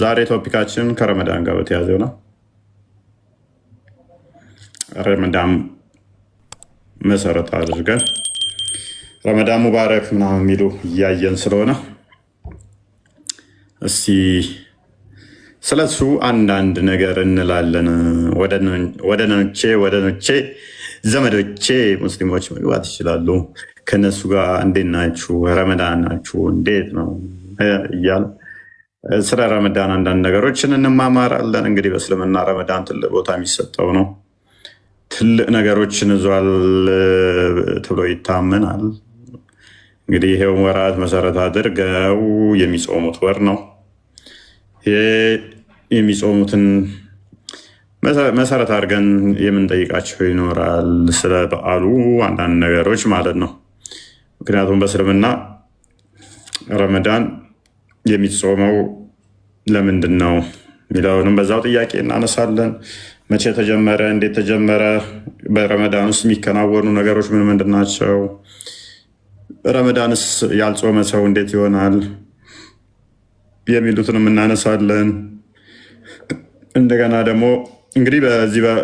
ዛሬ ቶፒካችን ከረመዳን ጋር በተያያዘ ነው። ረመዳን መሰረት አድርገን ረመዳን ሙባረክ ምናምን የሚሉ እያየን ስለሆነ እስቲ ስለሱ አንዳንድ ነገር እንላለን። ወደኖቼ ዘመዶቼ ሙስሊሞች መግባት ይችላሉ። ከነሱ ጋር እንዴት ናችሁ? ረመዳን ናችሁ? እንዴት ነው እያል ስለ ረመዳን አንዳንድ ነገሮችን እንማማራለን። እንግዲህ በእስልምና ረመዳን ትልቅ ቦታ የሚሰጠው ነው። ትልቅ ነገሮችን ይዟል ተብሎ ይታመናል። እንግዲህ ይሄው ወራት መሰረት አድርገው የሚጾሙት ወር ነው። የሚጾሙትን መሰረት አድርገን የምንጠይቃቸው ይኖራል፣ ስለ በዓሉ አንዳንድ ነገሮች ማለት ነው። ምክንያቱም በእስልምና ረመዳን የሚጾመው ለምንድን ነው የሚለውንም በዛው ጥያቄ እናነሳለን። መቼ ተጀመረ? እንዴት ተጀመረ? በረመዳን ውስጥ የሚከናወኑ ነገሮች ምን ምንድን ናቸው? ረመዳንስ ያልጾመ ሰው እንዴት ይሆናል? የሚሉትንም እናነሳለን። እንደገና ደግሞ እንግዲህ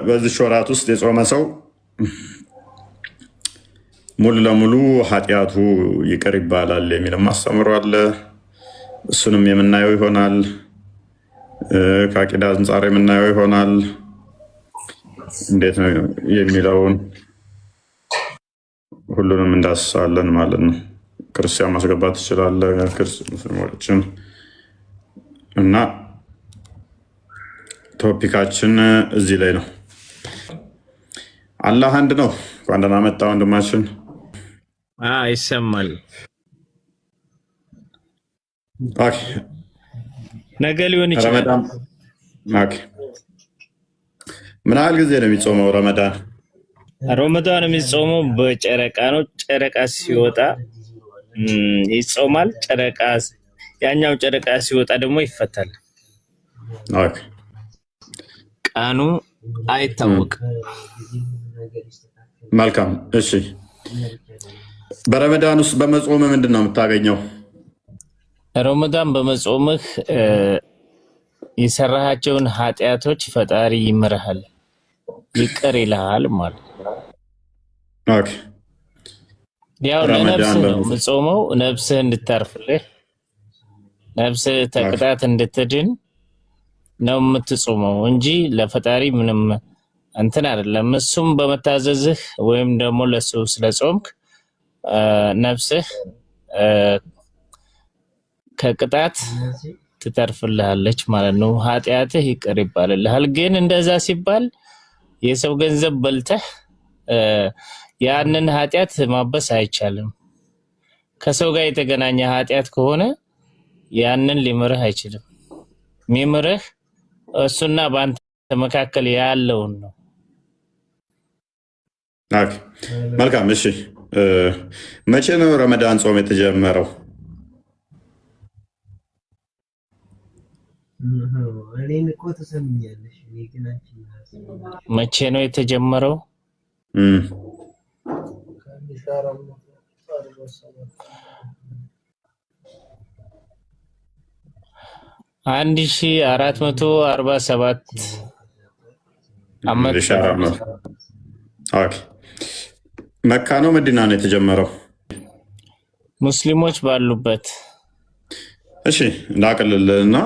በዚህ ወራት ውስጥ የጾመ ሰው ሙሉ ለሙሉ ኃጢአቱ ይቅር ይባላል የሚልም አስተምሮ አለ። እሱንም የምናየው ይሆናል። ከአቂዳ አንጻር የምናየው ይሆናል። እንዴት ነው የሚለውን ሁሉንም እንዳስሳለን ማለት ነው። ክርስቲያን ማስገባት ትችላለህ፣ ሙስሊሞችን እና ቶፒካችን እዚህ ላይ ነው። አላህ አንድ ነው። እንኳን ደህና መጣ ወንድማችን። ይሰማል። ነገ ሊሆን ይችላል። ምን ያህል ጊዜ ነው የሚጾመው ረመዳን? ረመዳን የሚጾመው በጨረቃ ነው። ጨረቃ ሲወጣ ይጾማል። ያኛው ጨረቃ ሲወጣ ደግሞ ይፈታል። ቀኑ አይታወቅም። መልካም። እሺ፣ በረመዳን ውስጥ በመጾም ምንድን ነው የምታገኘው? ረመዳን በመጾምህ የሰራሃቸውን ኃጢአቶች ፈጣሪ ይምርሃል፣ ይቅር ይልሃል ማለት ነው። ያው ለነፍስህ ነው የምጾመው፣ ነፍስህ እንድታርፍልህ፣ ነፍስህ ተቅጣት እንድትድን ነው የምትጾመው እንጂ ለፈጣሪ ምንም እንትን አይደለም። እሱም በመታዘዝህ ወይም ደግሞ ለሱ ስለጾምክ ነፍስህ ከቅጣት ትተርፍልሃለች ማለት ነው። ኃጢአትህ ይቅር ይባልልሃል። ግን እንደዛ ሲባል የሰው ገንዘብ በልተህ ያንን ኃጢአት ማበስ አይቻልም። ከሰው ጋር የተገናኘ ኃጢአት ከሆነ ያንን ሊምርህ አይችልም። የሚምርህ እሱና በአንተ መካከል ያለውን ነው። መልካም። እሺ፣ መቼ ነው ረመዳን ጾም የተጀመረው? መቼ ነው የተጀመረው? 1447 ዓመት መካ ነው መዲና ነው የተጀመረው? ሙስሊሞች ባሉበት። እሺ፣ እንዳቀልልና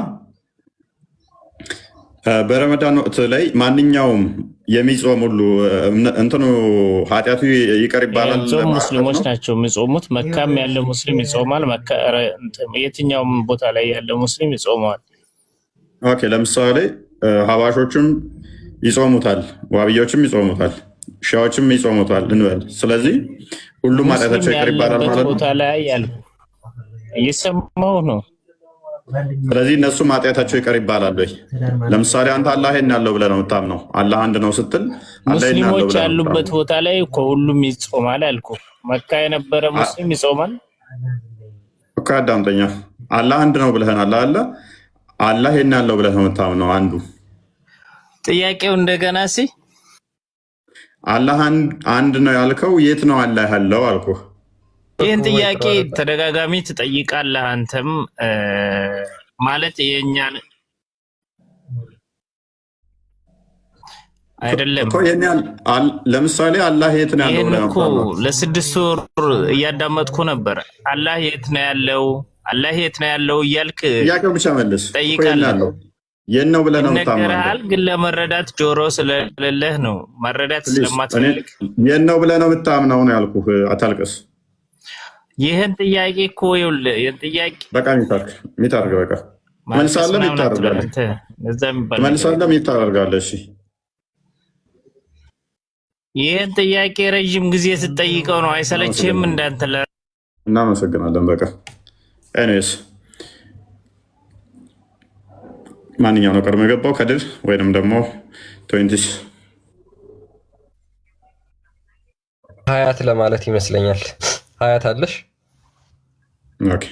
በረመዳን ወቅት ላይ ማንኛውም የሚጾም ሁሉ እንትኑ ኃጢአቱ ይቀር ይባላል። ሙስሊሞች ናቸው የሚጾሙት። መካም ያለ ሙስሊም ይጾማል። የትኛውም ቦታ ላይ ያለ ሙስሊም ይጾመዋል። ኦኬ፣ ለምሳሌ ሀባሾችም ይጾሙታል፣ ዋብያዎችም ይጾሙታል፣ ሻዎችም ይጾሙታል እንበል። ስለዚህ ሁሉም ኃጢአታቸው ይቀር ይባላል ማለት ነው። ቦታ ላይ ያሉ እየሰማሁ ነው። ስለዚህ እነሱም ኃጢአታቸው ይቀር ይባላል ወይ? ለምሳሌ አንተ አላህ ይሄን ያለው ብለህ ነው የምታምነው። አላህ አንድ ነው ስትል ሙስሊሞች ያሉበት ቦታ ላይ ሁሉም ይጾማል አልኩ። መካ የነበረ ሙስሊም ይጾማል እኮ። አዳምጠኛ። አላህ አንድ ነው ብለህናል አለ። አላህ ይሄን ያለው ብለህ ነው የምታምነው አንዱ። ጥያቄው እንደገና አላህ አንድ ነው ያልከው የት ነው አላህ ያለው አልኩህ። ይህን ጥያቄ ተደጋጋሚ ትጠይቃለህ አንተም ማለት የኛን አይደለም እኮ ለምሳሌ አላህ የት ነው ያለው? ይሄን እኮ ለ6 ወር እያዳመጥኩ ነበር። አላህ የት ነው ያለው? አላህ የት ነው ያለው እያልክ ጥያቄው ብቻ መልስ። ጠይቃለሁ። የት ነው ብለህ ነው የምታምነው? ግን ለመረዳት ጆሮ ስለሌለህ ነው። መረዳት ስለማትፈልግ የት ነው ብለህ ነው የምታምነው ነው ያልኩህ። አታልቅስ። ይሄን ጥያቄ እኮ ይኸውልህ፣ ይሄን ጥያቄ በቃ ሚታርግ በቃ መልሳለህ፣ ሚታርጋለህ፣ መልሳለህ፣ ሚታርጋለህ። እሺ ይሄን ጥያቄ ረጅም ጊዜ ስትጠይቀው ነው አይሰለችህም? እንዳንተ እናመሰግናለን። በቃ ኤኒዌይስ ማንኛው ነው ቀድሞ የገባው? ከድር ወይንም ደግሞ 20 ሀያት ለማለት ይመስለኛል። ሀያት አለሽ? ኦኬ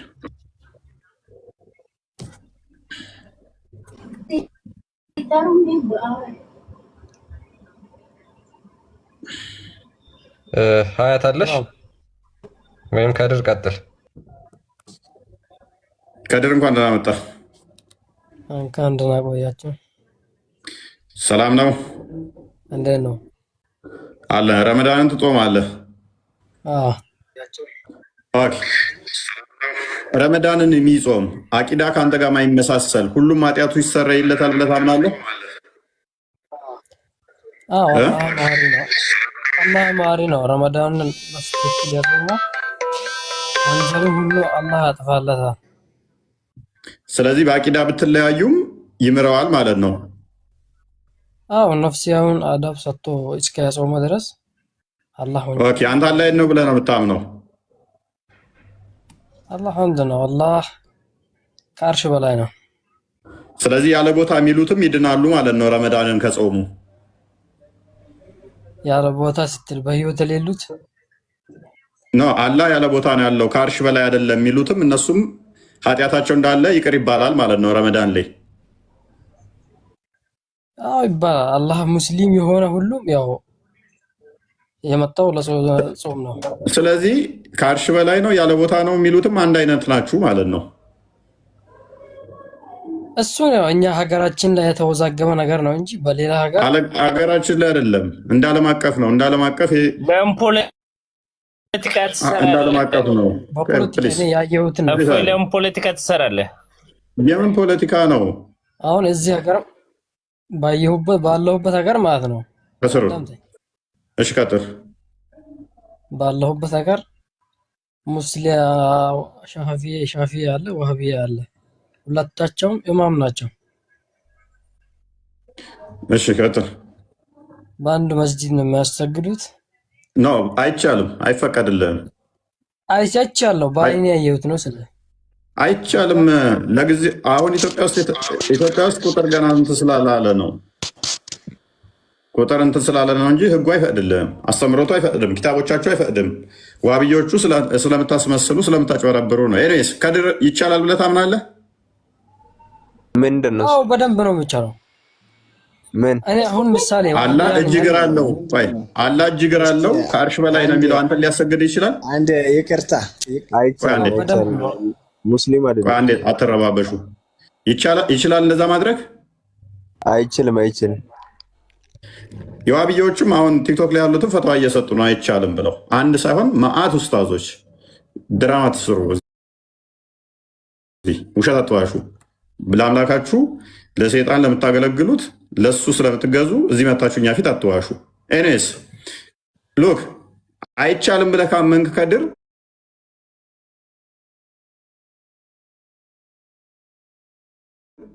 ሀያት አለሽ ወይም ከድር ቀጥል። ከድር እንኳን ደህና መጣ። እንኳን ደህና ቆያችሁ። ሰላም ነው? እንዴት ነው? አለ ረመዳንን ትጾማለህ? አዎ። ኦኬ ረመዳንን የሚጾም አቂዳ ከአንተ ጋር ማይመሳሰል ሁሉም ኃጢአቱ ይሰረይለታል ብለህ ታምናለህ? አዎ። አላህ ማሪ ነው። ረመዳንን መስጠት ያደረገ ወንጀል ሁሉ አላህ ያጥፋለታል። ስለዚህ በአቂዳ ብትለያዩም ይምረዋል ማለት ነው። አዎ ነፍሲያውን አዳብ ሰጥቶ እስከ ያጾመ ድረስ አላህ ወንጀል። ኦኬ አንተ አላህ ነው ብለህ ነው የምታምነው? አላህ ወንድ ነው። አላህ ከአርሽ በላይ ነው። ስለዚህ ያለ ቦታ የሚሉትም ይድናሉ ማለት ነው ረመዳንን ከጾሙ። ያለ ቦታ ስትል በህይወት የሌሉት ነው። አላህ ያለ ቦታ ነው ያለው ከአርሽ በላይ አይደለም የሚሉትም እነሱም ኃጢአታቸው እንዳለ ይቅር ይባላል ማለት ነው ረመዳን ላይ። አዎ ይባላል። አላህ ሙስሊም የሆነ ሁሉም ያው የመጣው ለጾም ነው። ስለዚህ ከአርሽ በላይ ነው ያለ ቦታ ነው የሚሉትም አንድ አይነት ናችሁ ማለት ነው። እሱ ነው እኛ ሀገራችን ላይ የተወዛገበ ነገር ነው እንጂ በሌላ ሀገራችን ላይ አይደለም። እንደ ዓለም አቀፍ ነው። እንደ ዓለም አቀፍ እንደ ዓለም አቀፍ ነው። ለምን ፖለቲካ ትሰራለህ? የምን ፖለቲካ ነው? አሁን እዚህ ሀገር ባለሁበት ሀገር ማለት ነው። ከስሩ እሺ፣ ቀጥል። ባለሁበት ሀገር ሙስሊም ሻፊ አለ፣ ወሃቢ አለ። ሁለታቸውም ኢማም ናቸው። እሺ ቀጥል። በአንድ መስጂድ ነው የሚያሰግዱት። ኖ አይቻልም፣ አይፈቀድልህም። አይቻለሁ፣ በአይኔ ያየሁት ነው። ስለ አይቻልም ለጊዜ አሁን ኢትዮጵያ ውስጥ ቁጥር ገና እንትን ስላላለ ነው። ቁጥር እንትን ስላለ ነው እንጂ ህጉ አይፈቅድልህም። አስተምሮቱ አይፈቅድም። ኪታቦቻቸው አይፈቅድም። ዋብዮቹ ስለምታስመስሉ ስለምታጭበረብሩ ነው። ኤኒዌይስ ከድር ይቻላል ብለህ ታምናለህ? ምንድን ነው? አዎ በደንብ ነው የሚቻለው። ምን እኔ አሁን ምሳሌ አላህ እጅ እግር አለው። ቆይ አላህ እጅ እግር አለው ከአርሽ በላይ ነው የሚለው አንተን ሊያሰግድ ይችላል? አንድ ይቅርታ ሙስሊም አይደለም። አንዴ አትረባበሹ። ይችላል እንደዛ ማድረግ? አይችልም። የዋብዮቹም አሁን ቲክቶክ ላይ ያሉትን ፈትዋ እየሰጡ ነው አይቻልም ብለው። አንድ ሳይሆን መዓት ኡስታዞች ድራማ ትስሩ፣ ውሸት አትዋሹ። ለአምላካችሁ ለሰይጣን ለምታገለግሉት ለሱ ስለምትገዙ እዚህ መታችሁ እኛ ፊት አትዋሹ። ኤኔስ ሎክ አይቻልም ብለህ ካመንክ ከድር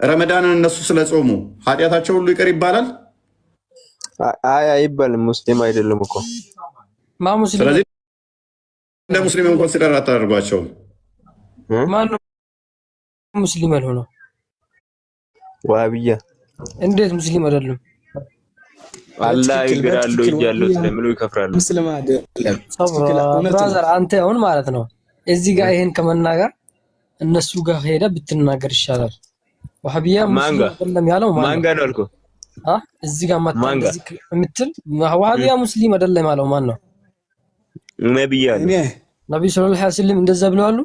ረመዳንን እነሱ ስለጾሙ ኃጢአታቸው ሁሉ ይቅር ይባላል? አይባልም። ሙስሊም አይደለም እኮ ሙስሊም። ስለዚህ እንደ ሙስሊም ኮንሲደር አታደርጓቸውም። ማነው ሙስሊም ያልሆነው? ዋሃብያ እንዴት ሙስሊም አይደለም? አላህ ይግራሉ እያለው ስለምሉ ይከፍራሉ። ሙስሊም አይደለም። ብራዘር አንተ አሁን ማለት ነው እዚህ ጋር ይሄን ከመናገር እነሱ ጋር ሄደ ብትናገር ይሻላል። ዋሃብያ ሙስሊም አይደለም ያለው ማን ጋር ነው አልኩህ? እዚህ ጋር ማታ እዚህ የምትል ዋሃብያ ሙስሊም አይደለም ያለው ማን ነው? ነብዩ ሰለላሁ ዐለይሂ ወሰለም እንደዛ ብለዋል።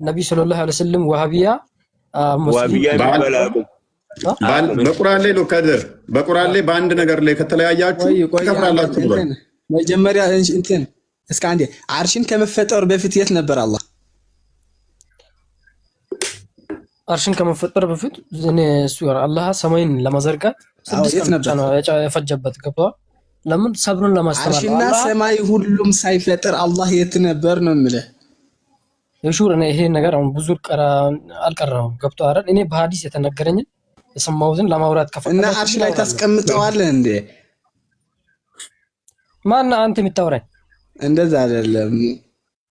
ነብዩ ሰለላሁ ዐለይሂ ወሰለም ወሃቢያ ዋቢያ የሚባለው በቁርአን ላይ ነው ከድር በቁርአን ላይ በአንድ ነገር ላይ ከተለያያችሁ ትከፍራላችሁ ብሏል። መጀመሪያ እንትን እስከ አንዴ አርሽን ከመፈጠሩ በፊት የት ነበር አላህ? አርሽን ከመፈጠሩ በፊት እሱ አላህ ሰማይን ለማዘርጋት የት ነበር የፈጀበት ገብቷል። ለምን ሰብሩን ለማስተማር አርሽና ሰማይ ሁሉም ሳይፈጠር አላህ የት ነበር ነው የምልህ። የሹር እኔ ይሄ ነገር አሁን ብዙ አልቀረም ገብቷል አይደል? እኔ በሐዲስ የተነገረኝ የሰማሁትን ለማውራት ከፈቀደ እና አርሽ ላይ ታስቀምጠዋለህ እንዴ? ማን አንተ የምታወራኝ? እንደዛ አይደለም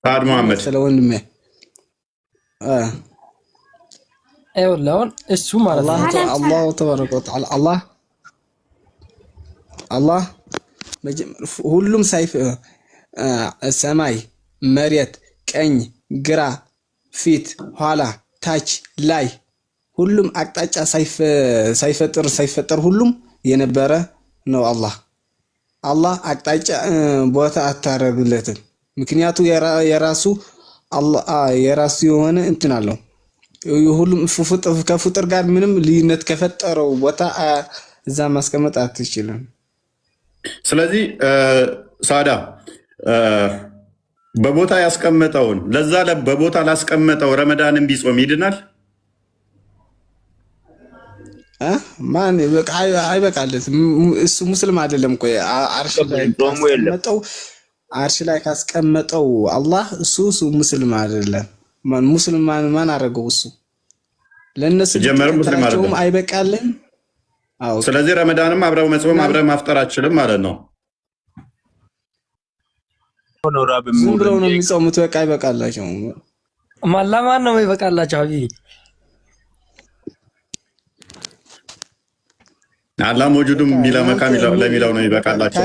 ታድ መሐመድ ስለወንድሜ አይወላውን እሱ ማለት ነው አላህ ተባረከ ወተዓላ አላህ ሁሉም ሳይፍ ሰማይ መሬት ቀኝ ግራ ፊት ኋላ ታች ላይ ሁሉም አቅጣጫ ሳይፈጠር ሁሉም የነበረ ነው አላህ አቅጣጫ ቦታ አታረግለትም። ምክንያቱ የራሱ የሆነ እንትን አለው። ሁሉም ከፍጡር ጋር ምንም ልዩነት ከፈጠረው ቦታ እዛ ማስቀመጥ አትችልም። ስለዚህ ሳዳ በቦታ ያስቀመጠውን ለዛ በቦታ ላስቀመጠው ረመዳንን ቢጾም ይድናል? ማን አይበቃለትም። እሱ ሙስሊም አይደለም እኮ አርሽ ላይ ካስቀመጠው አላህ እሱ ሙስሊም አይደለም። ሙስሊም ማን አደረገው? እሱ ለነሱ ጀመረው ሙስሊም አይደለም አይበቃልም። አዎ ስለዚህ ረመዳንም አብረው መጾም አብረው ማፍጠር አትችልም ማለት ነው። ዝም ብለው ነው የሚጾሙት። በቃ አይበቃላቸው። ለማን ነው ይበቃላቸው? ሀቢቢ አላህ ወጁዱም ሚላ መካም ለሚለው ነው ይበቃላቸው።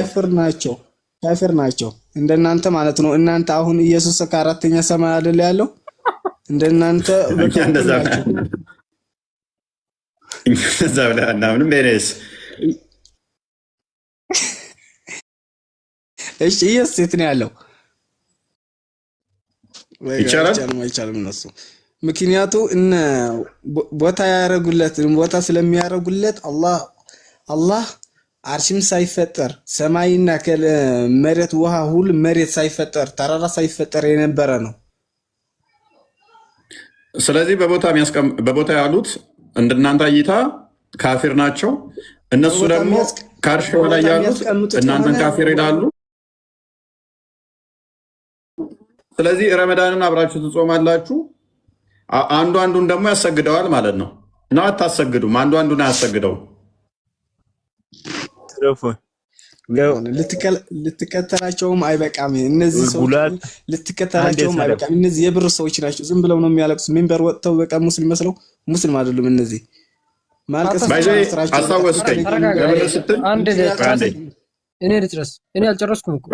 ካፊር ናቸው እንደናንተ ማለት ነው። እናንተ አሁን ኢየሱስ ከአራተኛ ሰማይ አይደል ያለው? እንደናንተ እንደዛ ብለህ ምንም ቤኔስ እሺ ኢየሱስ የት ነው ያለው? አይቻልም እነሱ ምክንያቱ እነ ቦታ ስለሚያረጉለት አላህ አርሽም ሳይፈጠር ሰማይና መሬት ውሃ ሁሉ መሬት ሳይፈጠር ተራራ ሳይፈጠር የነበረ ነው። ስለዚህ በቦታ ያሉት እንደናንተ እይታ ካፊር ናቸው። እነሱ ደግሞ ከአርሽ በላይ ያሉት እናንተን ካፊር ይላሉ። ስለዚህ ረመዳንን አብራችሁ ትጾማላችሁ። አንዱን ደግሞ ያሰግደዋል ማለት ነው። እና አታሰግዱም። አንዱን አያሰግደውም። ልትከተላቸውም አይበቃም። እነዚህ ሰዎች ልትከተላቸውም አይበቃም። እነዚህ የብር ሰዎች ናቸው። ዝም ብለው ነው የሚያለቅሱት። ሚንበር ወጥተው በቃ ሙስሊም መስለው ሙስሊም አይደሉም። እነዚህ ማልቀስ አስታወስከኝ። ለብር ስትል እኔ አልጨረስኩም እኮ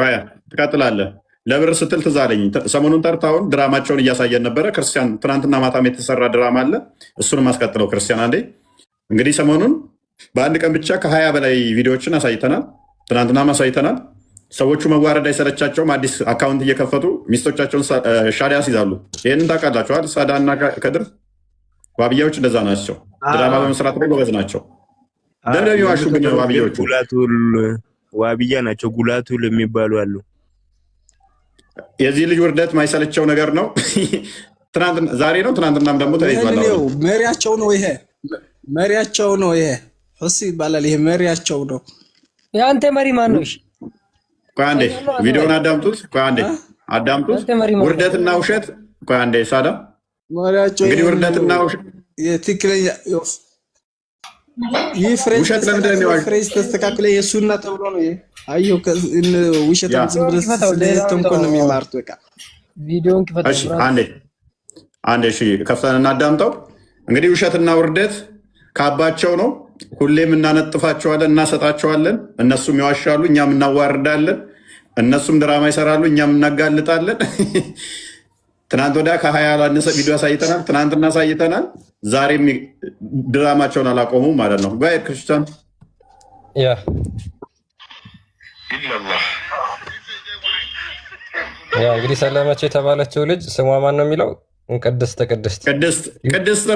ትቀጥላለህ። ለብር ስትል ትዝ አለኝ። ሰሞኑን ጠርታውን ድራማቸውን እያሳየን ነበረ። ክርስቲያን ትናንትና ማታም የተሰራ ድራማ አለ። እሱንም አስቀጥለው ክርስቲያን አንዴ። እንግዲህ ሰሞኑን በአንድ ቀን ብቻ ከ20 በላይ ቪዲዮዎችን አሳይተናል። ትናንትናም አሳይተናል። ሰዎቹ መዋረድ አይሰለቻቸውም። አዲስ አካውንት እየከፈቱ ሚስቶቻቸውን ሻዳ ያስይዛሉ። ይህንን ታውቃላችኋል። ሳዳ እና ከድር ዋብያዎች እንደዛ ናቸው። ድራማ በመስራት ላይ ጎበዝ ናቸው። ለምን ይዋሹብኝ? ዋብያዎቹ ዋብያ ናቸው። ጉላቱል የሚባሉ አሉ። የዚህ ልጅ ውርደት ማይሰለቸው ነገር ነው። ዛሬ ነው ትናንትናም ደግሞ ተይዟል። መሪያቸው ነው ይሄ እሱ ይባላል። ይሄ መሪያቸው ነው። የአንተ መሪ ማን ነው? ቆይ አንዴ ቪዲዮውን አዳምጡት። ውርደትና ውሸት። ቆይ አንዴ ሳዳ መሪያቸው እንግዲህ ውርደትና ውሸት ትክክለኛ ይህ ፍሬዝ ተስተካክለ የሱና ተብሎ ነው። አየሁ ውሸታም ዝም ብለህ ተንኮል ነው የሚማርት። በቃ ቪዲዮውን ክፈት። አንዴ እሺ ከፍተን እናዳምጠው። እንግዲህ ውሸትና ውርደት ካባቸው ነው። ሁሌም እናነጥፋቸዋለን፣ እናሰጣቸዋለን። እነሱም ይዋሻሉ፣ እኛም እናዋርዳለን። እነሱም ድራማ ይሰራሉ፣ እኛም እናጋልጣለን። ትናንት ወዲያ ከ20 ያላነሰ ቪዲዮ አሳይተናል። ትናንትና አሳይተናል። ዛሬም ድራማቸውን አላቆሙም ማለት ነው። ጋር ክርስቲያን እንግዲህ ሰለመች የተባለችው ልጅ ስሟ ማን ነው የሚለው ቅድስት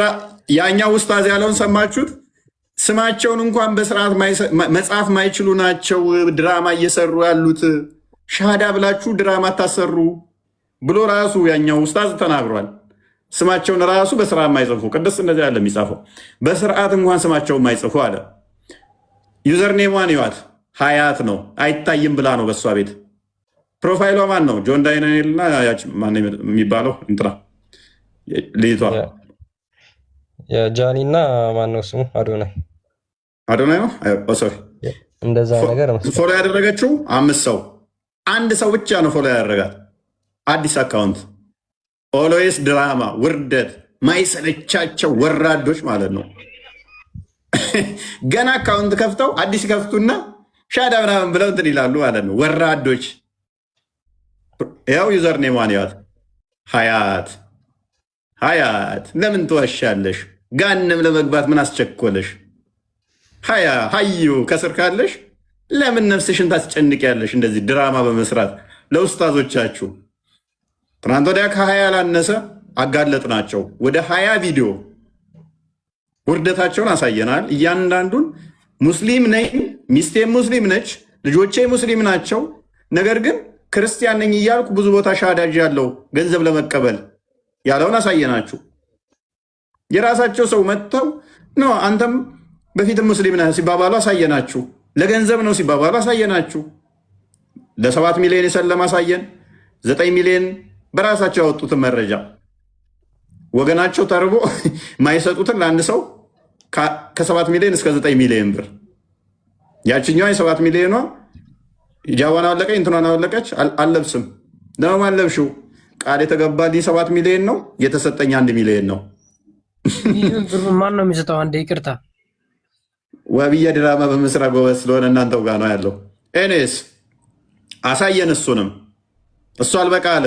ያኛው ኡስታዝ ያለውን ሰማችሁት? ስማቸውን እንኳን በስርዓት መጻፍ ማይችሉ ናቸው ድራማ እየሰሩ ያሉት። ሻሃዳ ብላችሁ ድራማ ታሰሩ ብሎ ራሱ ያኛው ኡስታዝ ተናግሯል። ስማቸውን ራሱ በስርዓት ማይጽፉ ቅድስት እንደዚህ ያለ የሚጻፈው በስርዓት እንኳን ስማቸውን ማይጽፉ አለ። ዩዘርኔሟን ይዋት ሀያት ነው አይታይም ብላ ነው በእሷ ቤት። ፕሮፋይሏ ማን ነው? ጆን ዳይናኤል እና ማን የሚባለው እንትና ልጅቷ የጃኒ እና ማን ነው ስሙ? አዶናይ ነው። ሶሪ እንደዛ ነገር ፎሎ ያደረገችው 5 ሰው፣ አንድ ሰው ብቻ ነው ፎሎ ያደረጋት። አዲስ አካውንት ኦልዌይስ ድራማ ውርደት ማይሰለቻቸው ወራዶች ማለት ነው። ገና አካውንት ከፍተው አዲስ ከፍቱና ሻዳ ምናምን ብለው እንትን ይላሉ ማለት ነው። ወራዶች ያው ዩዘር ኔሟን ያት ሀያት ለምን ትዋሻለሽ? ጋንም ለመግባት ምን አስቸኮለሽ? ሀዩ ከስር ካለሽ ለምን ነፍስሽን ታስጨንቂያለሽ? እንደዚህ ድራማ በመስራት ለኡስታዞቻችሁ ትናንት ወዲያ ከ20 ያላነሰ አጋለጥ ናቸው። ወደ 20 ቪዲዮ ውርደታቸውን አሳየናል። እያንዳንዱን ሙስሊም ነኝ፣ ሚስቴ ሙስሊም ነች፣ ልጆቼ ሙስሊም ናቸው፣ ነገር ግን ክርስቲያን ነኝ እያልኩ ብዙ ቦታ ሻዳጅ ያለው ገንዘብ ለመቀበል ያለውን አሳየናችሁ። የራሳቸው ሰው መጥተው ነው አንተም በፊትም ሙስሊም ነህ ሲባባሉ አሳየናችሁ። ለገንዘብ ነው ሲባባሉ አሳየናችሁ። ለ7 ሚሊዮን የሰለም አሳየን። 9 ሚሊዮን በራሳቸው ያወጡትን መረጃ ወገናቸው ተርቦ ማይሰጡትን ለአንድ ሰው ከ7 ሚሊዮን እስከ 9 ሚሊዮን ብር። ያችኛዋ የ7 ሚሊዮኗ ሂጃቧን አወለቀች፣ እንትኗን አወለቀች። አልለብስም ለማን አለብሽው? ቃል የተገባልኝ 7 ሚሊዮን ነው፣ የተሰጠኝ 1 ሚሊዮን ነው። ማን ነው የሚሰጠው? አንዴ ይቅርታ፣ ወብዬ ድራማ በምስራቅ ጎበዝ ስለሆነ እናንተው ጋር ነው ያለው። ኤኔስ አሳየን። እሱንም እሱ አልበቃ አለ።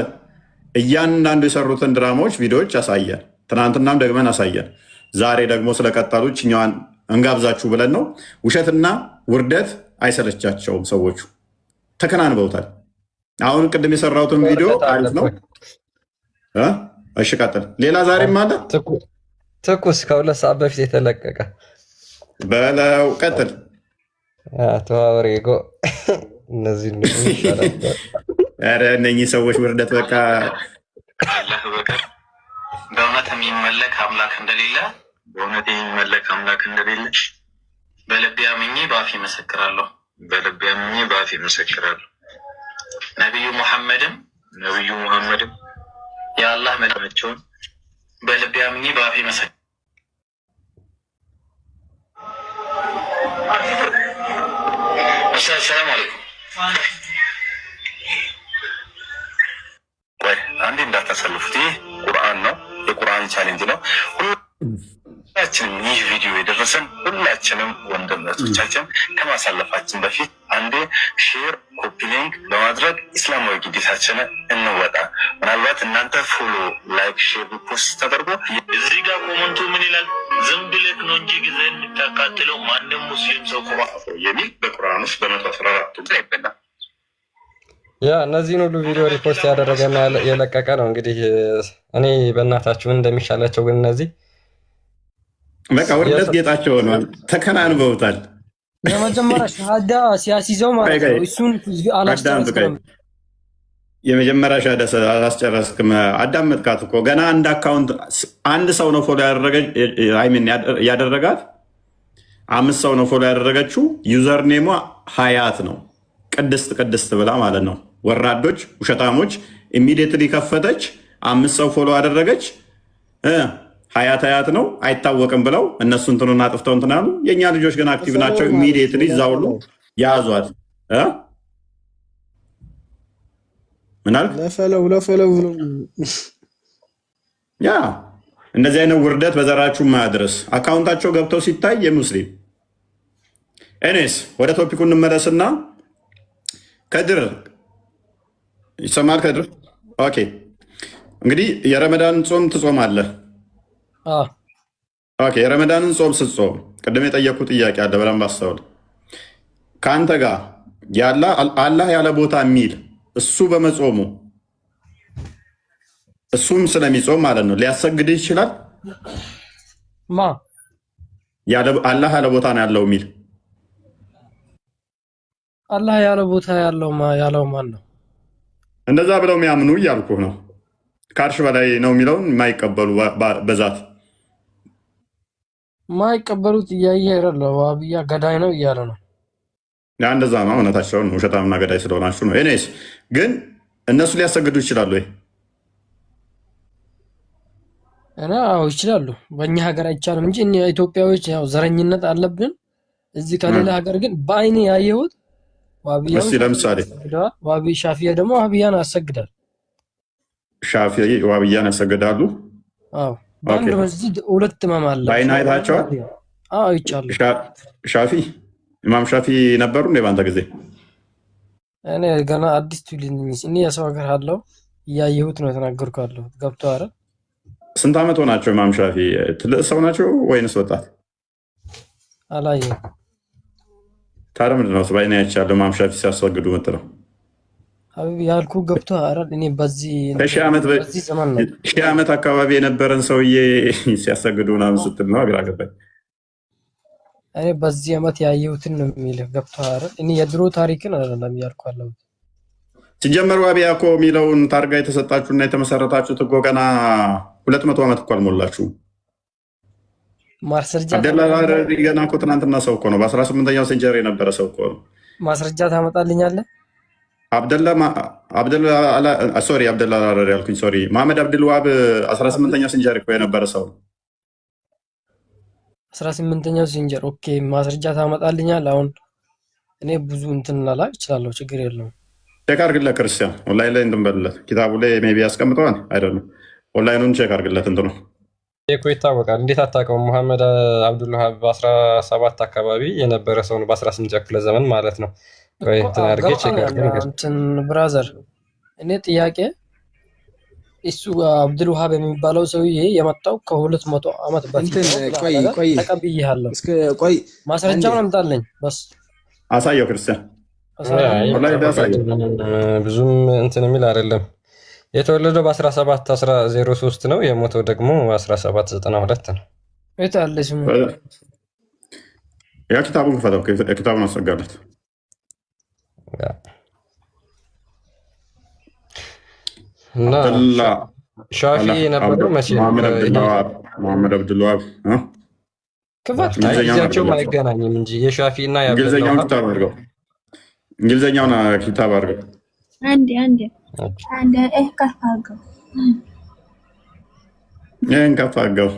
እያንዳንዱ የሰሩትን ድራማዎች ቪዲዮዎች አሳየን። ትናንትናም ደግመን አሳየን። ዛሬ ደግሞ ስለቀጠሉ ችኛዋን እንጋብዛችሁ ብለን ነው። ውሸትና ውርደት አይሰለቻቸውም ሰዎቹ፣ ተከናንበውታል። አሁን ቅድም የሰራሁትን ቪዲዮ አሪፍ ነው። እሺ ቀጥል። ሌላ ዛሬም አለ ትኩስ ከ2 ሰዓት በፊት የተለቀቀ በለው። ቀጥል። ተዋወሬ ጎ እነኚህ ሰዎች ውርደት በቃ አላህ በቀር በእውነት የሚመለክ አምላክ እንደሌለ በልቤ አምኜ በአፌ እመሰክራለሁ። ነቢዩ ሙሐመድም የአላህ መልእክተኛውን በልቤ አምኜ በአፌ እመሰክራለሁ። ሰላም አለይኩም። አንዴ እንዳታሳልፉት። ይህ ቁርአን ነው፣ የቁርአን ቻሌንጅ ነው። ሁላችንም ይህ ቪዲዮ የደረሰን ሁላችንም ወንድሞቻችን ከማሳለፋችን በፊት አንዴ ሼር፣ ኮፒ ሊንክ በማድረግ እስላማዊ ግዴታችንን እንወጣ። ምናልባት እናንተ ፎሎ፣ ላይክ፣ ሼር፣ ፖስት ተደርጎ እዚህ ጋር ኮመንቱ ምን ይላል? ዝም ብለህ ነው እንጂ ጊዜ የምታቃጥለው ማንም ሙስሊም ሰው የሚል በቁርአን ውስጥ በ114 ይበላል። ያ እነዚህን ሁሉ ቪዲዮ ሪፖስት ያደረገና የለቀቀ ነው። እንግዲህ እኔ በእናታችሁ ምን እንደሚሻላቸው ግን እነዚህ በቃ ውርደት ጌጣቸው ሆኗል። ተከናንበውታል። የመጀመሪያ ሻሃዳ ሲያስይዘው ማለት ነው። እሱን አላስጨረስክም። የመጀመሪያ ሻሃዳ አላስጨረስክም። አዳመጥካት እኮ ገና አንድ አካውንት አንድ ሰው ነው ፎሎ ያደረጋት። 5 ሰው ነው ፎሎ ያደረገችው። ዩዘር ኔሟ ሀያት ነው። ቅድስት ብላ ማለት ነው። ወራዶች፣ ውሸታሞች። ኢሚዲየትሊ ከፈተች። 5 ሰው ፎሎ አደረገች። ሀያት ነው አይታወቅም ብለው እነሱ እንትኑን አጥፍተው እንትን አሉ። የእኛ ልጆች ግን አክቲቭ ናቸው። ኢሚዲየትሊ እዛ ሁሉ ያዟት። ምን አልክ? ለፈለው ያ እንደዚህ አይነት ውርደት በዘራችሁ ማያድረስ አካውንታቸው ገብተው ሲታይ የሙስሊም ኤኔስ ወደ ቶፒኩ እንመለስና ከድር ይሰማል። ከድር ኦኬ። እንግዲህ የረመዳን ጾም ትጾማለህ? ኦኬ። የረመዳንን ጾም ስትጾም ቅድም የጠየኩ ጥያቄ አለ፣ በደንብ አስተውል። ከአንተ ጋር ያለ አላህ ያለ ቦታ የሚል እሱ በመጾሙ እሱም ስለሚጾም ማለት ነው ሊያሰግድ ይችላል። ማ አላህ ያለ ቦታ ነው ያለው የሚል አላህ ያለ ቦታ ያለው ማን ነው? እንደዛ ብለው የሚያምኑ እያልኩህ ነው። ከአርሽ በላይ ነው የሚለውን የማይቀበሉ በዛት ማይቀበሉት እያየ አይደለ? ዋሃብያ ገዳይ ነው እያለ ነው። ያ እንደዛ ነው። እውነታቸውን ውሸታምና ገዳይ ስለሆናችሁ ነው። እኔስ ግን እነሱ ሊያሰግዱ ይችላሉ ወይ? አዎ ይችላሉ። በእኛ ሀገር አይቻልም እንጂ እኛ ኢትዮጵያዎች ያው ዘረኝነት አለብን። እዚህ ከሌላ ሀገር ግን በአይኔ ያየሁት ዋሃብያ ለምሳሌ ሻፊያ ደግሞ ዋሃብያን ያሰግዳል። ሻፊዒ ዋሃብያን ያሰግዳሉ። አዎ በአንድ መስጂድ ሁለት ኢማም አለ። በአይን አይታቸዋል? አዎ ይቻላል። ኢማም ሻፊ ነበሩ እንደ ባንተ ጊዜ? እኔ ገና አዲስ ትውልድ ነኝ። እኔ የሰው ሀገር አለው እያየሁት ነው የተናገርኩ ያለው። ገብቶሃል አይደል? ስንት ዓመት ሆናቸው ኢማም ሻፊ? ትልቅ ሰው ናቸው ወይንስ ወጣት? አላየሁም። ታዲያ ምንድን ነው በአይኔ አይቻለሁ ኢማም ሻፊ ሲያሰግዱ የምትለው? ሀቢብ ያልኩ ገብቶሃል አይደል? እኔ በዚህ ዘመን ነው 1000 ዓመት አካባቢ የነበረን ሰውዬ ሲያሰግዱ ምናምን ስትል ነው ግራ ገባኝ። እኔ በዚህ ዓመት ያየሁትን ነው የሚልህ። ገብቶሃል አይደል? እኔ የድሮ ታሪክን አይደለም እያልኩ ያለሁት። ሲጀመር ዋሃብያ እኮ የሚለውን ታርጋ የተሰጣችሁና የተመሰረታችሁት እኮ ገና 200 ዓመት እኮ አልሞላችሁም። ማስረጃ አብደላ አልሐረሪ ገና እኮ ትናንትና ሰው እኮ ነው። በ18ኛው ሴንቸሪ የነበረ ሰው እኮ ነው። ማስረጃ ታመጣልኛለህ? አብደላ አልሐረሪ አልኩኝ። ሶሪ መሐመድ አብድልዋሃብ 18ኛው ሴንቸሪ እኮ የነበረ ሰው ነው። 18ኛው ሴንቸሪ ኦኬ። ማስረጃ ታመጣልኛለህ? አሁን እኔ ብዙ እንትን ላላቅ እችላለሁ፣ ችግር የለውም። ቼክ አድርግለት ክርስቲያን፣ ኦንላይን ላይ እንድንበልለት ኪታቡ ላይ ሜይ ቢ ያስቀምጠዋል አይደለም። ኦንላይኑን ቼክ አድርግለት። እንትኑ እኮ ይታወቃል። እንዴት አታውቀውም? መሐመድ አብዱልዋሃብ በ17 አካባቢ የነበረ ሰው ነው። በ18 ክፍለ ዘመን ማለት ነው። እንትን ብራዘር፣ እኔ ጥያቄ እሱ አብዱልዋሃብ የሚባለው ሰውዬ የመጣው ከ200 ዓመት በፊት ተቀብያለሁ። ማስረጃውን አምጣልኝ በስ አሳየው ክርስቲያን። ብዙም እንትን የሚል አይደለም። የተወለደው በ1703 ነው። የሞተው ደግሞ በ1792 ነው። ያ ኪታቡን ክፈተው፣ ኪታቡን አሰጋለት። ሻፊ የነበረው መቼ ነው? መሐመድ አብዱልዋሃብ ጊዜያቸውም አይገናኝም እንጂ የሻፊ እና እንግሊዝኛውን ኪታብ አድርገው፣ እንግሊዝኛውን ኪታብ አድርገው። ይህን ከፍ አድርገው።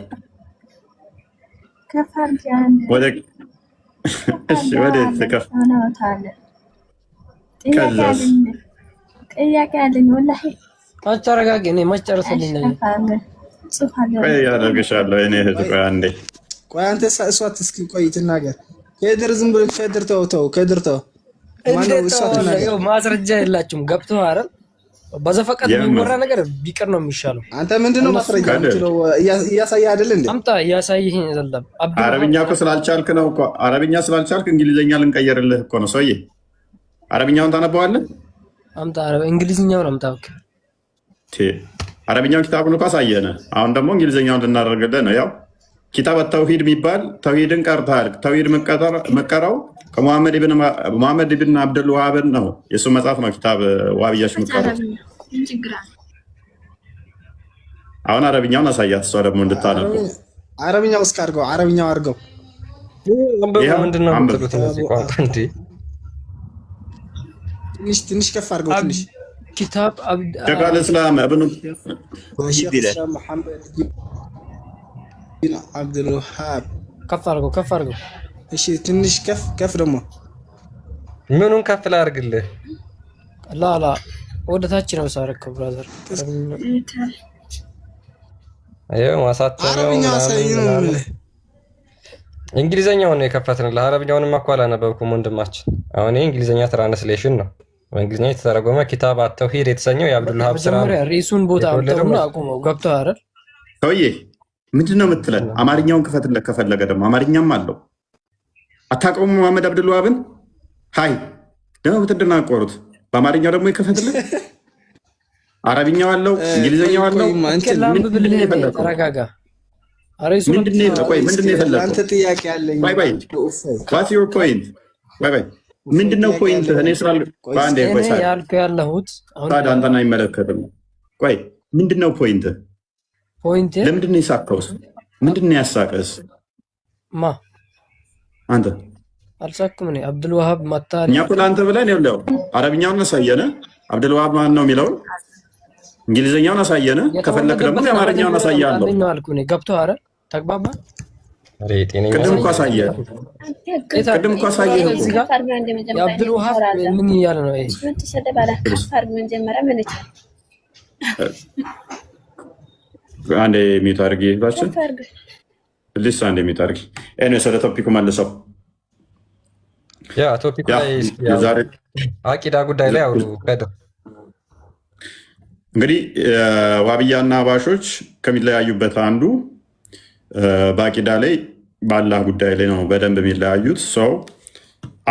ወዴት ከፍ? ከዛስ ጥያቄ አለኝ ወላሂ። አጨረጋግ እኔ መጨረስልኝ ነው ያደርግሻለሁ። እኔ እህት ቆይ አንዴ ቆይ አንተ እሷት እስኪ ቆይ ትናገር። ከድር ዝም ብሎ ከድር ተው ከድር ተው። ማነው እሷት ትናገር? ማስረጃ የላችሁም። ገብተው አይደል? በዘፈቀድ የሚወራ ነገር ቢቀር ነው የሚሻለው። አንተ ምንድነው ማስረጃ የምትለው? እያሳየህ አይደል እንዴ? አምጣ። እያሳየህ አይደለም። አረብኛ እኮ ስላልቻልክ ነው እኮ። አረብኛ ስላልቻልክ እንግሊዝኛ ልንቀየርልህ እኮ ነው ሰውዬ። አረብኛውን ታነበዋለህ? አምጣ። እንግሊዝኛውን አምጣ። አረብኛውን ኪታቡን እኮ አሳየነ። አሁን ደግሞ እንግሊዝኛውን ልናደርግልህ ነው። ያው ኪታብ ተውሂድ የሚባል ተውሂድን ቀርተሃል። ተውሂድ መቀራው ከሙሐመድ ብን አብዱልዋሃብ ነው። የእሱ መጽሐፍ ነው ኪታብ ዋሃብያሽ መቀራው። አሁን አረብኛውን አሳያት፣ እሷ ደግሞ እንድታነበው። አረብኛው እስከ አድርገው፣ አረብኛው አድርገው። ምንድን ነው የምትሉት? እነዚህ ቋንቋ እንዴ! ትንሽ ከፍ አድርገው። ትንሽ ኪታብ ሸይኹል ኢስላም እብኑ መሐመድ ብን አብዱልዋሃብ። ከፍ አድርገው፣ ከፍ አድርገው። እሺ ትንሽ ከፍ ደግሞ። ምኑን ከፍ ላድርግልህ? ላ ወደ ታች ነው ሳረከው ብራዘር። አየው ማሳተሚያው እንግሊዘኛውን ነው የከፈትንልህ። አረብኛውንም እኮ አላነበብኩም ወንድማችን። አሁን ይሄ እንግሊዘኛ ትራንስሌሽን ነው። በእንግሊዝኛ የተተረጎመ ኪታብ አተውሂድ የተሰኘው የአብዱልዋሃብ ስራ ነው። ሪሱን ቦታ አውጥተውና አቁመው ገብተው አይደል? ሰውዬ ምንድነው የምትለን? አማርኛውን ክፈትለት ከፈለገ ደግሞ አማርኛም አለው። አታውቀውም መሐመድ አብዱልዋሃብን? ሀይ ደግሞ ብትደናቆሩት። በአማርኛው ደግሞ ይከፈትለት። አረብኛው አለው፣ እንግሊዝኛው አለው። ተረጋጋ። ምንድነው የፈለገው? አንተ ጥያቄ አለኝ። What's your point? ምንድነው ፖይንት? እኔ ስላል ባንዴ ቆይ ያልኩ ያለሁት ታዲያ አንተን አይመለከትም። ቆይ ምንድነው ፖይንት? ለምንድነው የሳቀውስ? ምንድነው ያሳቀስ? አንተ አልሳቅም። እኔ አብዱል ወሃብ መጣል እኛ እኮ ለአንተ ብለን ይኸውልህ አረብኛውን አሳየነ፣ አብዱል ወሃብ ማን ነው የሚለውን እንግሊዝኛውን አሳየነ። ከፈለክ ደግሞ የአማርኛውን አሳያለሁ። ገብቶሃል አይደል? ተግባባ። ቅድም እኮ አሳየህ። የአብዱል ወሃብ ምን እያለ ነው? አንዴ ሚዩት አድርጊ ባችን ልስ አንዴ ሚዩት አድርጊ። እኔ ስለ ቶፒኩ መልሰው ቶፒኩ ላይ አቂዳ ጉዳይ ላይ አውሩ። እንግዲህ ዋብያና አባሾች ከሚለያዩበት አንዱ በአቂዳ ላይ በአላህ ጉዳይ ላይ ነው በደንብ የሚለያዩት። ሰው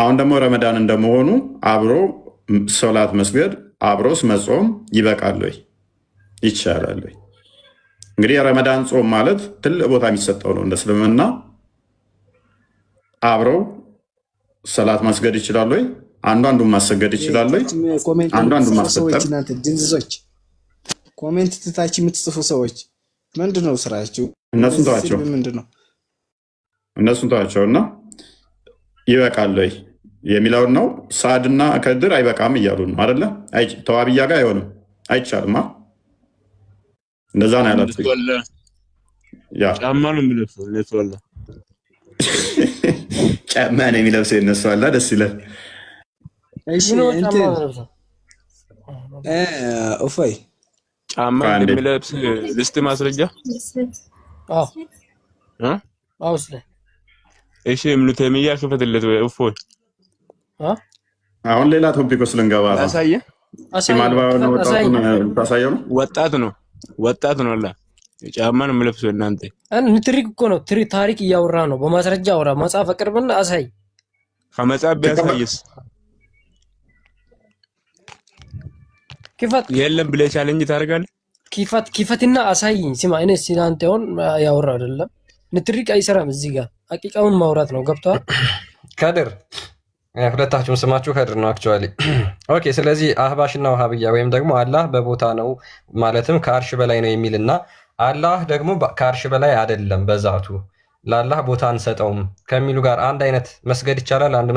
አሁን ደግሞ ረመዳን እንደመሆኑ አብሮ ሶላት መስገድ አብሮስ መጾም ይበቃል ወይ? ይቻላል ወይ? እንግዲህ የረመዳን ጾም ማለት ትልቅ ቦታ የሚሰጠው ነው። እንደ እስልምና አብረው ሰላት ማስገድ ይችላል ወይ? አንዱን ማሰገድ ይችላል ወይ? አንዱን ማስፈጠር። ኮሜንት ትታች የምትጽፉ ሰዎች ምንድነው ስራችሁ? እነሱን ተዋቸው፣ እነሱን ተዋቸው እና ይበቃል ወይ የሚለውን ነው። ሳድና ከድር አይበቃም እያሉ ነው አይደለ? ተዋብያ ጋር አይሆንም፣ አይቻልም። እንደዛ ነው ያላችሁ። ጫማ ነው የሚለብሰው ጫማ ነው የሚለብሰው የነሱ አላ ደስ ይላል። እፎይ ጫማ እንደሚለብስ ልስት ማስረጃ እሺ ምን ተሚያ ከፈተለት ወይ እፎይ አሁን ሌላ ቶፒክ ውስጥ ልንገባ ነው። ወጣት ነው አላ ጫማ ነው የሚለብሰው። እናንተ ንትሪክ እኮ ነው ታሪክ እያወራ ነው። በማስረጃ አውራ። መጽሐፍ አቅርብና አሳይ። ከመጽሐፍ ቢያሳይስ ኪፈት የለም ብለህ ቻሌንጅ ታደርጋለህ። ኪፈትና አሳይኝ። ስማ እኔ ሲናንተውን ያወራ አይደለም። ንትሪክ አይሰራም። እዚህ ጋር ሐቂቃውን ማውራት ነው። ገብቷል? ከድር ሁለታችሁም ስማችሁ ከድር ነው አክቹአሊ። ኦኬ። ስለዚህ አህባሽና ወሃብያ ወይም ደግሞ አላህ በቦታ ነው ማለትም ከአርሽ በላይ ነው የሚልና አላህ ደግሞ ከአርሽ በላይ አይደለም በዛቱ ለአላህ ቦታ አንሰጠውም ከሚሉ ጋር አንድ አይነት መስገድ ይቻላል? አንድ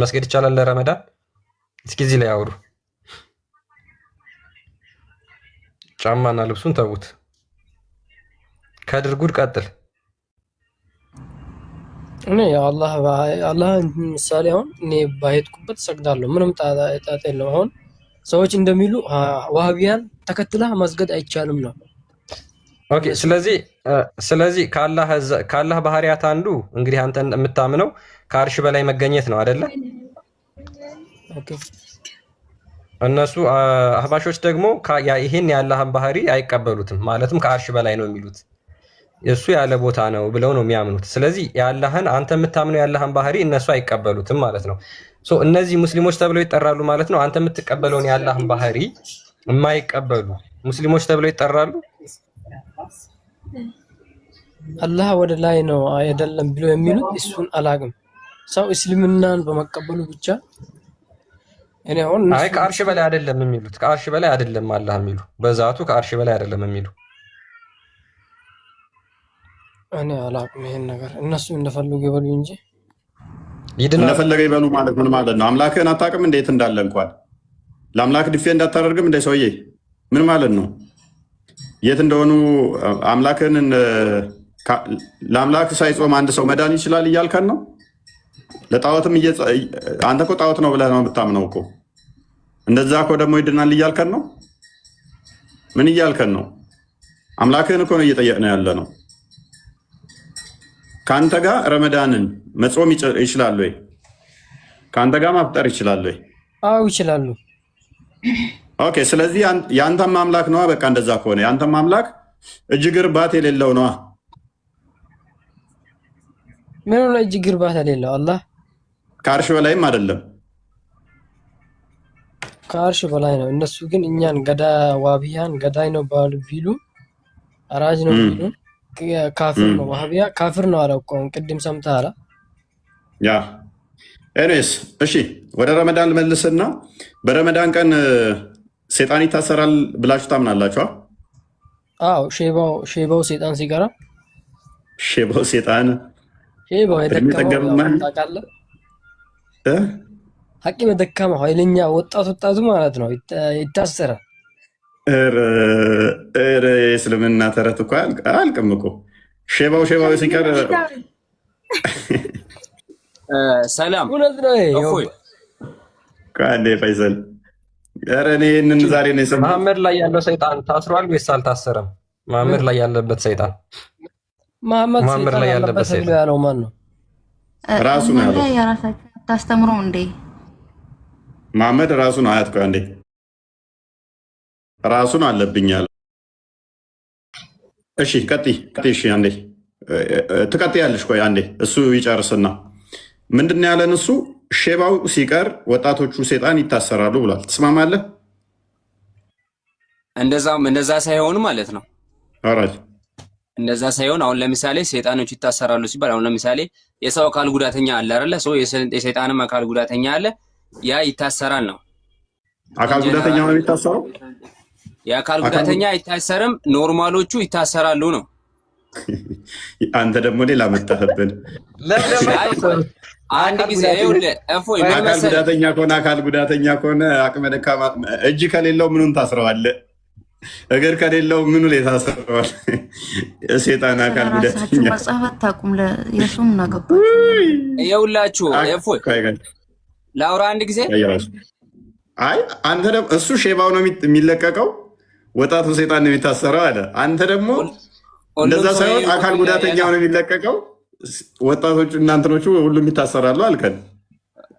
መስገድ ይቻላል ለረመዳን? እስኪ እዚህ ላይ አውሩ። ጫማና ልብሱን ተውት። ከድር ጉድ ቀጥል። እኔ አላህ ምሳሌ አሁን እኔ ባሄድኩበት ሰግዳለሁ። ምንም ጣጣ የለም። አሁን ሰዎች እንደሚሉ ዋሃቢያን ተከትላ መስገድ አይቻልም ነው። ኦኬ። ስለዚህ ከአላህ ባህሪያት አንዱ እንግዲህ አንተ የምታምነው ከአርሽ በላይ መገኘት ነው አይደለ? ኦኬ። እነሱ አህባሾች ደግሞ ይሄን የአላህን ባህሪ አይቀበሉትም። ማለትም ከአርሽ በላይ ነው የሚሉት እሱ ያለ ቦታ ነው ብለው ነው የሚያምኑት። ስለዚህ የአላህን አንተ የምታምነው የአላህን ባህሪ እነሱ አይቀበሉትም ማለት ነው። እነዚህ ሙስሊሞች ተብለው ይጠራሉ ማለት ነው። አንተ የምትቀበለውን የአላህን ባህሪ የማይቀበሉ ሙስሊሞች ተብለው ይጠራሉ። አላህ ወደ ላይ ነው አይደለም ብሎ የሚሉት እሱን አላግም። ሰው እስልምናን በመቀበሉ ብቻ እኔ አሁን ከአርሽ በላይ አይደለም የሚሉት ከአርሽ በላይ አይደለም አላህ የሚሉ በዛቱ ከአርሽ በላይ አይደለም የሚሉ እኔ አላቅም። ይሄን ነገር እነሱ እንደፈለጉ ይበሉ እንጂ እንደፈለገ ይበሉ ማለት ምን ማለት ነው? አምላክህን አታውቅም እንዴት እንዳለ እንኳን ለአምላክ ድፌ እንዳታደርግም እንደ ሰውዬ ምን ማለት ነው? የት እንደሆኑ አምላክህን ለአምላክ ሳይጾም አንድ ሰው መዳን ይችላል እያልከን ነው? ለጣዖትም አንተ እኮ ጣዖት ነው ብለህ ነው የምታምነው እኮ። እንደዛ እኮ ደግሞ ይድናል እያልከን ነው? ምን እያልከን ነው? አምላክህን እኮ ነው እየጠየቅነው ያለ ነው። ከአንተ ጋር ረመዳንን መጾም ይችላሉ ወይ? ከአንተ ጋር ማፍጠር ይችላሉ ወይ? አዎ ይችላሉ። ኦኬ። ስለዚህ የአንተም አምላክ ነዋ። በቃ እንደዛ ከሆነ የአንተም አምላክ እጅግር ባት የሌለው ነዋ። ምን ነው እጅግር ባት የሌለው? አላህ ከአርሽ በላይም አይደለም። ከአርሽ በላይ ነው። እነሱ ግን እኛን ዋህብያን ገዳይ ነው ባሉ ቢሉ አራጅ ነው ቢሉ ካፍር ነው ዋህብያ ካፍር ነው አለ እኮ ቅድም ሰምተሃል። ያ ኤኒዌይስ እሺ፣ ወደ ረመዳን ልመልስና በረመዳን ቀን ሴጣን ይታሰራል ብላችሁ ታምናላችሁ? አዎ ሼባው ሴጣን ሲገራ ሼባው የደከመው ታውቃለህ? ሐቂም የደከመው ኃይለኛ ወጣቱ ማለት ነው ይታሰራል። የእስልምና ተረት እኮ አያልቅም እኮ። ሼባው ሲቀር ሰላም እውነት ነው። ቃሌ ፈይሰል ኧረ እኔ ይህንን ዛሬ ነው የሰማሁት። መሐመድ ላይ ያለው ሰይጣን ታስሯል ወይስ አልታሰረም? መሐመድ ላይ ያለበት ሰይጣን መሐመድ ላይ ያለበት ሰይጣን ያለው ማን ነው? ራሱ ነው ያለው። የራሳችሁ ታስተምሩ እንዴ? መሐመድ ራሱ ነው። አያት ቆይ አንዴ ራሱ ነው አለብኝ ያለው። እሺ ቀጥይ። እሺ አንዴ ትቀጥያለሽ። ቆይ አንዴ እሱ ይጨርስና ምንድን ነው ያለን እሱ ሼባው ሲቀር ወጣቶቹ ሴጣን ይታሰራሉ ብሏል። ትስማማለህ? እንደዛ ሳይሆን ማለት ነው። አራጅ እንደዛ ሳይሆን አሁን ለምሳሌ ሴጣኖች ይታሰራሉ ሲባል አሁን ለምሳሌ የሰው አካል ጉዳተኛ አለ አይደለ? ሰው የሰይጣንም አካል ጉዳተኛ አለ። ያ ይታሰራል ነው። አካል ጉዳተኛ ነው የሚታሰረው? የአካል ጉዳተኛ አይታሰርም፣ ኖርማሎቹ ይታሰራሉ ነው። አንተ ደግሞ ሌላ መጣህብን። አንድ ጊዜ አካል ጉዳተኛ ከሆነ አቅመ ደካማ እጅ ከሌለው ምኑን ታስረዋለህ? እግር ከሌለው ምኑ ላይ ታስረዋል? ሴጣን አካል ጉዳተኛ መጽሐፍ አታውቁም። የሱም ናገባ ይኸውላችሁ ላውራ አንድ ጊዜ። አይ አንተ ደግሞ እሱ ሼባው ነው የሚለቀቀው፣ ወጣቱ ሴጣን ነው የሚታሰረው አለ። አንተ ደግሞ እንደዛ ሳይሆን አካል ጉዳተኛው ነው የሚለቀቀው፣ ወጣቶቹ እናንተኖቹ ሁሉም ይታሰራሉ አልከን።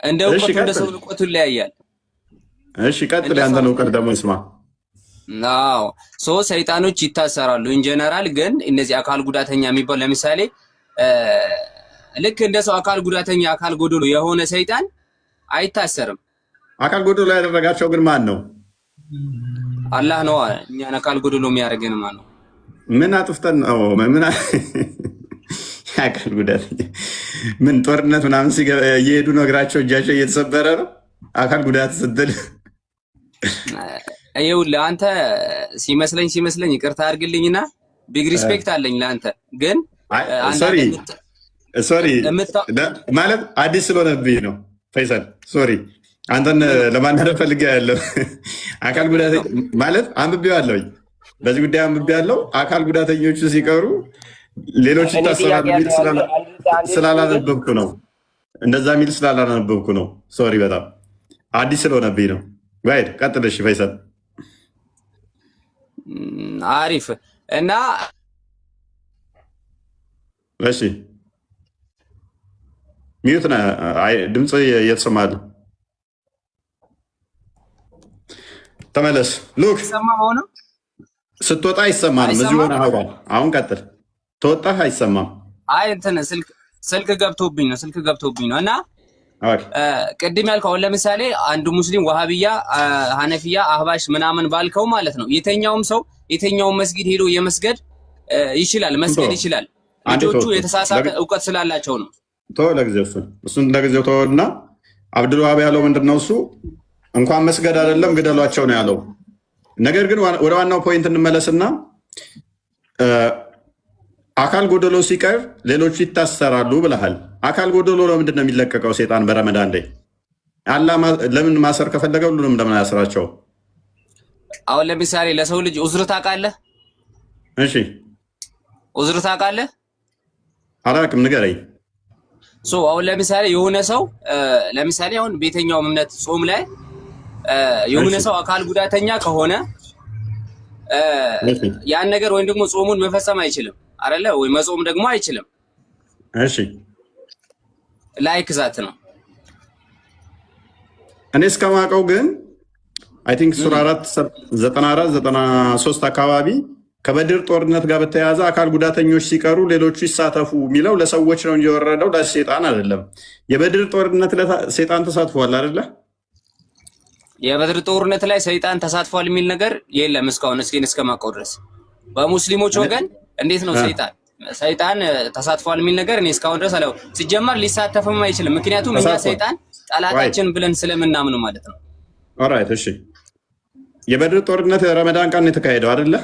እንደ እውቀቱ እንደ ሰው እውቀቱ ይለያያል። እሺ ቀጥል፣ ያንተን እውቀት ደግሞ ይስማ። አዎ ሰይጣኖች ይታሰራሉ ኢንጀነራል። ግን እነዚህ አካል ጉዳተኛ የሚባል ለምሳሌ ልክ እንደ ሰው አካል ጉዳተኛ አካል ጎዶሎ የሆነ ሰይጣን አይታሰርም። አካል ጎዶሎ ያደረጋቸው ግን ማን ነው? አላህ ነው። እኛን አካል ጎዶሎ የሚያደርገን ማን ነው? ምን አጥፍተን ነው? ምን አካል ጉዳተኛ ምን ጦርነት ምናምን እየሄዱ ነው እግራቸው እጃቸው እየተሰበረ ነው አካል ጉዳት ስትል? ይኸውልህ አንተ ሲመስለኝ ይቅርታ አድርግልኝና ቢግ ሪስፔክት አለኝ ለአንተ። ግን ሶሪ ማለት አዲስ ስለሆነብኝ ነው ፈይሰል። ሶሪ አንተን ለማናደር ፈልጌ ያለው አካል ጉዳተኛ ማለት አንብቤዋለሁኝ፣ በዚህ ጉዳይ አንብቤያለሁ። አካል ጉዳተኞቹ ሲቀሩ ሌሎች ይታሰራሉ የሚል ስላላነበብኩ ነው። እንደዛ የሚል ስላላነበብኩ ነው። ሶሪ በጣም አዲስ ስለሆነብኝ ነው። ጋይድ ቀጥል። እሺ ፈይሰል አሪፍ እና እሺ ሚዩት ና ድምፅ እየተሰማል። ተመለስ ሉክ ስትወጣ አይሰማንም። እዚህ ሆነ ሀዋል አሁን ቀጥል። ተወጣህ አይሰማም። አይ እንትን ስልክ ገብቶብኝ ነው እና ቅድም ያልከው አሁን ለምሳሌ አንዱ ሙስሊም ዋሃብያ፣ ሐነፊያ፣ አህባሽ ምናምን ባልከው ማለት ነው የተኛውም ሰው የተኛውም መስጊድ ሄዶ የመስገድ መስገድ ይችላል። ልጆቹ የተሳሳተ እውቀት ስላላቸው ነው። ለጊዜው እሱን ለጊዜው ተወና አብዱል ዋሃብ ያለው ምንድነው? እሱ እንኳን መስገድ አይደለም ግደሏቸው ነው ያለው። ነገር ግን ወደ ዋናው ፖይንት እንመለስና አካል ጎደሎ ሲቀር ሌሎቹ ይታሰራሉ ብለሃል። አካል ጎደሎ ለምንድን ነው የሚለቀቀው? ሴጣን በረመዳን ላይ አላህ ለምን ማሰር ከፈለገ ሁሉንም ለምን አያስራቸው? አሁን ለምሳሌ ለሰው ልጅ ዑዝር ታውቃለህ? እሺ ዑዝር ታውቃለህ? አላውቅም፣ ንገረኝ። አሁን ለምሳሌ የሆነ ሰው ለምሳሌ አሁን ቤተኛው እምነት ጾም ላይ የሆነ ሰው አካል ጉዳተኛ ከሆነ ያን ነገር ወይም ደግሞ ጾሙን መፈጸም አይችልም አይደለ ወይ? መጾም ደግሞ አይችልም። እሺ ላይክ ዛት ነው። እኔ እስከማውቀው ግን አይ ቲንክ ሱራ 4:94-93 አካባቢ ከበድር ጦርነት ጋር በተያያዘ አካል ጉዳተኞች ሲቀሩ ሌሎቹ ይሳተፉ የሚለው ለሰዎች ነው እንጂ የወረደው ለሴጣን አይደለም። የበድር ጦርነት ሴጣን ተሳትፏል አይደለ? የበድር ጦርነት ላይ ሰይጣን ተሳትፏል የሚል ነገር የለም እስካሁን እስከማውቀው ድረስ። በሙስሊሞች ወገን እንዴት ነው ሰይጣን ተሳትፏል የሚል ነገር እኔ እስካሁን ድረስ አለው። ሲጀመር ሊሳተፍም አይችልም፣ ምክንያቱም እኛ ሰይጣን ጠላታችን ብለን ስለምናምን ማለት ነው። ኦራይት እሺ። የበድር ጦርነት ረመዳን ቀን የተካሄደው አይደለ?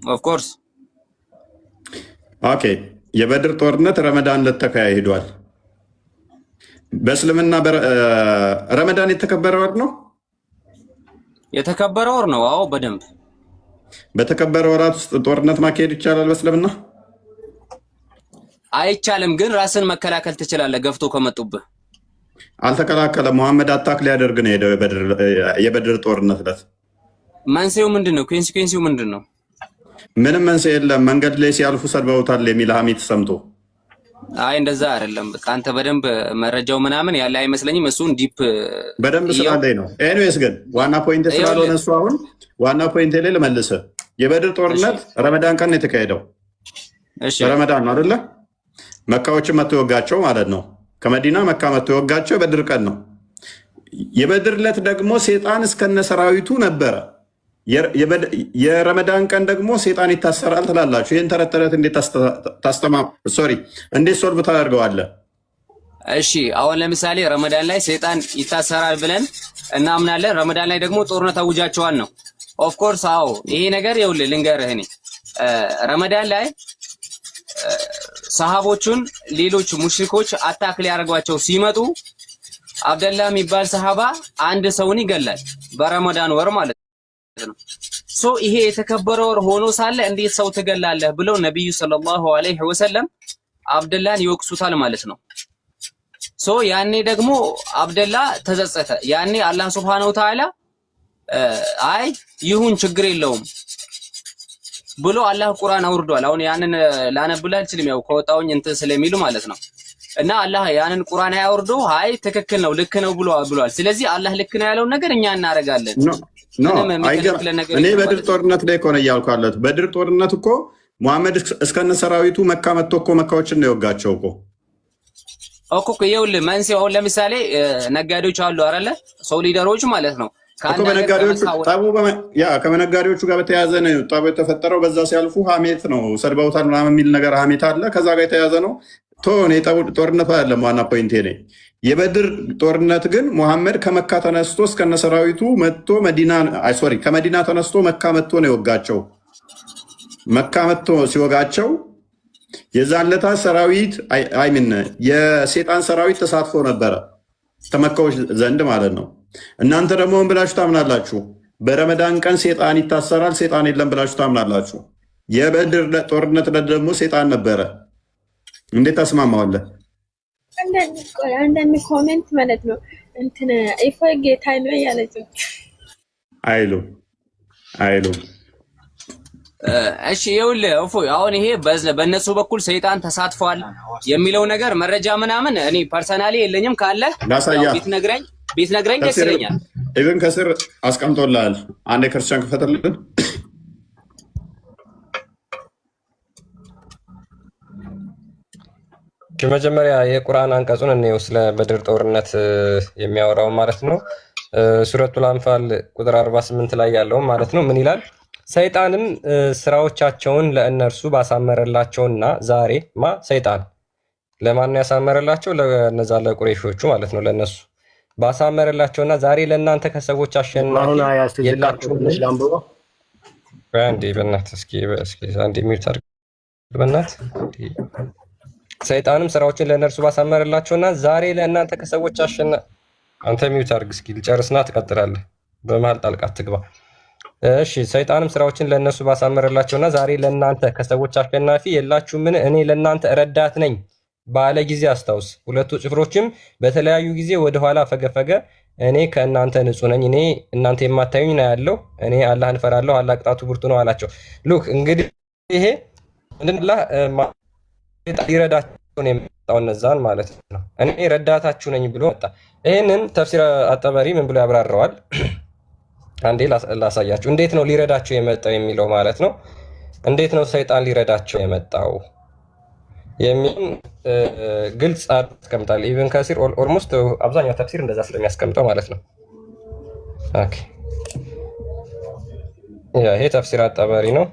ኦፍ ኮርስ ኦኬ። የበድር ጦርነት ረመዳን ለተካሄዷል። በእስልምና ረመዳን የተከበረ ወር ነው። የተከበረ ወር ነው። አዎ በደንብ በተከበረ ወራት ውስጥ ጦርነት ማካሄድ ይቻላል? በእስልምና አይቻልም፣ ግን ራስን መከላከል ትችላለህ ገፍቶ ከመጡብህ። አልተከላከለም። መሐመድ አታክ ሊያደርግ ነው ሄደው የበድር ጦርነት ዕለት። መንስኤው ምንድን ነው? ኮንሲኩዌንሲው ምንድን ነው? ምንም መንስኤ የለም። መንገድ ላይ ሲያልፉ ሰድበውታል የሚል ሐሜት ሰምቶ። አይ እንደዛ አይደለም። በቃ አንተ በደንብ መረጃው ምናምን ያለ አይመስለኝም። እሱን ዲፕ በደንብ ስላለኝ ነው። ኤኒዌይስ ግን ዋና ፖይንት ስላልሆነ እሱ አሁን ዋና ፖይንት ላይ ልመልስህ። የበድር ጦርነት ረመዳን ቀን የተካሄደው ረመዳን ነው አይደለ? መካዎችን መጥቶ የወጋቸው ማለት ነው። ከመዲና መካ መጥቶ የወጋቸው የበድር ቀን ነው። የበድር ዕለት ደግሞ ሴጣን እስከነ ሰራዊቱ ነበረ። የረመዳን ቀን ደግሞ ሴጣን ይታሰራል ትላላችሁ። ይህን ተረት ተረት እንዴት እንዴት ሶልቭ ታደርገዋለህ? እሺ አሁን ለምሳሌ ረመዳን ላይ ሴጣን ይታሰራል ብለን እናምናለን። ረመዳን ላይ ደግሞ ጦርነት አውጃቸዋል ነው። ኦፍ ኮርስ አዎ፣ ይሄ ነገር ይኸውልህ ልንገርህ፣ እኔ ረመዳን ላይ ሰሃቦቹን ሌሎች ሙሽሪኮች አታክ ሊያደርጓቸው ሲመጡ አብደላ የሚባል ሰሃባ አንድ ሰውን ይገላል በረመዳን ወር ማለት ነው። ሶ ይሄ የተከበረ ወር ሆኖ ሳለ እንዴት ሰው ትገላለህ ብለው ነብዩ ሰለላሁ ዐለይሂ ወሰለም አብደላን ይወቅሱታል ማለት ነው። ሶ ያኔ ደግሞ አብደላ ተጸጸተ። ያኔ አላህ ሱብሃነሁ ወተዓላ አይ ይሁን ችግር የለውም ብሎ አላህ ቁርአን አውርዷል። አሁን ያንን ላነብልህ አልችልም፣ ያው ከወጣውኝ እንትን ስለሚሉ ማለት ነው። እና አላህ ያንን ቁርአን ያወርዶ አይ ትክክል ነው ልክ ነው ብሏል። ስለዚህ አላህ ልክ ነው ያለውን ነገር እኛ እናደርጋለን። እኔ በድር ጦርነት ላይ ከሆነ እያልኩ አለት በድር ጦርነት እኮ ሙሐመድ እስከነ ሰራዊቱ መካ መጥቶ እኮ መካዎችን ነው የወጋቸው እኮ ይኸውልህ መንስኤው አሁን ለምሳሌ ነጋዴዎች አሉ አይደለ? ሰው ሊደሮች ማለት ነው። ከነጋዴዎቹ ጋር በተያያዘ ነው ጠቡ የተፈጠረው። በዛ ሲያልፉ ሀሜት ነው ሰድበውታል ምናምን የሚል ነገር ሀሜት አለ። ከዛ ጋር የተያያዘ ነው። ጦርነቱ አይደለም ዋና ፖይንቴ ነኝ። የበድር ጦርነት ግን ሙሐመድ ከመካ ተነስቶ እስከነ ሰራዊቱ መጥቶ ከመዲና ተነስቶ መካ መጥቶ ነው የወጋቸው። መካ መጥቶ ሲወጋቸው የዛን ለታ ሰራዊት የሴጣን ሰራዊት ተሳትፎ ነበረ ተመካዎች ዘንድ ማለት ነው። እናንተ ደግሞ ምን ብላችሁ ታምናላችሁ? በረመዳን ቀን ሴጣን ይታሰራል፣ ሴጣን የለም ብላችሁ ታምናላችሁ። የበድር ጦርነት ደግሞ ሴጣን ነበረ። እንዴት ታስማማዋለህ? አንዳንድ ኮሜንት ማለት ነው እንትን ኢፎይ ጌታ ነው ያለችው አይሉም። እሺ ይኸውልህ እፎይ፣ አሁን ይሄ በእነሱ በኩል ሰይጣን ተሳትፏል የሚለው ነገር መረጃ ምናምን እኔ ፐርሰናሊ የለኝም። ካለ ቢትነግረኝ ደስ ይለኛል። ኢቭን ከስር አስቀምጦልሃል። አንድ ክርስቲያን ክፈትልን። መጀመሪያ የቁርአን አንቀጹን እንየው፣ ስለ በድር ጦርነት የሚያወራው ማለት ነው። ሱረቱል አንፋል ቁጥር 48 ላይ ያለው ማለት ነው። ምን ይላል? ሰይጣንም ስራዎቻቸውን ለእነርሱ ባሳመረላቸውና ዛሬ ሰይጣን ለማን ያሳመረላቸው? ለነዛ ለቁረይሾቹ ማለት ነው። ለነሱ ባሳመረላቸውና ዛሬ ለእናንተ ከሰዎች አሸናፊ የላችሁም። አንዴ በእናትህ እስኪ አንዴ ሚውት አድርግ በእናትህ። ሰይጣንም ስራዎችን ለእነርሱ ባሳመረላቸውና ዛሬ ለእናንተ ከሰዎች አሸናፊ። አንተ ሚውት አድርግ እስኪ ልጨርስና ትቀጥላለህ። በመሀል ጣልቃ አትግባ። እሺ። ሰይጣንም ስራዎችን ለእነሱ ባሳመረላቸውና ዛሬ ለእናንተ ከሰዎች አሸናፊ የላችሁምን? እኔ ለእናንተ ረዳት ነኝ ባለ ጊዜ አስታውስ። ሁለቱ ጭፍሮችም በተለያዩ ጊዜ ወደኋላ ፈገፈገ። እኔ ከእናንተ ንጹህ ነኝ፣ እኔ እናንተ የማታዩኝ ነው ያለው። እኔ አላህን እፈራለሁ፣ አላህ ቅጣቱ ብርቱ ነው አላቸው። ሉክ እንግዲህ ይሄ ሊረዳቸው ነው የመጣው እነዛን ማለት ነው። እኔ ረዳታችሁ ነኝ ብሎ መጣ። ይህንን ተፍሲር አጠበሪ ምን ብሎ ያብራረዋል? አንዴ ላሳያችሁ። እንዴት ነው ሊረዳቸው የመጣው የሚለው ማለት ነው። እንዴት ነው ሰይጣን ሊረዳቸው የመጣው የሚል ግልጽ አስቀምጣል። ኢቭን ከሲር ኦልሞስት አብዛኛው ተፍሲር እንደዛ ስለሚያስቀምጠው ማለት ነው። ኦኬ ያ ይሄ ተፍሲር አጣባሪ ነው።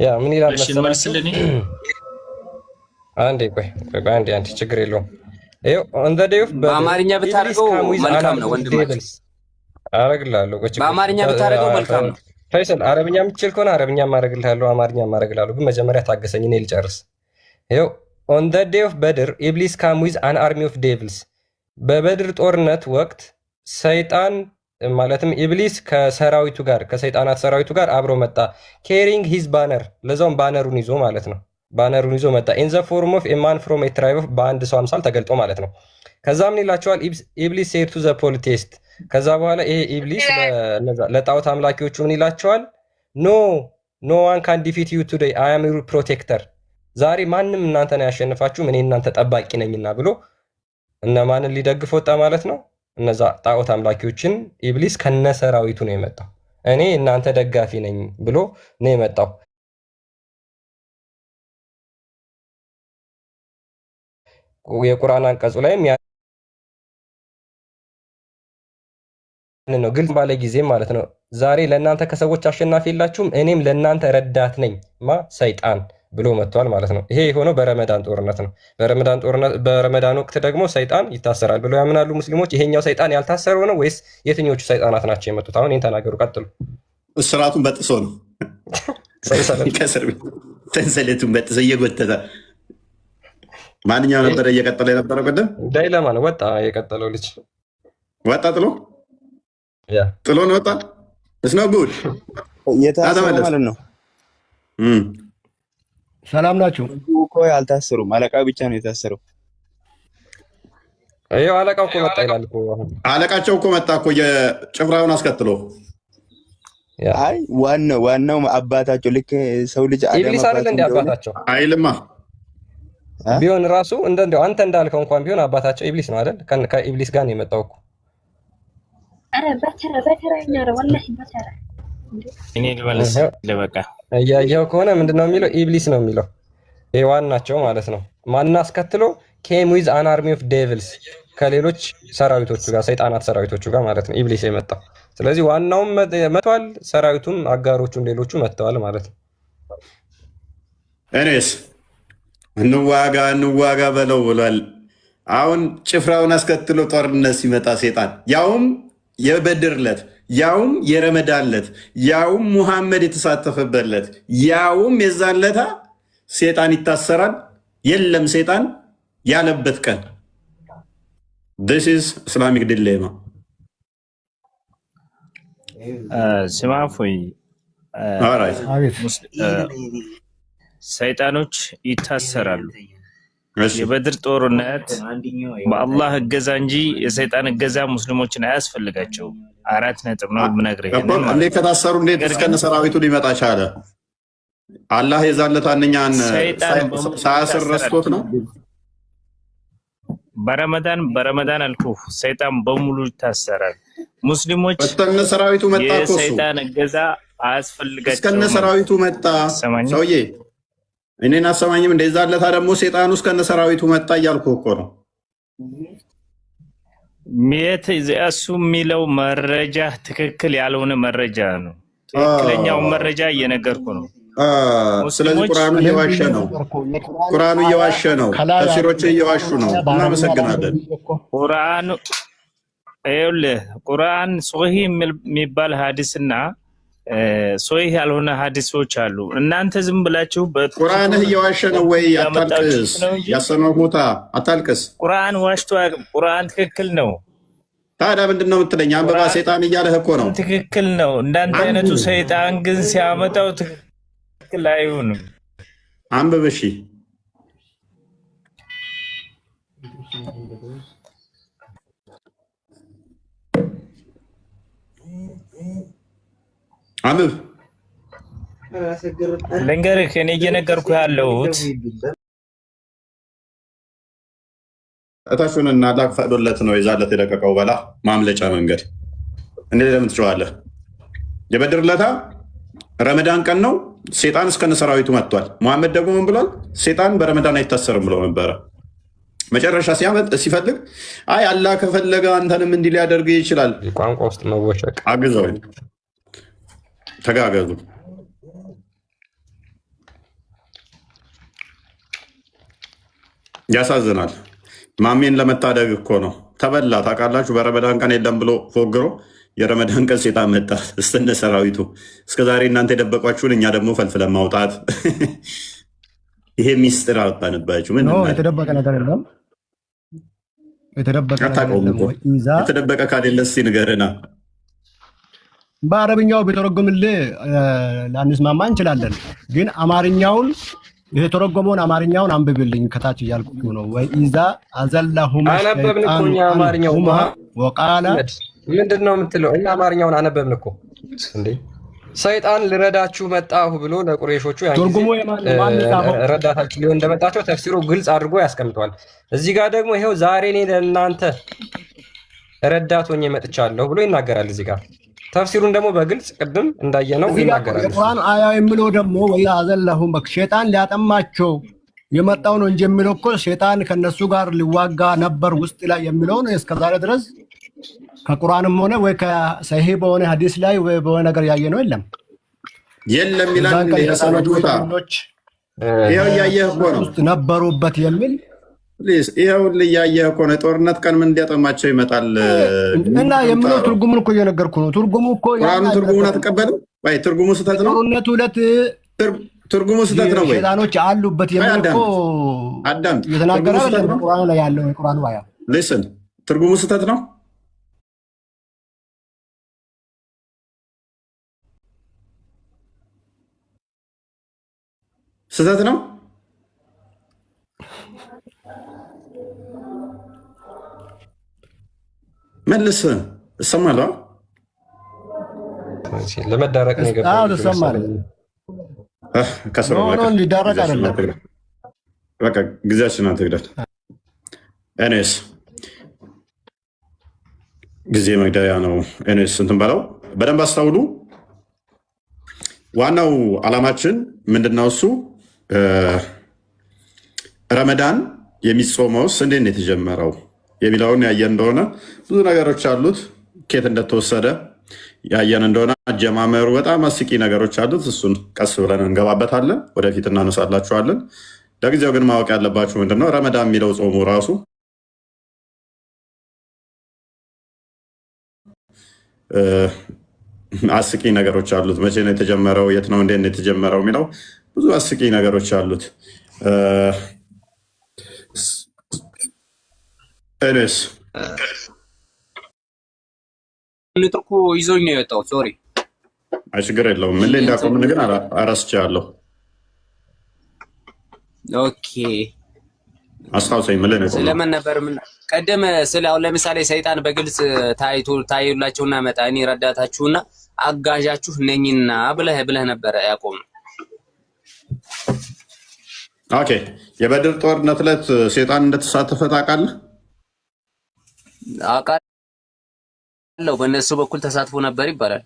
ያ ምን ይላል መሰላችሁ? አንዴ ቆይ አንዴ ችግር የለውም። ይኸው on the day of በአማርኛ ብታረገው መልካም ነው ወንድማችን። አረግልሃለሁ። በአማርኛ ብታረገው መልካም ነው። ፈይሰል አረብኛ የምትችል ከሆነ አረብኛ ማረግልሃለሁ፣ አማርኛ ማረግልሃለሁ። ግን መጀመሪያ ታገሰኝ እኔ ልጨርስ። ይኸው on the day of Badr Iblis came with an army of devils። በበድር ጦርነት ወቅት ሰይጣን ማለትም ኢብሊስ ከሰራዊቱ ጋር ከሰይጣናት ሰራዊቱ ጋር አብሮ መጣ። carrying his banner ለዛውም ባነሩን ይዞ ማለት ነው። ባነሩን ይዞ መጣ። in the form of a man from a tribe of በአንድ ሰው አምሳል ተገልጦ ማለት ነው። ከዛ ምን ይላቸዋል? ኢብሊስ said to the polytheist ከዛ በኋላ ይሄ ኢብሊስ ለጣዖት አምላኪዎቹ ምን ይላቸዋል? no one can defeat you today I am your protector። ዛሬ ማንም እናንተን አያሸንፋችሁም እኔ እናንተ ጠባቂ ነኝና ብሎ እነማንን ሊደግፍ ወጣ ማለት ነው? እነዛ ጣዖት አምላኪዎችን ኢብሊስ ከነሰራዊቱ ነው የመጣው። እኔ እናንተ ደጋፊ ነኝ ብሎ ነው የመጣው። የቁርአን አንቀጹ ላይም ነው ግልጽ ባለ ጊዜ ማለት ነው። ዛሬ ለእናንተ ከሰዎች አሸናፊ የላችሁም እኔም ለእናንተ ረዳት ነኝ ሰይጣን ብሎ መጥቷል ማለት ነው። ይሄ የሆነው በረመዳን ጦርነት ነው። በረመዳን ወቅት ደግሞ ሰይጣን ይታሰራል ብለው ያምናሉ ሙስሊሞች። ይሄኛው ሰይጣን ያልታሰረው ነው ወይስ የትኞቹ ሰይጣናት ናቸው የመጡት? አሁን ይሄን ተናገሩ፣ ቀጥሉ። እስራቱን በጥሶ ነው ሰንሰለቱን በጥሶ እየጎተተ ማንኛው ነበረ እየቀጠለ የነበረው? ቀደም ዳይለማ ነው ወጣ የቀጠለው ልጅ ወጣ ጥሎ ነው ወጣ። እስኖ ጉድ የታሰሩ ማለት ነው። ሰላም ናችሁ እኮ አልታሰሩም። አለቃው ብቻ ነው የታሰረው። ይኸው አለቃው እኮ መጣ ይላል እኮ አሁን አለቃቸው እኮ መጣ እኮ የጭፍራውን አስከትሎ። አይ ዋናው አባታቸው ልክ ሰው ልጅ ኢብሊስ አይደል እንደ አባታቸው አይልማ ቢሆን ራሱ እንደው አንተ እንዳልከው እንኳን ቢሆን አባታቸው ኢብሊስ ነው አይደል? ከኢብሊስ ጋር ነው የመጣው እኮ። አረ በተራ እኛረ ወላሂ በተራ እኔ ልመለስ ለበቃ እያየኸው ከሆነ ምንድነው የሚለው? ኢብሊስ ነው የሚለው። ይሄ ዋናቸው ማለት ነው። ማን አስከትሎ came with an army of devils ከሌሎች ሰራዊቶቹ ጋር ሰይጣናት ሰራዊቶቹ ጋር ማለት ነው ኢብሊስ የመጣው። ስለዚህ ዋናውም መጥቷል፣ ሰራዊቱም አጋሮቹም ሌሎቹ መጥተዋል ማለት ነው። እኔስ እንዋጋ በለው ብሏል። አሁን ጭፍራውን አስከትሎ ጦርነት ሲመጣ ሰይጣን ያውም የበድር ዕለት ያውም የረመዳን ዕለት ያውም ሙሐመድ የተሳተፈበት ዕለት ያውም የዛን ዕለት ሰይጣን ይታሰራል። የለም ሰይጣን ያለበት ቀን this is Islamic dilemma። ስማፎይ ሰይጣኖች ይታሰራሉ። የበድር ጦርነት በአላህ እገዛ እንጂ የሰይጣን እገዛ ሙስሊሞችን አያስፈልጋቸውም። 4 ነጥብ ነው የምነግርህ። እንዴት ከታሰሩ እንዴት እስከነ ሰራዊቱ ሊመጣ ቻለ? አላህ የዛለት አንኛን ሳያስር ረስቶት ነው። በረመዳን አልኩህ ሰይጣን በሙሉ ይታሰራል። ሙስሊሞች እስከነ ሰራዊቱ መጣ እኮ የሰይጣን እገዛ አያስፈልጋቸውም። እስከነ ሰራዊቱ መጣ ሰውዬ እኔን አሰማኝም። እንደዛ ለታ ደግሞ ሰይጣኑ እስከነ ሰራዊቱ መጣ እያልኩ እኮ ነው። እሱ የሚለው መረጃ ትክክል ያልሆነ መረጃ ነው። ትክክለኛው መረጃ እየነገርኩ ነው። ስለዚህ ቁርአኑ እየዋሸ ነው። ቁርአኑ እየዋሸ ነው። ተፍሲሮች እየዋሹ ነው። እናመሰግናለን። ቁርአኑ ይኸውልህ ቁርአን ሶሂህ የሚባል ሀዲስና ሶሂህ ያልሆነ ሀዲሶች አሉ። እናንተ ዝም ብላችሁ ቁርአንህ እየዋሸ ነው ወይ? አታልቅስ፣ ያሰነው ቦታ አታልቅስ። ቁርአን ዋሽቶ ቁርአን ትክክል ነው። ታዲያ ምንድን ነው የምትለኝ? አንበባ ሰይጣን እያለህ እኮ ነው። ትክክል ነው። እንዳንተ አይነቱ ሰይጣን ግን ሲያመጣው ትክክል አይሆንም። አንብብ እሺ። አንብብ። ልንገርህ እኔ እየነገርኩ ያለሁት እታችሁንና አላህ ፈቅዶለት ነው የዛለት የለቀቀው በላ ማምለጫ መንገድ። እንዴ ለምን ትጮኻለህ? የበድር ዕለት ረመዳን ቀን ነው። ሰይጣን እስከነ ሰራዊቱ መጥቷል። መሐመድ ደግሞ ምን ብሏል? ሰይጣን በረመዳን አይታሰርም ብሎ ነበረ። መጨረሻ ሲፈልግ አይ አላህ ከፈለገ አንተንም እንዲህ ሊያደርግ ይችላል። ቋንቋ ውስጥ መወሸቅ አግዘው ተጋገዙ። ያሳዝናል። ማሜን ለመታደግ እኮ ነው። ተበላ ታውቃላችሁ። በረመዳን ቀን የለም ብሎ ፎግሮ የረመዳን ቀን ሴጣን መጣ እስተነ ሰራዊቱ። እስከዛሬ እናንተ የደበቋችሁን እኛ ደግሞ ፈልፍለን ማውጣት። ይሄ ሚስጥር አወጣንባችሁ። ምን የተደበቀ ነገር የለም። የተደበቀ ካሌለ እስኪ ንገርና። በአረብኛው ቢተረጎምልህ ላንስማማ እንችላለን፣ ግን አማርኛውን የተረጎመውን አማርኛውን አንብብልኝ ከታች እያልኩ ነው። ወይ ኢዛ አዘላሁም አነበብን እኮ እኛ አማርኛው ወቃላ ምንድን ነው የምትለው? እኛ አማርኛውን አነበብን እኮ እንዴ። ሰይጣን ልረዳችሁ መጣሁ ብሎ ለቁረይሾቹ ረዳታችሁ ሊሆን እንደመጣቸው ተፍሲሩ ግልጽ አድርጎ ያስቀምጧል። እዚህ ጋር ደግሞ ይሄው ዛሬ እኔ ለእናንተ ረዳት ሆኜ መጥቻለሁ ብሎ ይናገራል። እዚህ ጋር ተፍሲሩን ደግሞ በግልጽ ቅድም እንዳየነው ይናገራል። ቁርአን አያ የሚለው ደግሞ ወይ አዘላሁም ሸይጣን ሊያጠማቸው የመጣው ነው እንጂ የሚለው እኮ ሸይጣን ከነሱ ጋር ሊዋጋ ነበር ውስጥ ላይ የሚለው ነው። እስከዛሬ ድረስ ከቁርአንም ሆነ ወይ ከሰሂህ በሆነ ሐዲስ ላይ ወይ በሆነ ነገር ያየነው የለም ይላል። ይሄው ያየህ እኮ ነው ነበሩበት የሚል ይሄው ያየህ እኮ ነው። ጦርነት ቀን ምን እንዲያጠማቸው ይመጣል እና የሚለው ትርጉሙን እኮ እየነገርኩ ነው። ትርጉሙ እኮ ቁርአኑ ትርጉሙን አትቀበልም ወይ? ትርጉሙ ስህተት ነው። ጦርነቱ ሁለት ትርጉሙ ስህተት ነው ወይ? ሸይጣኖች አሉበት የሚል እኮ አዳም የተናገረ ቁርአኑ ላይ ያለው የቁርአኑ አያ ሊስን ትርጉሙ ስህተት ነው። ስህተት ነው። መልስ እሰማለሁ። ለመዳረቅ ነው የገባው። እንዲዳረቅ አይደለም። በቃ ጊዜያችን አትግደል። እኔስ ጊዜ መግደያ ነው። እኔስ እንትን በለው በደንብ አስታውሉ። ዋናው ዓላማችን ምንድነው? እሱ ረመዳን የሚጾመውስ እንዴት ነው የተጀመረው የሚለውን ያየን እንደሆነ ብዙ ነገሮች አሉት። ኬት እንደተወሰደ ያየን እንደሆነ አጀማመሩ በጣም አስቂ ነገሮች አሉት። እሱን ቀስ ብለን እንገባበታለን፣ ወደፊት እናነሳላችኋለን። ለጊዜው ግን ማወቅ ያለባችሁ ምንድነው ረመዳን የሚለው ጾሙ ራሱ አስቂ ነገሮች አሉት። መቼ ነው የተጀመረው፣ የት ነው እንዴት ነው የተጀመረው የሚለው ብዙ አስቂ ነገሮች አሉት። እኔስ ልጥርኩ ይዞኝ ነው የወጣው። ሶሪ ችግር የለውም። ምን ላይ እንዳቆምን ግን አረስቻለሁ። ኦኬ አስታውሰኝ። ምን ላይ ነው ስለምን ነበር? ምን ቀደም ስለ አሁን ለምሳሌ ሰይጣን በግልጽ ታዩላችሁና መጣ እኔ ረዳታችሁና አጋዣችሁ ነኝና ብለህ ነበር ያቆም። ኦኬ የበድር ጦርነት ዕለት ሰይጣን እንደተሳተፈ ታውቃለህ? አውቃለሁ። በእነሱ በኩል ተሳትፎ ነበር ይባላል።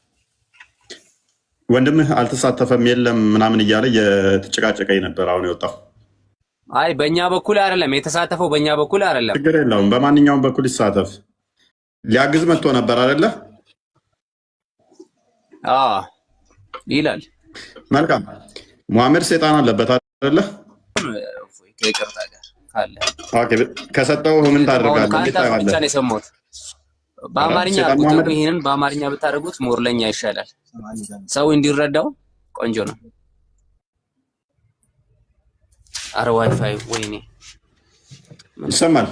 ወንድምህ አልተሳተፈም የለም ምናምን እያለ የተጨቃጨቀኝ ነበር አሁን የወጣው። አይ በእኛ በኩል አይደለም የተሳተፈው፣ በእኛ በኩል አይደለም። ችግር የለውም። በማንኛውም በኩል ይሳተፍ። ሊያግዝ መጥቶ ነበር አይደለ? ይላል። መልካም ሙሐመድ ሰይጣን አለበት አይደለ? ከይቅርታ ጋር ካለ ከሰጠው ምን ታደርጋለህ? ብቻ ነው የሰማሁት። በአማርኛ ብትሉ ይሄንን በአማርኛ ብታደርጉት ሞርለኛ ይሻላል። ሰው እንዲረዳው ቆንጆ ነው። አረ ዋይፋይ ወይኔ ይሰማል።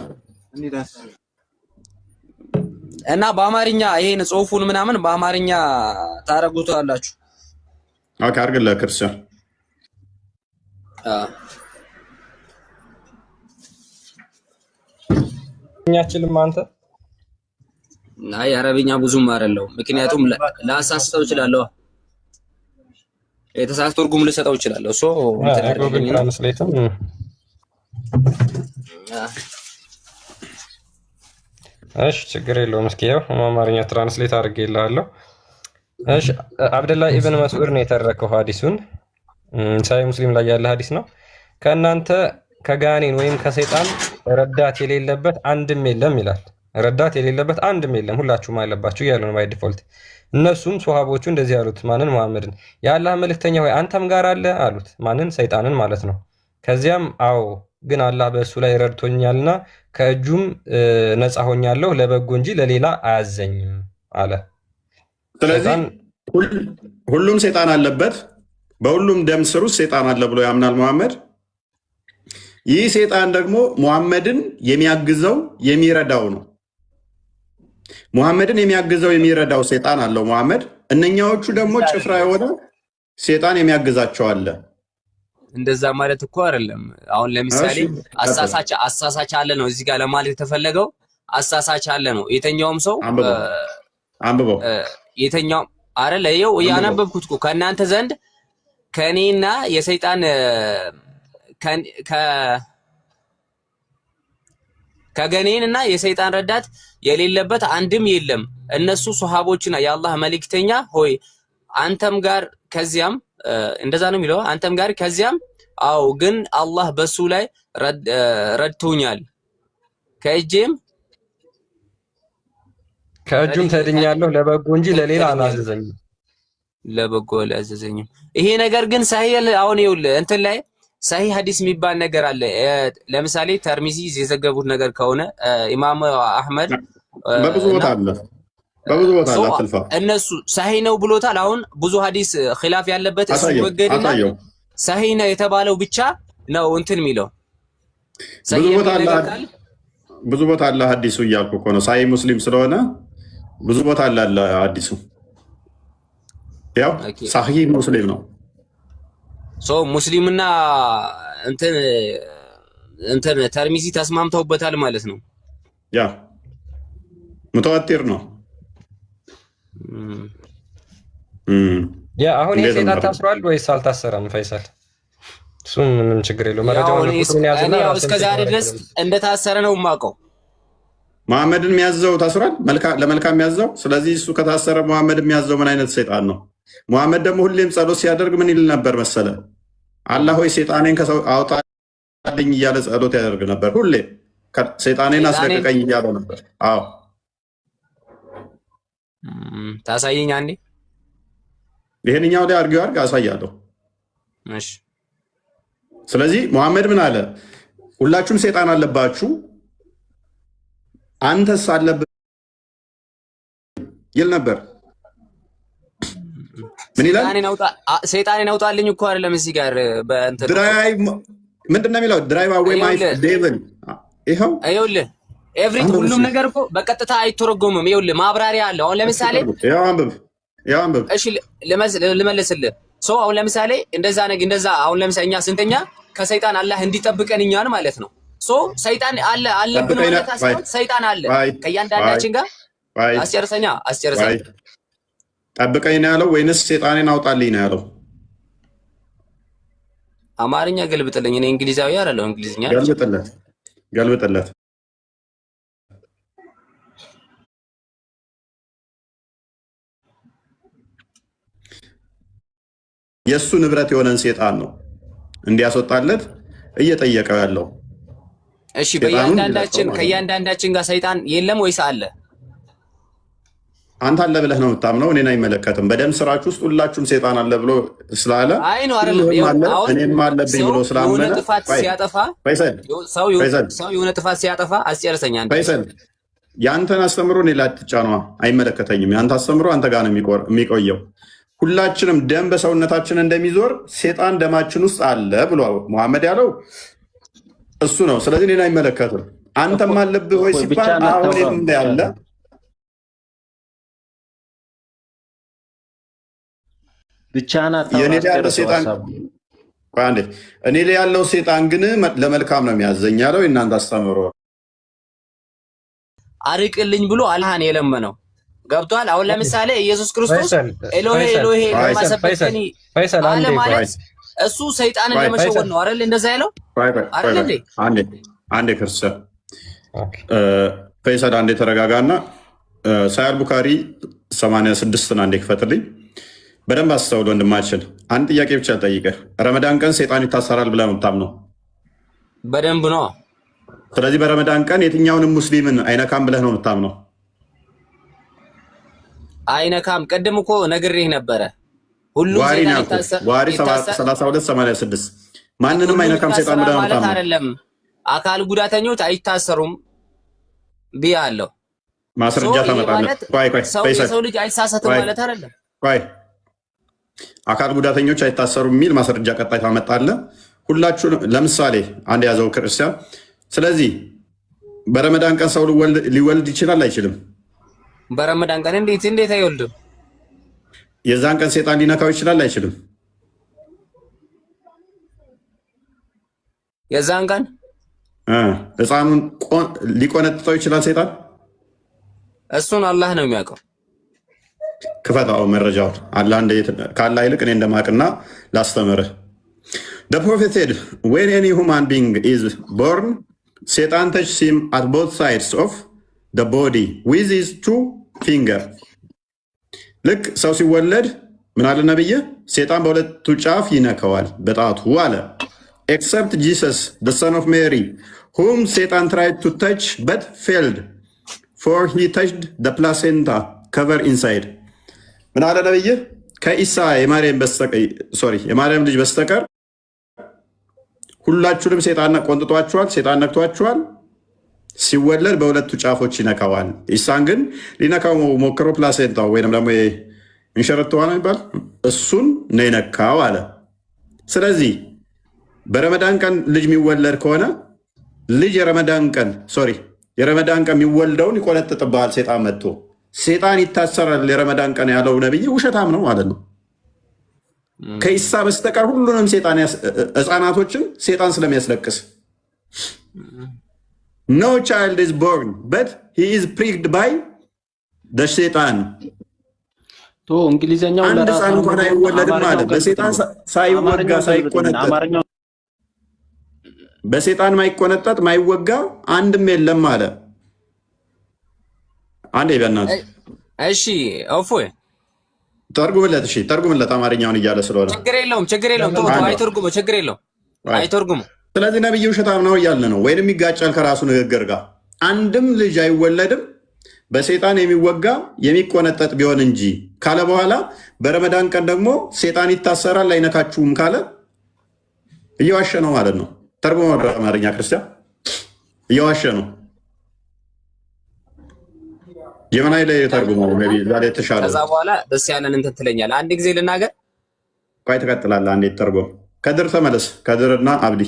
እና በአማርኛ ይሄን ጽሁፉን ምናምን በአማርኛ ታረጉታላችሁ። ኦኬ አድርግልህ ክርስቲያን። እኛችንም አንተ አይ አረብኛ ብዙም አይደለም፣ ምክንያቱም ላሳስተው እችላለሁ። የተሳሳተ ትርጉም ልሰጠው እችላለሁ። ሶ ጉግል ትራንስሌትም እሺ ችግር የለውም። እስኪ ያው አማርኛ ትራንስሌት አድርጌልሃለሁ። እሺ አብደላህ ኢብን መስዑድ ነው የተረከው ሐዲሱን። ሳይ ሙስሊም ላይ ያለ ሐዲስ ነው። ከእናንተ ከጋኔን ወይም ከሰይጣን ረዳት የሌለበት አንድም የለም ይላል። ረዳት የሌለበት አንድም የለም ሁላችሁም አለባችሁ እያሉ ነው ባይ ዲፎልት። እነሱም ሶሃቦቹ እንደዚህ ያሉት ማንን? መሐመድን። የአላህ መልእክተኛ ሆይ አንተም ጋር አለ አሉት። ማንን? ሰይጣንን ማለት ነው። ከዚያም አዎ ግን አላህ በእሱ ላይ ረድቶኛልና ከእጁም ነፃ ሆኛለሁ ለበጎ እንጂ ለሌላ አያዘኝም አለ። ስለዚህ ሁሉም ሰይጣን አለበት፣ በሁሉም ደም ስር ውስጥ ሰይጣን አለ ብሎ ያምናል መሐመድ። ይህ ሰይጣን ደግሞ ሙሐመድን የሚያግዘው የሚረዳው ነው። ሙሐመድን የሚያግዘው የሚረዳው ሰይጣን አለው ሙሐመድ። እነኛዎቹ ደግሞ ጭፍራ የሆነ ሰይጣን የሚያግዛቸው አለ። እንደዛ ማለት እኮ አይደለም። አሁን ለምሳሌ አሳሳች አለ ነው እዚህ ጋር ለማለት የተፈለገው። አሳሳች አለ ነው የተኛውም ሰው አንብበው የተኛው አይደል? ይኸው ያነበብኩት እኮ ከእናንተ ዘንድ ከእኔና የሰይጣን ከገኔንና የሰይጣን ረዳት የሌለበት አንድም የለም። እነሱ ሱሐቦችና የአላህ መልእክተኛ ሆይ አንተም ጋር ከዚያም እንደዛ ነው የሚለው። አንተም ጋር ከዚያም አዎ ግን አላህ በሱ ላይ ረድቶኛል ከእጁም ተድኛለሁ ለበጎ እንጂ ለሌላ አላዘዘኝም። ለበጎ አላዘዘኝም። ይሄ ነገር ግን ሳሂህ አሁን ይኸውልህ እንትን ላይ ሳሂህ ሐዲስ የሚባል ነገር አለ። ለምሳሌ ተርሚዚ የዘገቡት ነገር ከሆነ ኢማም አህመድ በብዙ ቦታ አለ፣ በብዙ ቦታ አለ። አትልፋ እነሱ ሳሂህ ነው ብሎታል። አሁን ብዙ ሐዲስ ኺላፍ ያለበት እሱ ወገድና ሳሂህ ነው የተባለው ብቻ ነው እንትን የሚለው ብዙ ቦታ አለ ሐዲሱ እያልኩ እኮ ነው። ሳሂህ ሙስሊም ስለሆነ ብዙ ቦታ አለ ሐዲሱ። ያው ሳሂህ ሙስሊም ነው። ሙስሊምና እንትን ተርሚዚ ተስማምተውበታል ማለት ነው። ያ ሙተዋቲር ነው። ያ አሁን የሰይጣን ታስሯል ወይስ አልታሰረም? ፈይሰል እሱ ምንም ችግር የለውም። መረጃውን እስከዛሬ ድረስ እንደታሰረ ነው የማውቀው። መሐመድን የሚያዘው ታስሯል፣ ለመልካም የሚያዘው። ስለዚህ እሱ ከታሰረ መሐመድ የሚያዘው ምን አይነት ሰይጣን ነው? መሐመድ ደግሞ ሁሌም ጸሎት ሲያደርግ ምን ይል ነበር መሰለ? አላህ ሆይ ሰይጣኔን ከሰው አውጣልኝ እያለ ጸሎት ያደርግ ነበር። ሁሌም ሰይጣኔን አስለቅቀኝ እያለ ነበር። አዎ ታሳየኝ አንዴ። ይሄንኛው ላይ አድርገው አሳያለሁ። እሺ። ስለዚህ መሐመድ ምን አለ? ሁላችሁም ሰይጣን አለባችሁ፣ አንተስ አለብህ ይል ነበር። ምን ይላል? ሰይጣኔን አውጣልኝ እኮ አይደለም እዚህ ጋር በእንትን ድራይቭ ምንድን ነው የሚለው? ድራይቭ አዌይ ማይ ዴቪል። ይኸውልህ ኤቭሪቲንግ ሁሉም ነገር እኮ በቀጥታ አይተረጎምም። ይኸውልህ ማብራሪያ አለ። አሁን ለምሳሌ ያው አንብብ። እሺ ልመልስልህ። አሁን ለምሳሌ እንደዛ አሁን ለምሳሌ እኛ ስንተኛ ከሰይጣን አላህ እንዲጠብቀን እኛን ማለት ነው። ሰይጣን አለብን ማለት አሳብ ሰይጣን አለ ከእያንዳንዳችን ጋር። አስጨርሰኝ። ጠብቀኝ ነው ያለው ወይንስ ሰይጣኔን አውጣልኝ ነው ያለው? አማርኛ ገልብጥልኝ። እኔ እንግሊዛዊ አይደለሁ፣ እንግሊዝኛ ገልብጥለት። የእሱ ንብረት የሆነን ሰይጣን ነው እንዲያስወጣለት እየጠየቀው ያለው። እሺ ከእያንዳንዳችን ጋር ሰይጣን የለም ወይስ አለ? አንተ አለ ብለህ ነው የምታምነው። እኔን አይመለከትም። በደም ስራችሁ ውስጥ ሁላችሁም ሰይጣን አለ ብሎ ስላለ እኔም አለብኝ ብሎ ስላመነ ሰው የሆነ ጥፋት ሲያጠፋ አስጨርሰኛ የአንተን አስተምሮ እኔ ላይ አትጫነዋ፣ አይመለከተኝም። የአንተ አስተምሮ አንተ ጋር ነው የሚቆየው። ሁላችንም ደም በሰውነታችን እንደሚዞር ሰይጣን ደማችን ውስጥ አለ ብሎ መሐመድ ያለው እሱ ነው። ስለዚህ እኔን አይመለከትም። አንተም አለብህ ወይ ሲባል አሁን ያለ እኔ ላይ ያለው ሰይጣን ግን ለመልካም ነው የሚያዘኝ ያለው የእናንተ አስተምሮ አርቅልኝ ብሎ አላህን የለመነው ገብቷል። አሁን ለምሳሌ ኢየሱስ ክርስቶስ ኤሎሄ ኤሎሄ ለማሰበከኒ አለ ማለት እሱ ሰይጣንን ለመሸወድ ነው አይደል? እንደዛ ያለው አይደል እንዴ? አንዴ ክርስቲያን ፈይሰል አንዴ ተረጋጋና ሳሂህ ቡኻሪ 86 አንዴ ክፈትልኝ። በደንብ አስተውል ወንድማችን። አንድ ጥያቄ ብቻ ልጠይቅህ። ረመዳን ቀን ሰይጣን ይታሰራል ብለህ ነው የምታምነው? በደንብ ነው። ስለዚህ በረመዳን ቀን የትኛውንም ሙስሊምን አይነካም ብለህ ነው የምታምነው? አይነካም። ቅድም እኮ ነግሬህ ነበረ። ሁሉም ሰይጣን ይታሰር ዋሪ 3286 ማንንም አይነካም ሰይጣን ብለህ ነው የምታምነው? አይደለም። አካል ጉዳተኞች አይታሰሩም ብያለሁ። ማስረጃ ታመጣለህ? ቆይ ሰው ልጅ አይሳሳትም ማለት አይደለም። ቆይ አካል ጉዳተኞች አይታሰሩም የሚል ማስረጃ ቀጣይ ታመጣለህ። ሁላችሁ ለምሳሌ አንድ ያዘው ክርስቲያን። ስለዚህ በረመዳን ቀን ሰው ሊወልድ ይችላል አይችልም? በረመዳን ቀን እንዴት አይወልድም? የዛን ቀን ሰይጣን ሊነካው ይችላል አይችልም? የዛን ቀን ህፃኑን ሊቆነጥጠው ይችላል ሰይጣን? እሱን አላህ ነው የሚያውቀው። ክፈታው መረጃውን ከአላህ ይልቅ እኔ እንደማቅና ላስተምርህ። The prophet said, when any human being is born, Satan touches him at both sides of the body with his two fingers. ልክ ሰው ሲወለድ ምን አለ ነብይ? ሰይጣን በሁለቱ ጫፍ ይነካዋል በጣቱ አለ። Except Jesus, the son of Mary, whom Satan tried to touch but failed, for he touched the placenta cover inside. ምን አለ ነብይ? ከኢሳ የማርያም ልጅ በስተቀር ሁላችሁንም ሰይጣን ቆንጥጧችኋል፣ ሰይጣን ነክቷችኋል። ሲወለድ በሁለቱ ጫፎች ይነካዋል። ኢሳን ግን ሊነካው ሞክሮ ፕላሴንታው ወይም ደግሞ እንሸረተዋ ነው የሚባል እሱን ነው የነካው አለ። ስለዚህ በረመዳን ቀን ልጅ የሚወለድ ከሆነ ልጅ የረመዳን ቀን የሚወልደውን ይቆነጥጥብሃል። ሰይጣን መጥቶ ሰይጣን ይታሰራል የረመዳን ቀን ያለው ነብይ ውሸታም ነው ማለት ነው። ከኢሳ በስተቀር ሁሉንም ህፃናቶችን ሰይጣን ስለሚያስለቅስ no child is born but he is pricked by the Satan። እንግሊዘኛው አንድ ህፃን እንኳን አይወለድም ማለት በሰይጣን ሳይወጋ ሳይቆነጠጥ በሰይጣን ማይቆነጠጥ ማይወጋ አንድም የለም አለ። አንዴ በእናትህ እሺ እፎይ ተርጉምለት። እሺ ተርጉምለት አማርኛውን እያለ ስለሆነ ችግር የለውም አይተርጉመው፣ ችግር የለውም አይተርጉመው። ስለዚህ ነብዩ ውሸታም ነው እያለ ነው ወይንም ይጋጫል ከራሱ ንግግር ጋር። አንድም ልጅ አይወለድም በሰይጣን የሚወጋ የሚቆነጠጥ ቢሆን እንጂ ካለ በኋላ በረመዳን ቀን ደግሞ ሰይጣን ይታሰራል አይነካችሁም ካለ እየዋሸ ነው ማለት ነው። ተርጉሞ ወደ አማርኛ ክርስቲያን እየዋሸ ነው። የመናይ ላይ ተርጉሞ ዛሬ የተሻለ ከዛ በኋላ ደስ ያለን እንትን ትለኛለህ። አንድ ጊዜ ልናገር። ቆይ ትቀጥላለህ። አንዴ ተርጉም። ከድር ተመለስ። ከድርና አብዲ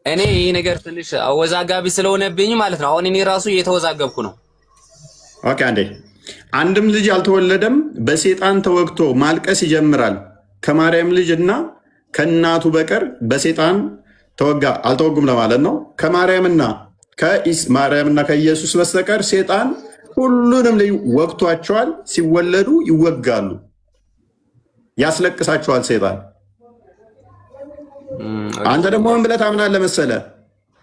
እኔ ይህ ነገር ትንሽ አወዛጋቢ ስለሆነብኝ ማለት ነው። አሁን እኔ ራሱ እየተወዛገብኩ ነው። ኦኬ አንዴ። አንድም ልጅ አልተወለደም በሰይጣን ተወግቶ ማልቀስ ይጀምራል። ከማርያም ልጅ እና ከእናቱ በቀር በሰይጣን አልተወጉም ለማለት ነው። ከማርያምና ከኢየሱስ በስተቀር ሰይጣን ሁሉንም ልጅ ወግቷቸዋል። ሲወለዱ ይወጋሉ፣ ያስለቅሳቸዋል ሰይጣን። አንተ ደግሞ ምን ብለህ ታምናለህ መሰለህ?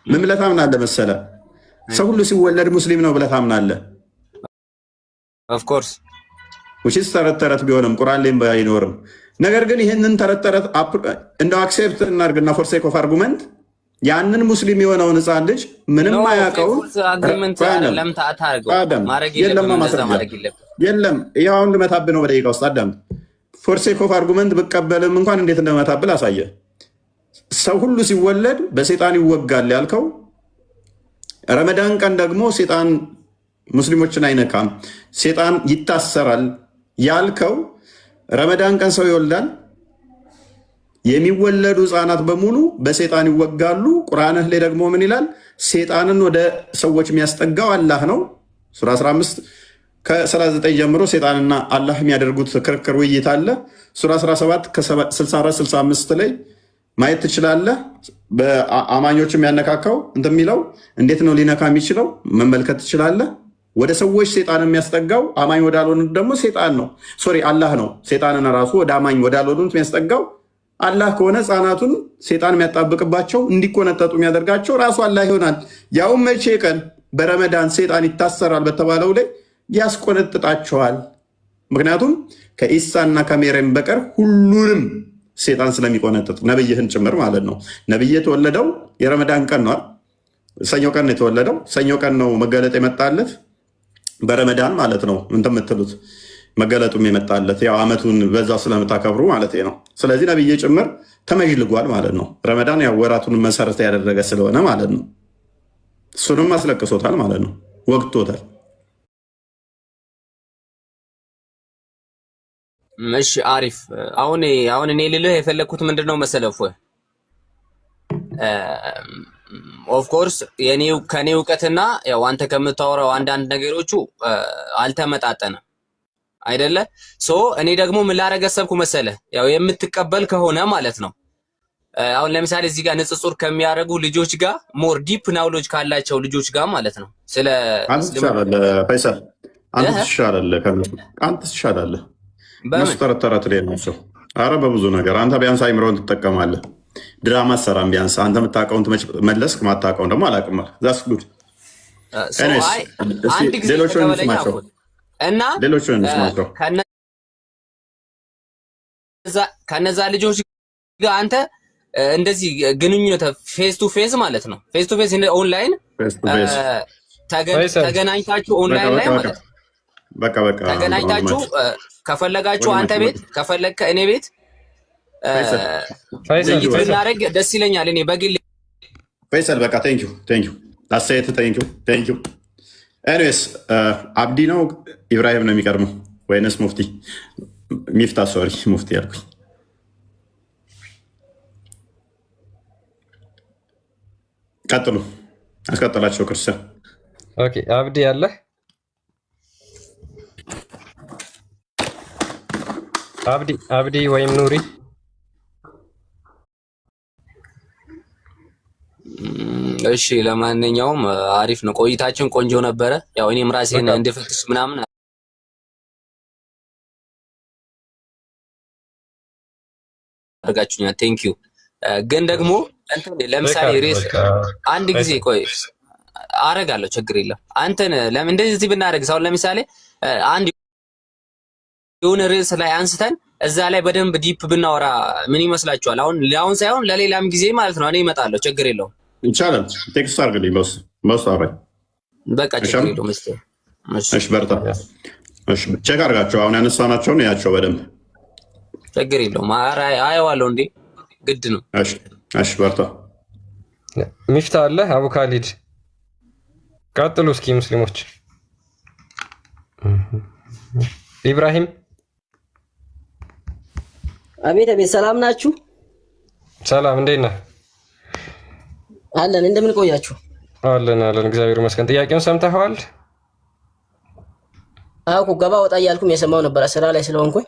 ምን ብለህ ታምናለህ መሰለህ? ሰው ሁሉ ሲወለድ ሙስሊም ነው ብለህ ታምናለህ። ኦፍ ኮርስ ውጪስ ተረት ተረት ቢሆንም ቁርአን ላይም ባይኖርም፣ ነገር ግን ይህንን ተረት ተረት እንደው አክሴፕት እናድርግና ፎር ሴክ ኦፍ አርጉመንት ያንን ሙስሊም የሆነውን ህፃን ልጅ ምንም አያውቀውም። የለም ይኸው አሁን ልመታብህ ነው በደቂቃ ውስጥ አዳምጥ። ፎር ሴክ ኦፍ አርጉመንት ብቀበልም እንኳን እንዴት እንደመታብል አሳየ። ሰው ሁሉ ሲወለድ በሰይጣን ይወጋል ያልከው፣ ረመዳን ቀን ደግሞ ሰይጣን ሙስሊሞችን አይነካም ሰይጣን ይታሰራል ያልከው፣ ረመዳን ቀን ሰው ይወልዳል። የሚወለዱ ህፃናት በሙሉ በሰይጣን ይወጋሉ። ቁርአንህ ላይ ደግሞ ምን ይላል? ሰይጣንን ወደ ሰዎች የሚያስጠጋው አላህ ነው። ሱራ 15 ከ39 ጀምሮ ሰይጣንና አላህ የሚያደርጉት ክርክር ውይይት አለ። ሱራ 17 ከ64-65 ላይ ማየት ትችላለህ። በአማኞች የሚያነካካው እንትን የሚለው እንዴት ነው ሊነካ የሚችለው መመልከት ትችላለህ። ወደ ሰዎች ሰይጣን የሚያስጠጋው አማኝ ወዳልሆኑት ደግሞ ሰይጣን ነው፣ ሶሪ አላህ ነው። ሰይጣንን ራሱ ወደ አማኝ ወዳልሆኑት የሚያስጠጋው አላህ ከሆነ ህፃናቱን ሰይጣን የሚያጣብቅባቸው እንዲቆነጠጡ የሚያደርጋቸው ራሱ አላህ ይሆናል። ያውም መቼ ቀን በረመዳን ሰይጣን ይታሰራል በተባለው ላይ ያስቆነጥጣቸዋል። ምክንያቱም ከኢሳና ከሜርያም በቀር ሴጣን ስለሚቆነጥጥ ነብይህን ጭምር ማለት ነው። ነብይ የተወለደው የረመዳን ቀን ነው። ሰኞ ቀን ነው የተወለደው። ሰኞ ቀን ነው መገለጥ የመጣለት በረመዳን ማለት ነው። እንትን የምትሉት መገለጡም የመጣለት ያው አመቱን በዛ ስለምታከብሩ ማለት ነው። ስለዚህ ነብይ ጭምር ተመዥልጓል ማለት ነው። ረመዳን ያው ወራቱን መሰረት ያደረገ ስለሆነ ማለት ነው። እሱንም አስለቅሶታል ማለት ነው። ወቅቶታል። እሺ አሪፍ። አሁን እኔ ልልህ የፈለግኩት ምንድነው መሰለህ? ኦፍ ኮርስ ከኔ እውቀትና ያው አንተ ከምታወራው አንዳንድ ነገሮቹ አልተመጣጠነም አይደለ? እኔ ደግሞ ምን ላደርግ አሰብኩ መሰለህ? ያው የምትቀበል ከሆነ ማለት ነው አሁን ለምሳሌ እዚህ ጋር ንጽጽር ከሚያደርጉ ልጆች ጋር ሞር ዲፕ ናውሎጅ ካላቸው ልጆች ጋር ማለት ነው ስለ ፈይሰል አንተ ትሻላለህ። ተረተረት ላይ ናቸው። አረ በብዙ ነገር አንተ ቢያንስ አይምሮን ትጠቀማለህ። ድራማ ሰራም ቢያንስ አንተ የምታውቀውን መለስክ፣ ማታውቀውን ደግሞ አላውቅም። ዛስ ጉድ። ሌሎቹን እንስማቸው እና ከነዛ ልጆች ጋር አንተ እንደዚህ ግንኙነት ፌስ ቱ ፌስ ማለት ነው። ፌስ ቱ ፌስ ኦንላይን ተገናኝታችሁ ኦንላይን ላይ ማለት ነው። በቃ ተገናኝታችሁ ከፈለጋችሁ አንተ ቤት ከፈለግከ እኔ ቤት ውይይት ብናደርግ ደስ ይለኛል። እኔ በግል ፈይሰል በቃ ቴንኪው አስተያየት ቴንኪው። ኤኒዌይስ አብዲ ነው ኢብራሂም ነው የሚቀድመው ወይንስ ሙፍቲ? ሚፍታ ሶሪ ሙፍቲ ያልኩኝ። ቀጥሉ፣ አስቀጥላቸው ክርስቲያን። ኦኬ አብዲ ያለ አብዲ ወይም ኑሪ። እሺ ለማንኛውም አሪፍ ነው፣ ቆይታችን ቆንጆ ነበረ። ያው እኔም ራሴን እንድፈትሽ ምናምን አድርጋችሁኛል። ቴንኪው። ግን ደግሞ ለምሳሌ ሬስ አንድ ጊዜ ቆይ አረጋለሁ፣ ችግር የለም። አንተን ለምን እንደዚህ ብናደርግ ሳይሆን ለምሳሌ አንድ የሆነ ርዕስ ላይ አንስተን እዛ ላይ በደንብ ዲፕ ብናወራ ምን ይመስላችኋል? አሁን ሳይሆን ለሌላም ጊዜ ማለት ነው። እኔ እመጣለሁ፣ ችግር የለውም። ይቻላል። ቴክስት አድርግልኝ በሱ አብረን በቃ ችግር የለውም። እሺ በርታ። እሺ ቼክ አድርጋቸው። አሁን ያነሳናቸውን ያቸው በደንብ ችግር የለውም። አየዋለሁ እንዴ ግድ ነው። እሺ በርታ። ሚፍታ አለ አቡ ካሊድ ቀጥሉ እስኪ ሙስሊሞች። ኢብራሂም አቤት አቤት፣ ሰላም ናችሁ? ሰላም፣ እንዴት ነህ? አለን። እንደምን ቆያችሁ? አለን፣ እግዚአብሔር ይመስገን። ጥያቄውን ሰምተኸዋል? አውቁ ገባ ወጣ እያልኩም የሰማው ነበር ስራ ላይ ስለሆንኩኝ።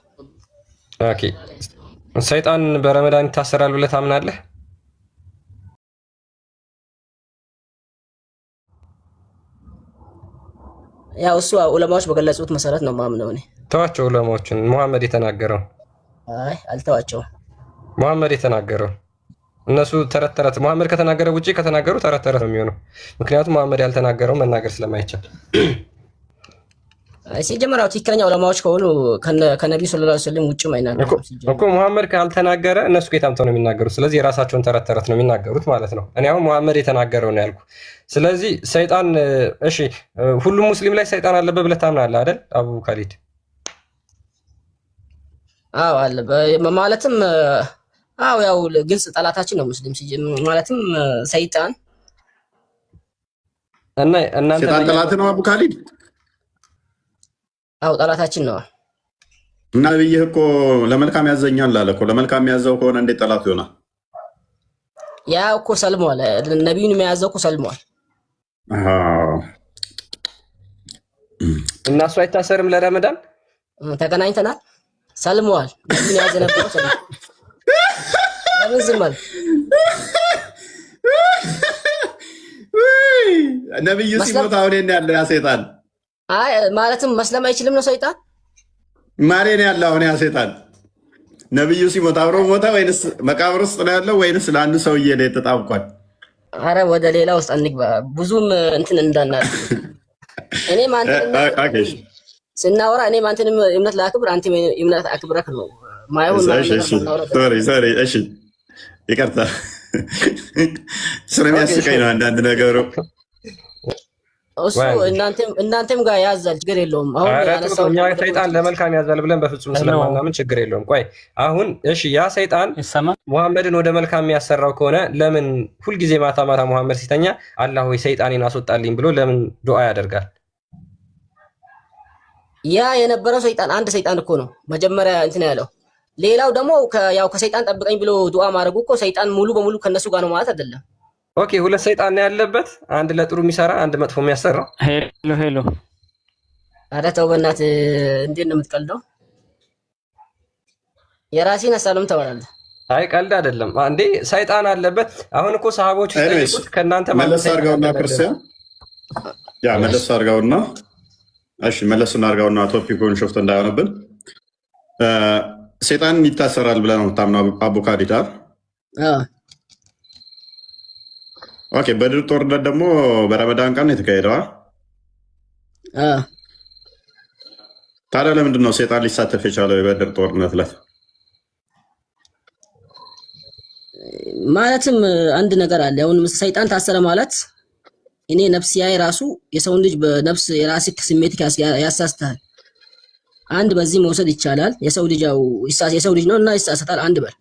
ኦኬ፣ ሰይጣን በረመዳን ይታሰራል ብለህ ታምናለህ? ያው እሱ ዑለማዎች በገለጹት መሰረት ነው ማምነው እኔ። ተዋቸው ዑለማዎችን። ሙሐመድ የተናገረው አይ አልተዋቸውም። ሙሐመድ የተናገረው እነሱ ተረት ተረት ሙሐመድ ከተናገረ ውጪ ከተናገሩ ተረት ተረት ነው የሚሆነው። ምክንያቱም ሙሐመድ ያልተናገረው መናገር ስለማይቻል። ሲጀመራው ትክክለኛ ዑለማዎች ከሆኑ ከነብዩ ሰለላሁ ዐለይሂ ወሰለም ውጪ ማይናገሩ እኮ ሙሐመድ ካልተናገረ እነሱ ከየታምተው ነው የሚናገሩት። ስለዚህ የራሳቸውን ተረት ተረት ነው የሚናገሩት ማለት ነው። እኔ አሁን ሙሐመድ የተናገረው ነው ያልኩ። ስለዚህ ሰይጣን እሺ፣ ሁሉም ሙስሊም ላይ ሰይጣን አለበት ብለህ ታምናለህ አይደል አቡ ካሊድ? አዎ አለ ማለትም አዎ ያው ግልጽ ጠላታችን ነው ሙስሊም ማለትም ሰይጣን እና እናንተ ሰይጣን ጠላት ነው አቡ ካሊድ? አዎ ጠላታችን ነው። እና ነብይህ እኮ ለመልካም ያዘኛል አለ እኮ። ለመልካም ያዘው ከሆነ እንዴት ጠላት ይሆናል? ያ እኮ ሰልሟል። ነብዩን የሚያዘው እኮ ሰልሟል። እና እሱ አይታሰርም ለረመዳን ተገናኝተናል። ሰልሟል። ነብዩን ያዘ ነበር ሰልሟል። ለምን ዝም አለ? ነብዩ ሲሞት አሁን ያለ ያ ሰይጣን አይ ማለትም መስለም አይችልም ነው ሰይጣን ማሬን ያለ አሁን ያ ሰይጣን ነብዩ ሲሞት አብሮ ሞተ ወይንስ መቃብር ውስጥ ነው ያለው ወይንስ ለአንድ ሰውዬ ላይ ተጣብቋል? አረ ወደ ሌላ ውስጥ አንግባ፣ ብዙም እንትን እንዳናል። እኔ ማንተን ስናወራ እኔ ማንተን እምነት ላክብር፣ አንተ እምነት አክብረክ ነው ማይሆን ሶሪ እሺ ይቅርታ ስለሚያስቀኝ ነው አንዳንድ ነገሩ እሱ እናንተም ጋር ያዛል ችግር የለውም። አሁን ያነሳው እኛ ሰይጣን ለመልካም ያዛል ብለን በፍጹም ስለማናምን ችግር የለውም። ቆይ አሁን እሺ ያ ሰይጣን ሙሐመድን ወደ መልካም የሚያሰራው ከሆነ ለምን ሁልጊዜ ማታ ማታ ሙሐመድ ሲተኛ አላህ ሆይ ሰይጣኔን አስወጣልኝ ብሎ ለምን ዱዓ ያደርጋል? ያ የነበረው ሰይጣን አንድ ሰይጣን እኮ ነው መጀመሪያ እንትን ያለው። ሌላው ደግሞ ያው ከሰይጣን ጠብቀኝ ብሎ ዱዓ ማድረጉ እኮ ሰይጣን ሙሉ በሙሉ ከነሱ ጋር ነው ማለት አይደለም። ኦኬ ሁለት ሰይጣን ነው ያለበት፣ አንድ ለጥሩ የሚሰራ አንድ መጥፎ የሚያሰራ። ሄሎ ኧረ ተው በእናትህ እንዴት ነው የምትቀልደው? የራሴን ሀሳብም ተወራለህ። አይ ቀልድ አይደለም እንዴ ሰይጣን አለበት። አሁን እኮ ሰሃቦች ሲጠይቁት ከእናንተ መለስ አድርገውና ክርስቲያን ያ መለስ አድርገውና እሺ መለስና አድርገውና ቶፒኩን ሽፍት እንዳይሆንብን ሰይጣን ይታሰራል ብለህ ነው የምታምነው አቡካዲታ? ኦኬ በድር ጦርነት ደግሞ በረመዳን ቀን የተካሄደው። ታዲያ ለምንድን ነው ሰይጣን ሊሳተፍ የቻለው የበድር ጦርነት ላይ? ማለትም አንድ ነገር አለ። አሁን ሰይጣን ታሰረ ማለት እኔ ነፍስያዬ ራሱ የሰውን ልጅ በነፍስ የራስህ ስሜት ያሳስታል። አንድ በዚህ መውሰድ ይቻላል። የሰው ልጅ ነው እና ይሳሳታል። አንድ በል።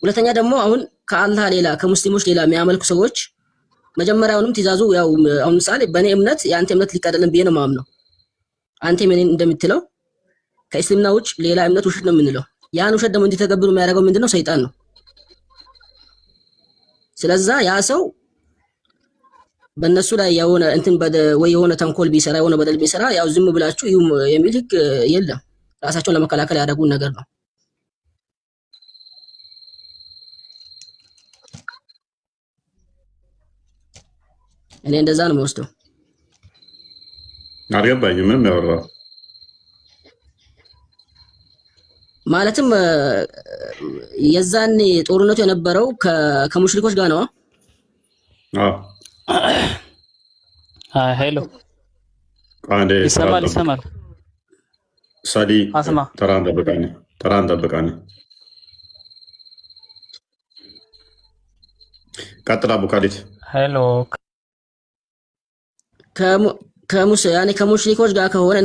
ሁለተኛ ደግሞ አሁን ከአላህ ሌላ ከሙስሊሞች ሌላ የሚያመልኩ ሰዎች መጀመሪያውንም ትእዛዙ ያው አሁን ምሳሌ በእኔ እምነት የአንተ እምነት ሊቀደልን ብዬ ነው የማምነው። አንተ ምን እንደምትለው ከእስልምና ውጭ ሌላ እምነት ውሸት ነው የምንለው። ያን ውሸት ደግሞ እንዲተገብሩ የሚያደርገው ምንድነው? ሰይጣን ነው። ስለዛ ያ ሰው በእነሱ ላይ የሆነ እንትን ወይ የሆነ ተንኮል ቢሰራ የሆነ በደል ቢሰራ ያው ዝም ብላችሁ ይሁን የሚል ህግ የለም። ራሳቸውን ለመከላከል ያደረጉን ነገር ነው። እኔ እንደዛ ነው የምወስደው። አልገባኝም ምንም ያወራው ማለትም የዛኔ ጦርነቱ የነበረው ከሙሽሪኮች ጋር ነው። ሄሎ ይሰማል ሳዲ አስማ ተራን ጠብቃኝ ቀጥላ ቡካሊት ሄሎ ከሙሽሪኮች ጋር ከሆነ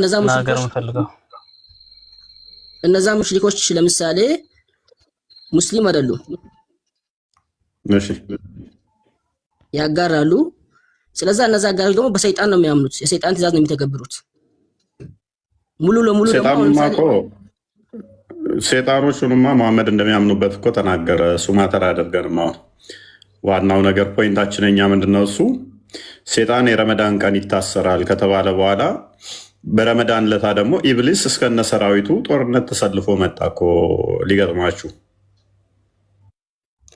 እነዛ ሙሽሪኮች ለምሳሌ ሙስሊም አይደሉም፣ እሺ ያጋራሉ። ስለዚህ እነዛ አጋሮች ደግሞ በሰይጣን ነው የሚያምኑት፣ የሰይጣን ትእዛዝ ነው የሚተገብሩት ሙሉ ለሙሉ። ሰይጣኖቹንማ መሐመድ እንደሚያምኑበት እኮ ተናገረ። እሱ ማተር አያደርገንም። ዋናው ነገር ፖይንታችን እኛ ምንድነው እሱ ሰይጣን የረመዳን ቀን ይታሰራል ከተባለ በኋላ በረመዳን ለታ ደግሞ ኢብሊስ እስከነ ሰራዊቱ ጦርነት ተሰልፎ መጣ እኮ ሊገጥማችሁ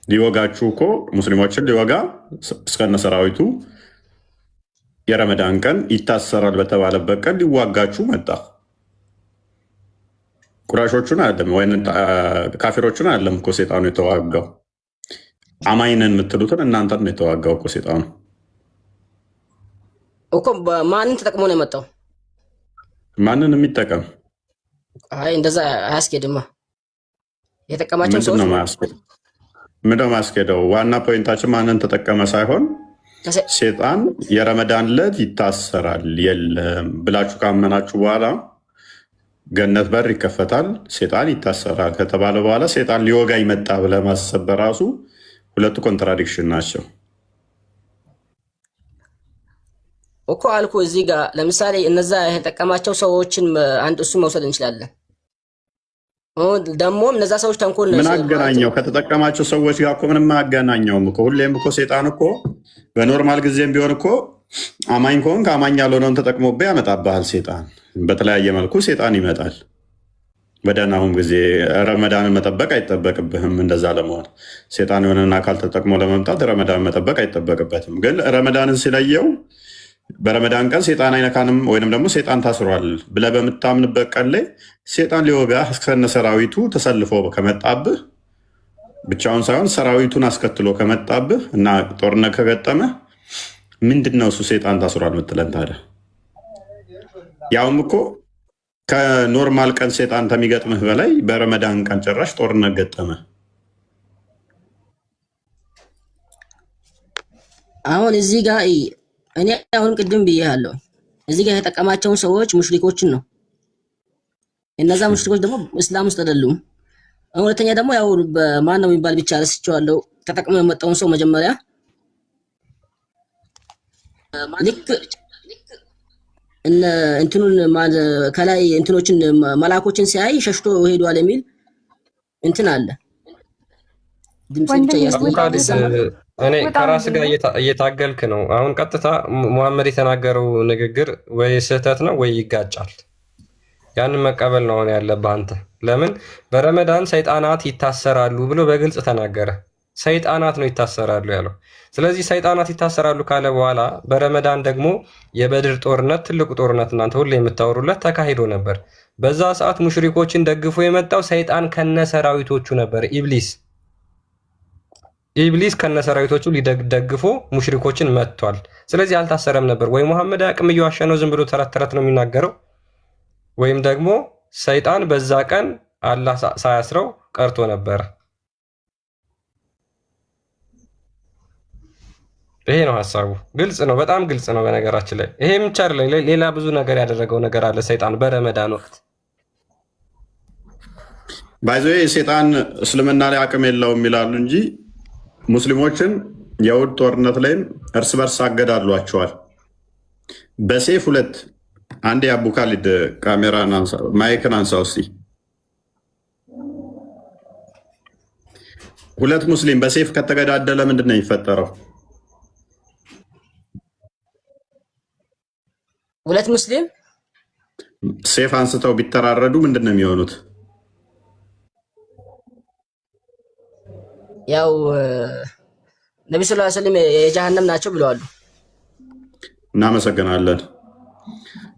ሊወጋችሁ እኮ ሙስሊሞችን ሊወጋ እስከነ ሰራዊቱ የረመዳን ቀን ይታሰራል በተባለበት ቀን ሊዋጋችሁ መጣ። ቁራሾቹን አይደለም ወይ ካፊሮቹን አይደለም እኮ ሰይጣኑ የተዋጋው። አማኝነን የምትሉትን እናንተን ነው የተዋጋው እኮ ሰይጣኑ እኮ። ማንን ተጠቅሞ ነው የመጣው? ማንን የሚጠቀም? አይ እንደዛ አያስኬድማ። የተጠቀማቸው ሰዎች ምንድነው ማስኬደው? ዋና ፖይንታችን ማንን ተጠቀመ ሳይሆን ሰይጣን የረመዳን ዕለት ይታሰራል የለም ብላችሁ ካመናችሁ በኋላ ገነት በር ይከፈታል፣ ሰይጣን ይታሰራል ከተባለ በኋላ ሰይጣን ሊወጋኝ መጣ ብለህ ማሰብ በራሱ ሁለቱ ኮንትራዲክሽን ናቸው እኮ አልኩ። እዚህ ጋር ለምሳሌ እነዛ የተጠቀማቸው ሰዎችን አንድ እሱ መውሰድ እንችላለን። ደግሞ እነዛ ሰዎች ተንኮል ምን አገናኘው? ከተጠቀማቸው ሰዎች ጋር እኮ ምንም አያገናኘውም እኮ። ሁሌም እኮ ሰይጣን እኮ በኖርማል ጊዜም ቢሆን እኮ አማኝ ከሆንክ አማኝ ያልሆነውን ተጠቅሞብህ ያመጣብሃል። ሰይጣን በተለያየ መልኩ ሰይጣን ይመጣል። በደህናውም ጊዜ ረመዳንን መጠበቅ አይጠበቅብህም። እንደዛ ለመሆን ሰይጣን የሆነን አካል ተጠቅሞ ለመምጣት ረመዳን መጠበቅ አይጠበቅበትም። ግን ረመዳንን ሲለየው በረመዳን ቀን ሰይጣን አይነካንም ወይንም ደግሞ ሰይጣን ታስሯል ብለህ በምታምንበት ቀን ላይ ሰይጣን ሊወጋህ እስከነ ሰራዊቱ ተሰልፎ ከመጣብህ ብቻውን ሳይሆን ሰራዊቱን አስከትሎ ከመጣብህ እና ጦርነት ከገጠመ ምንድን ነው እሱ ሰይጣን ታስሯል ምትለን ታዲያ? ያውም እኮ ከኖርማል ቀን ሴጣን ከሚገጥምህ በላይ በረመዳን ቀን ጭራሽ ጦርነት ገጠመ። አሁን እዚህ ጋር እኔ አሁን ቅድም ብዬሃለሁ፣ እዚህ ጋር የተጠቀማቸውን ሰዎች ሙሽሪኮችን ነው። እነዛ ሙሽሪኮች ደግሞ እስላም ውስጥ አይደሉም። ሁለተኛ ደግሞ ያው በማን ነው የሚባል ብቻ ረስቼዋለሁ። ተጠቅሞ የመጣውን ሰው መጀመሪያ ልክ እንትኑን ከላይ እንትኖችን መላኮችን ሲያይ ሸሽቶ ሄዷል የሚል እንትን አለ። ድምጽ ብቻ ያስተካክላል። እኔ ከራስ ጋር እየታገልክ ነው። አሁን ቀጥታ ሙሐመድ የተናገረው ንግግር ወይ ስህተት ነው ወይ ይጋጫል። ያንን መቀበል ነው ያለብህ አንተ። ለምን በረመዳን ሰይጣናት ይታሰራሉ ብሎ በግልጽ ተናገረ። ሰይጣናት ነው ይታሰራሉ ያለው። ስለዚህ ሰይጣናት ይታሰራሉ ካለ በኋላ በረመዳን ደግሞ የበድር ጦርነት ትልቁ ጦርነት እናንተ ሁሉ የምታወሩለት ተካሂዶ ነበር። በዛ ሰዓት ሙሽሪኮችን ደግፎ የመጣው ሰይጣን ከነሰራዊቶቹ ነበር። ኢብሊስ ከነሰራዊቶቹ ሊደግፎ ሙሽሪኮችን መጥቷል። ስለዚህ አልታሰረም ነበር። ወይ ሙሐመድ አቅም እየዋሸ ነው፣ ዝም ብሎ ተረት ተረት ነው የሚናገረው፣ ወይም ደግሞ ሰይጣን በዛ ቀን አላህ ሳያስረው ቀርቶ ነበር። ይሄ ነው ሐሳቡ። ግልጽ ነው፣ በጣም ግልጽ ነው። በነገራችን ላይ ይሄ ብቻ አይደለም፣ ሌላ ብዙ ነገር ያደረገው ነገር አለ ሰይጣን በረመዳን ወቅት። ባይዘው ሰይጣን እስልምና ላይ አቅም የለውም ይላሉ እንጂ ሙስሊሞችን የውድ ጦርነት ላይም እርስ በርስ አገዳሏቸዋል። በሴፍ ሁለት አንድ የአቡ ካሊድ ካሜራን ማይክን አንሳው እስቲ። ሁለት ሙስሊም በሴፍ ከተገዳደለ ምንድን ነው የሚፈጠረው? ሁለት ሙስሊም ሴፍ አንስተው ቢተራረዱ ምንድን ነው የሚሆኑት? ያው ነብዩ ሰለላሁ ዐለይሂ ወሰለም የጀሃነም ናቸው ብለዋል። እናመሰግናለን።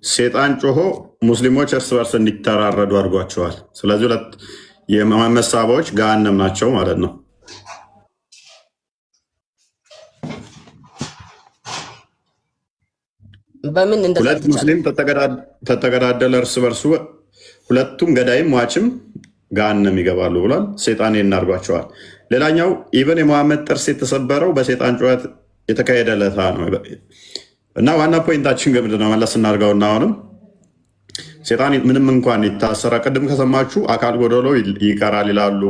ሴጣን ጮሆ ሙስሊሞች እርስ በርስ እንዲተራረዱ አድርጓቸዋል። ስለዚህ ሁለት የመሐመድ ሰሃባዎች ገሃነም ናቸው ማለት ነው። በምን ሁለት ሙስሊም ተተገዳደለ እርስ በርሱ ሁለቱም ገዳይም ሟችም ገሃነም ይገባሉ ብሏል። ሴጣን እናርጓቸዋል። ሌላኛው ኢብን የመሐመድ ጥርስ የተሰበረው በሴጣን ጩኸት የተካሄደ ለታ ነው እና ዋና ፖይንታችን ግን ምንድን ነው መለስ እናድርገውና አሁንም ሴጣን ምንም እንኳን ይታሰራ፣ ቅድም ከሰማችሁ አካል ጎደሎ ይቀራል ይላሉ፣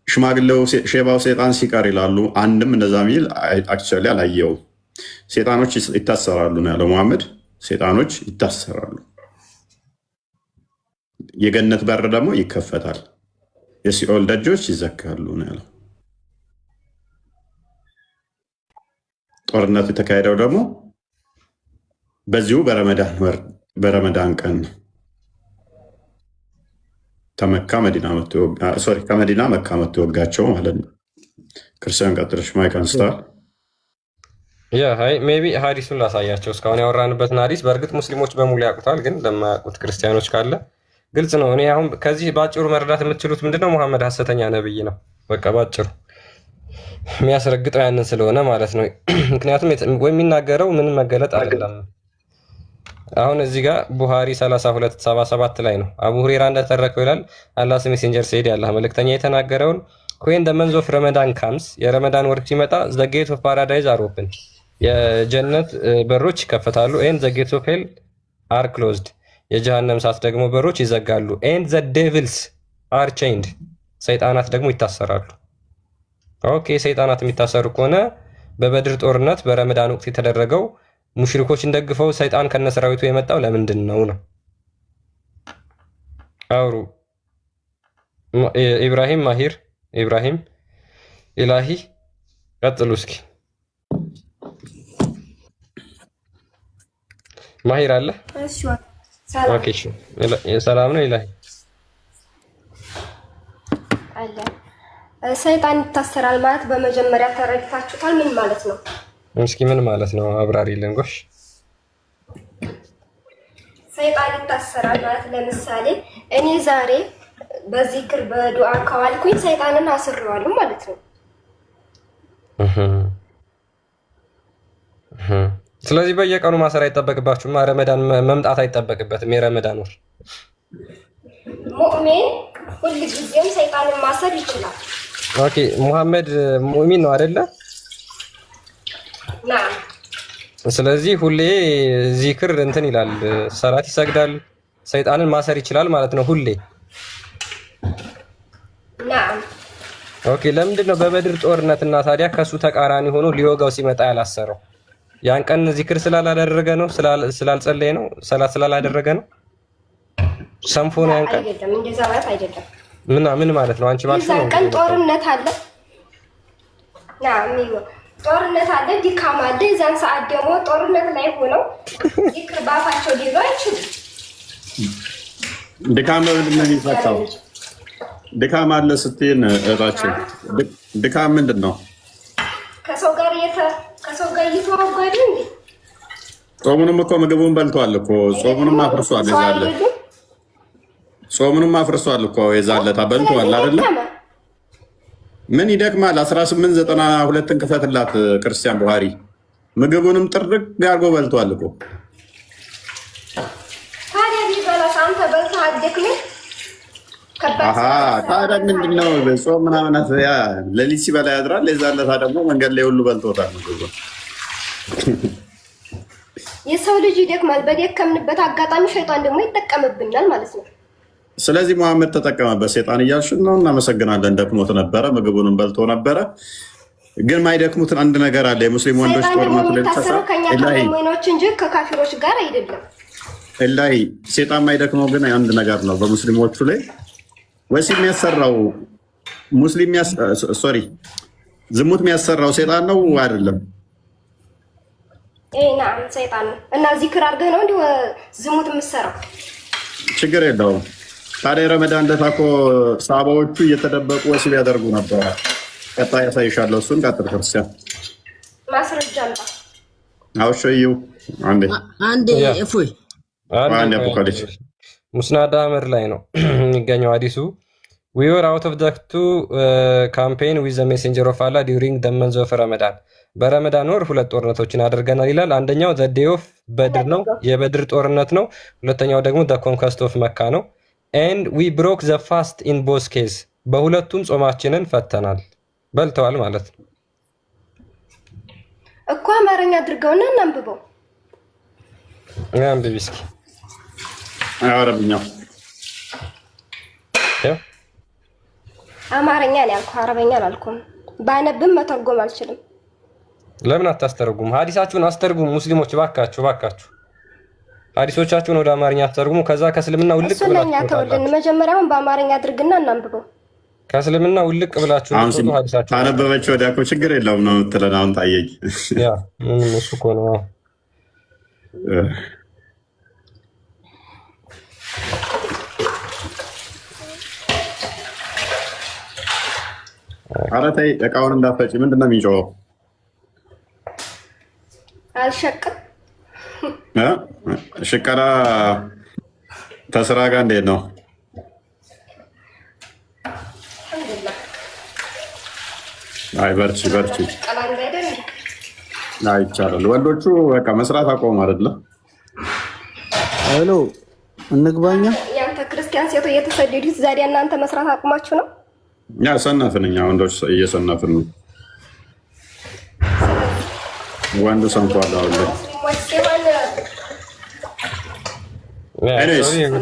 ሽማግሌው ሼባው ሴጣን ሲቀር ይላሉ። አንድም እንደዛ ሚል አክቹዋሊ አላየው። ሴጣኖች ይታሰራሉ ነው ያለው መሐመድ። ሴጣኖች ይታሰራሉ፣ የገነት በር ደግሞ ይከፈታል፣ የሲኦል ደጆች ይዘጋሉ ነው ያለው። ጦርነቱ የተካሄደው ደግሞ በዚሁ በረመዳን ቀን ከመዲና መካ መጥቶ ወጋቸው ማለት ነው። ክርስቲያን ቀጥረሽ ማይክ አንስታል። ሜቢ ሀዲሱን ላሳያቸው። እስካሁን ያወራንበትን ሀዲስ በእርግጥ ሙስሊሞች በሙሉ ያውቁታል፣ ግን ለማያውቁት ክርስቲያኖች ካለ ግልጽ ነው። እኔ አሁን ከዚህ በአጭሩ መረዳት የምትችሉት ምንድነው? ሙሐመድ ሐሰተኛ ነብይ ነው። በቃ በአጭሩ የሚያስረግጠው ያንን ስለሆነ ማለት ነው። ምክንያቱም የሚናገረው ምንም መገለጥ አይደለም። አሁን እዚህ ጋር ቡሃሪ 3277 ላይ ነው አቡ ሁሬራ እንደተረከው ይላል። አላህስ ሜሴንጀር ሰይድ ያላህ መልእክተኛ የተናገረውን when the month of Ramadan comes የረመዳን ወር ሲመጣ the gate of paradise are open የጀነት በሮች ይከፈታሉ and the gates of hell are closed የጀሃነም ሳት ደግሞ በሮች ይዘጋሉ and the devils are chained ሰይጣናት ደግሞ ይታሰራሉ። ኦኬ ሰይጣናት የሚታሰሩ ከሆነ በበድር ጦርነት በረመዳን ወቅት የተደረገው ሙሽሪኮችን ደግፈው ሰይጣን ከነሰራዊቱ የመጣው ለምንድን ነው? አውሩ ኢብራሂም ማሂር ኢብራሂም ኢላሂ ቀጥሉ እስኪ። ማሂር አለ? እሺ ኦኬ እሺ ሰላም ነው ኢላሂ አለ። ሰይጣን ይታሰራል ማለት በመጀመሪያ ተረድታችሁታል? ምን ማለት ነው? እስኪ ምን ማለት ነው? አብራሪልን ጎሽ። ሰይጣን ይታሰራል ማለት ለምሳሌ እኔ ዛሬ በዚክር በዱዓ ከዋልኩኝ ሰይጣንን አስሬዋለሁ ማለት ነው። ስለዚህ በየቀኑ ማሰር አይጠበቅባችሁም። ረመዳን መምጣት አይጠበቅበትም። የረመዳን ወር ሙእሚን ሁልጊዜም ሰይጣንን ማሰር ይችላል። ኦኬ ሙሐመድ ሙእሚን ነው አይደለ? ናም። ስለዚህ ሁሌ ዚክር እንትን ይላል፣ ሰላት ይሰግዳል፣ ሰይጣንን ማሰር ይችላል ማለት ነው ሁሌ። ናም። ኦኬ ለምንድን ነው በበድር ጦርነትና ታዲያ ከሱ ተቃራኒ ሆኖ ሊወጋው ሲመጣ ያላሰረው? ያን ቀን ዚክር ስላላደረገ ነው? ስላልጸለየ ነው? ሰላት ስላላደረገ ነው? ሰንፎ ነው ያን ቀን? አይደለም፣ እንደዛ ማለት አይደለም። ምን ማለት ነው? አንቺ ማለት ነው ያን ቀን ጦርነት አለ። ናም ጦርነት አለ፣ ድካም አለ። የዛን ሰዓት ደግሞ ጦርነት ላይ ሆነው ዚክር ባፋቸው ሊሉ አይችሉም። ድካም ምንድን ነው የሚፈታው? ድካም አለ ስትይን እህታችን፣ ድካም ምንድን ነው? ከሰው ጋር እየተዋጉ አይደል እንዴ? ጾሙንም እኮ ምግቡን በልቷል እኮ። ጾሙንም አፍርሷል የዛለት። ጾሙንም አፍርሷል እኮ የዛለታ በልቷል አይደለ? ምን ይደክማል? 1892ን ክፈትላት ክርስቲያን ቡሃሪ። ምግቡንም ጥርግ አድርጎ በልቷል እኮ። ታዲያ ቢበላስ አንተ በልተህ አትደክምም? ታዲያ ምንድን ነው ጾም ምናምን ሌሊት ሲበላ ያድራል። የዛለታ ደግሞ መንገድ ላይ ሁሉ በልቶታል ምግቡን። የሰው ልጅ ይደክማል። በደከምንበት አጋጣሚ ሸይጣን ደግሞ ይጠቀምብናል ማለት ነው። ስለዚህ መሐመድ ተጠቀመበት ሴጣን እያልሽን ነው። እናመሰግናለን። ደክሞት ነበረ፣ ምግቡንም በልቶ ነበረ። ግን ማይደክሙትን አንድ ነገር አለ። የሙስሊም ወንዶች ጦርነቱ ላይ ታሰረው ከኛ ከሙእሚኖች እንጂ ከካፊሮች ጋር አይደለም። እላይ ሴጣን ማይደክመው ግን አንድ ነገር ነው። በሙስሊሞቹ ላይ ወሲብ የሚያሰራው ሙስሊም ዝሙት የሚያሰራው ሴጣን ነው አይደለም? ናም ሰይጣን ነው። እና ዚክር አድርገህ ነው እንዲሁ ዝሙት የምትሰራው? ችግር የለውም። ታዲያ ረመዳን ዕለት እኮ ሰሃባዎቹ እየተደበቁ ወሲብ ያደርጉ ነበረ። ቀጣይ ያሳይሻለሁ። እሱን ቀጥል ክርስቲያን። ማስረጃ አምጣ። አውሸዩ አንዴ እፎይ አንዴ አቡካሊስ ሙስናድ አህመድ ላይ ነው የሚገኘው ሐዲሱ። we were out of the campaign with the messenger of Allah during the month of Ramadan። በረመዳን ወር ሁለት ጦርነቶችን አድርገናል ይላል። አንደኛው the day of በድር ነው፣ የበድር ጦርነት ነው። ሁለተኛው ደግሞ the conquest of መካ ነው። and we broke the fast in both cases። በሁለቱም ጾማችንን ፈተናል። በልተዋል ማለት ነው እኮ። አማርኛ አድርገውና እናንብበው። አንብቢ እስኪ። አረብኛ አማርኛ ነው ያልኩህ፣ አረበኛ አላልኩም። ባነብም መተርጎም አልችልም። ለምን አታስተረጉሙ? ሐዲሳችሁን አስተርጉሙ ሙስሊሞች፣ ባካችሁ። ሐዲሶቻችሁን ወደ አማርኛ አስተርጉሙ። ከዛ ከእስልምና ውልቅ ብላችሁ ተወልን። መጀመሪያውን በአማርኛ አድርግና እናንብበው። ከእስልምና ውልቅ ብላችሁ ነው ሐዲሳችሁ። አነበበች ወዲያ እኮ ችግር የለውም ነው የምትለን። አሁን ታየኝ። ያ ምንም እሱ እኮ ነው። ኧረ ተይ እቃውን እንዳትፈጪ። ምንድን ነው የሚጮኸው? አልሸቅም። ሽቀላ ተስራ ጋር እንዴት ነው? አይ በርቺ። አይ ይቻላል። ወንዶቹ በቃ መስራት አቆሙ አይደለ? ሄሎ እንግባኛ። ያንተ ክርስቲያን ሴቶ እየተሰደዱት ዛሬ እናንተ መስራት አቁማችሁ ነው? ያ ሰነፍን፣ እኛ ወንዶች እየሰነፍን ነው። ወንዱ ሰንፏል። አሁን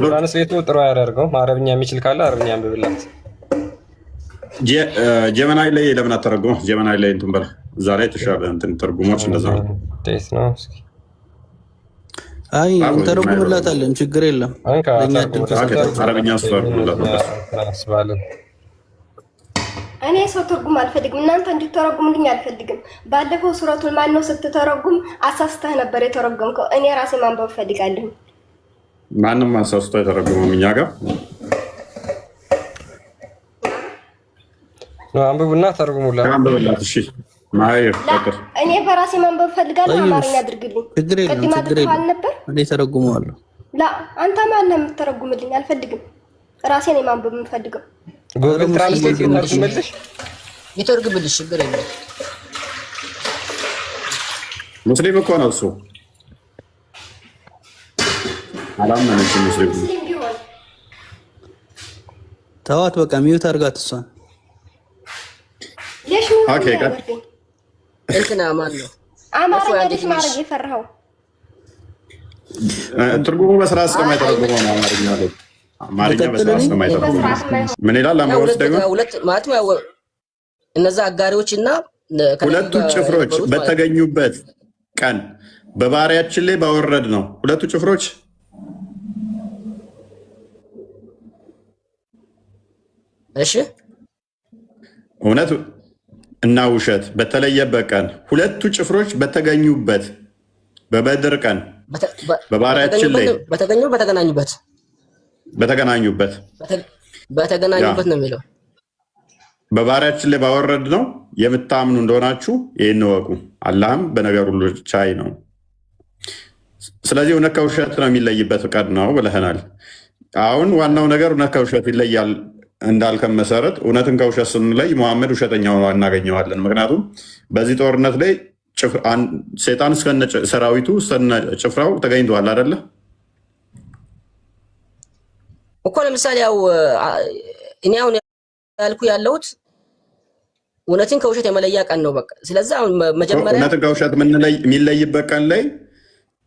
ትራንስሌቱ ጥሩ አያደርገውም። አረብኛ የሚችል ካለ አረብኛ አንብብላት። ጀመናዊ ላይ ለምን አተረጉመው? ጀመናዊ ላይ እንትን በል፣ እዛ ላይ ተሻለ እንትን ትርጉሞች እንደዛ ነው። አይ እንተረጉምላታለን፣ ችግር የለም። አረብኛ እኔ ሰው ትርጉም አልፈልግም። እናንተ እንድትተረጉምልኝ አልፈልግም። ባለፈው ሱረቱል ማን ነው ስትተረጉም አሳስተህ ነበር የተረጎምከው። እኔ ራሴ ማንበብ ፈልጋለሁ። ማንም አሳስቶ የተረጎመው እኛ ጋር ነው። አንብቡና ተርጉሙላት። አንብቡላት። እሺ ማየር ፈቅር እኔ በራሴ ማንበብ ፈልጋለሁ። አማርኛ አድርግልኝ። ቅድም አድርገሃል ነበር። እኔ ተረጉመዋለሁ። ላ አንተ ማን ነው የምትተረጉምልኝ? አልፈልግም። ራሴ ነኝ ማንበብ የምፈልገው። ጉግል ትራንስሌት ይተርጉምልሽ፣ ችግር የለም። ሙስሊም እኮ ነው እሱ። አላመነችም። ሙስሊም ተዋት በቃ ሚዩት አድርጋት እሷን። ليش اوكي እንትና ማን ነው አማርኛ ልጅ ማድረግ የፈራው? ትርጉሙ በስርዓት ስለማይተረጉመው ነው። አማርኛ በስርዓት ስለማይተረጉመው ምን ይላል? ለማውስ ደግሞ ሁለት ማለት ነው እነዛ አጋሪዎችና ሁለቱ ጭፍሮች በተገኙበት ቀን በባሪያችን ላይ ባወረድ ነው። ሁለቱ ጭፍሮች እሺ እውነት እና ውሸት በተለየበት ቀን ሁለቱ ጭፍሮች በተገኙበት በበድር ቀን በባሪያችን ላይ በተገናኙበት ነው የሚለው። በባሪያችን ላይ ባወረድ ነው የምታምኑ እንደሆናችሁ ይህን እወቁ። አላህም በነገር ሁሉ ቻይ ነው። ስለዚህ እውነት ከውሸት ነው የሚለይበት ቀን ነው ብለህናል። አሁን ዋናው ነገር እውነት ከውሸት ይለያል እንዳልከን መሰረት እውነትን ከውሸት ስንለይ መሐመድ ውሸተኛ ሆኖ እናገኘዋለን። ምክንያቱም በዚህ ጦርነት ላይ ሰይጣን እስከነ ሰራዊቱ እስከነ ጭፍራው ተገኝተዋል አይደለ እኮ። ለምሳሌ ያው እኔ አሁን ያልኩ ያለሁት እውነትን ከውሸት የመለያ ቀን ነው በቃ። ስለዚህ አሁን መጀመሪያ እውነትን ከውሸት የሚለይበት ቀን ላይ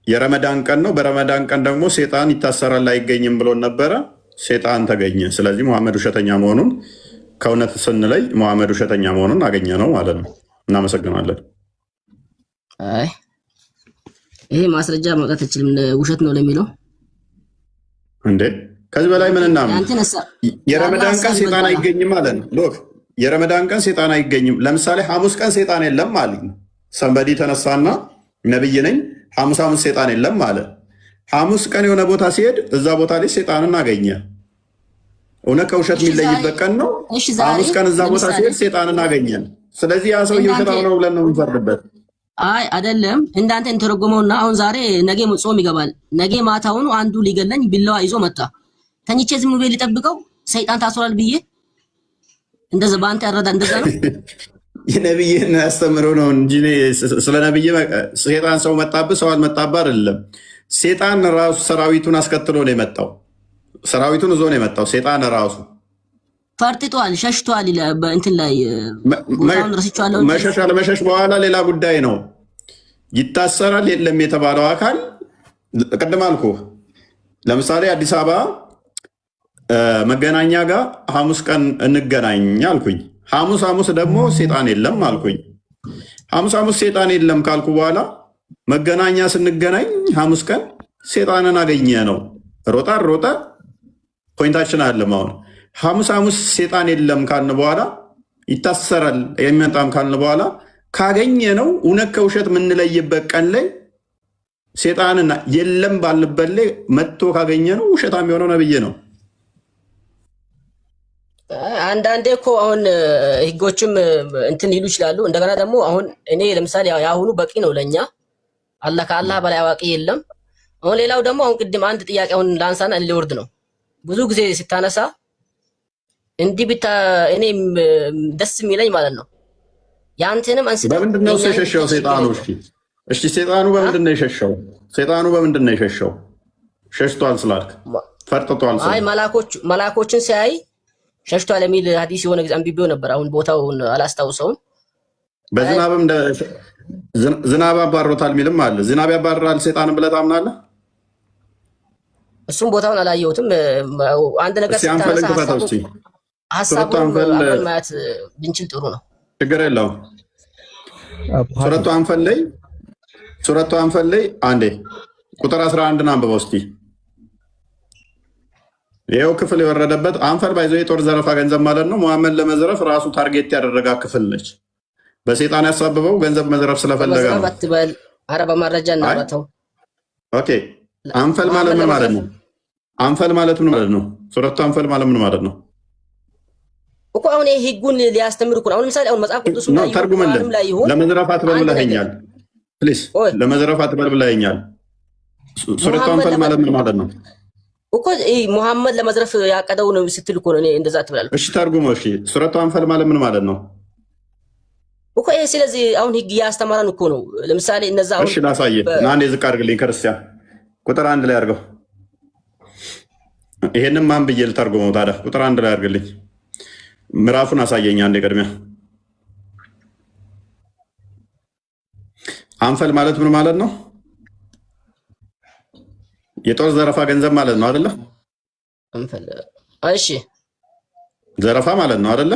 የረመዳን ቀን ነው። በረመዳን ቀን ደግሞ ሰይጣን ይታሰራል አይገኝም ብሎ ነበረ። ሰይጣን ተገኘ። ስለዚህ መሐመድ ውሸተኛ መሆኑን ከእውነት ስንለይ መሐመድ ውሸተኛ መሆኑን አገኘ ነው ማለት ነው። እናመሰግናለን። አይ ይሄ ማስረጃ ማውጣት አይችልም ውሸት ነው ለሚለው እንዴ። ከዚህ በላይ ምን እናምን? የረመዳን ቀን ሰይጣን አይገኝም ማለት ነው። ሎክ የረመዳን ቀን ሰይጣን አይገኝም። ለምሳሌ ሐሙስ ቀን ሰይጣን የለም ማለት ነው። ሰንበዲ ተነሳና ነብይ ነኝ ሐሙስ ሰይጣን የለም ማለት ሐሙስ ቀን የሆነ ቦታ ሲሄድ እዛ ቦታ ላይ ሰይጣንን አገኘ። እውነት ከውሸት የሚለይበት ቀን ነው። ሐሙስ ቀን እዛ ቦታ ሲሄድ ሰይጣንን አገኘ። ስለዚህ ያ ሰው ውሸታም ነው ብለን ነው የምንፈርድበት። አይ አይደለም፣ እንዳንተ እንተረጎመውና አሁን ዛሬ ነገ ጾም ይገባል። ነገ ማታውን አንዱ ሊገለኝ ቢላዋ ይዞ መጣ። ተኝቼ ዝም ብዬ ሊጠብቀው ሰይጣን ታስሯል ብዬ እንደዛ ባንተ ያረዳ እንደዛ ነው። የነብይን ያስተምረው ነው እንጂ ስለ ነብይ ሰይጣን ሰው መጣብህ ሰው አልመጣብህ አይደለም። ሰይጣን ራሱ ሰራዊቱን አስከትሎ ነው የመጣው። ሰራዊቱን ይዞ ነው የመጣው። ሰይጣን ራሱ ፈርጥቷል፣ ሸሽቷል። በእንትን ላይ መሸሽ አለመሸሽ በኋላ ሌላ ጉዳይ ነው። ይታሰራል የለም የተባለው አካል ቅድም አልኩህ። ለምሳሌ አዲስ አበባ መገናኛ ጋር ሐሙስ ቀን እንገናኝ አልኩኝ። ሐሙስ ደግሞ ሰይጣን የለም አልኩኝ። ሐሙስ ሰይጣን የለም ካልኩ በኋላ መገናኛ ስንገናኝ ሐሙስ ቀን ሰይጣንን አገኘ ነው። ሮጣ ፖይንታችን አለም። አሁን ሐሙስ ሰይጣን የለም ካልን በኋላ ይታሰራል የሚመጣም ካልን በኋላ ካገኘ ነው እውነት ከውሸት የምንለይበት ቀን ላይ ሰይጣንና የለም ባልንበት ላይ መጥቶ ካገኘ ነው ውሸታም የሆነው ነብይ ነው። አንዳንዴ እኮ አሁን ህጎችም እንትን ሊሉ ይችላሉ። እንደገና ደግሞ አሁን እኔ ለምሳሌ ያሁኑ በቂ ነው ለኛ። አላህ ከአላህ በላይ አዋቂ የለም። አሁን ሌላው ደግሞ አሁን ቅድም አንድ ጥያቄ አሁን ላንሳና ሊወርድ ነው። ብዙ ጊዜ ሲታነሳ እንዲህ ብታ እኔ ደስ የሚለኝ ማለት ነው ያንተንም አንስተ በምንድን ነው የሸሸው ሰይጣኑ? እሺ ሰይጣኑ በምንድን ነው የሸሸው? ሰይጣኑ በምንድን ነው የሸሸው? ሸሽቷል ስላልክ ፈርጥቷል ስላልክ አይ መላኮችን ሲያይ ሸሽቷል የሚል ሐዲስ የሆነ ጊዜ አንብቤው ነበር። አሁን ቦታውን አላስታውሰውም። በዝናብም ዝናብ አባሮታል የሚልም አለ። ዝናብ ያባራል ሰይጣንን ብለህ ታምናለህ? እሱም ቦታውን አላየሁትም። አንድ ነገር ሀሳቡን ማየት ብንችል ጥሩ ነው። ችግር የለውም። ሱረቱ አንፈል ላይ አንዴ ቁጥር 11 አንብበው እስኪ። ይኸው ክፍል የወረደበት አንፈል ባይዘው የጦር ዘረፋ ገንዘብ ማለት ነው። መሐመድ ለመዝረፍ ራሱ ታርጌት ያደረጋ ክፍል ነች። በሰይጣን ያሳብበው ገንዘብ መዝረፍ ስለፈለገ ነው። ኧረ በመረጃ እናውራተው። ኦኬ አንፈል ማለት ምን ማለት ነው? አንፈል ማለት ምን ማለት ነው? ሱረቱ አንፈል ማለት ምን ማለት ነው እኮ? አሁን ይሄ ህጉን ሊያስተምር እኮ አሁን ምሳሌ አሁን መጽሐፍ ቅዱስ ላይ ተርጉመልን። ለመዝረፍ አትበል ብለኸኛል። ፕሊዝ ለመዝረፍ አትበል ብለኸኛል። ሱረቱ አንፈል ማለት ምን ማለት ነው እኮ? ሙሐመድ ለመዝረፍ ያቀደው ነው ስትል እኮ ነው። እኔ እንደዛ አትበላለሁ። እሺ ተርጉመው። እሺ ሱረቱ አንፈል ማለት ምን ማለት ነው እኮ? ይሄ ስለዚህ አሁን ህግ ያስተማረን እኮ ነው። ለምሳሌ እነዛ አሁን እሺ ላሳየህ እና አንዴ ዝቅ አድርግልኝ ክርስቲያን ቁጥር 1 ላይ አድርገው። ይሄንን ማን ብዬ ልተርጉመው ታዲያ? ቁጥር 1 ላይ አድርግልኝ። ምዕራፉን አሳየኝ አንዴ ቅድሚያ። አንፈል ማለት ምን ማለት ነው? የጦር ዘረፋ ገንዘብ ማለት ነው አይደለ? አንፈል እሺ፣ ዘረፋ ማለት ነው አይደለ?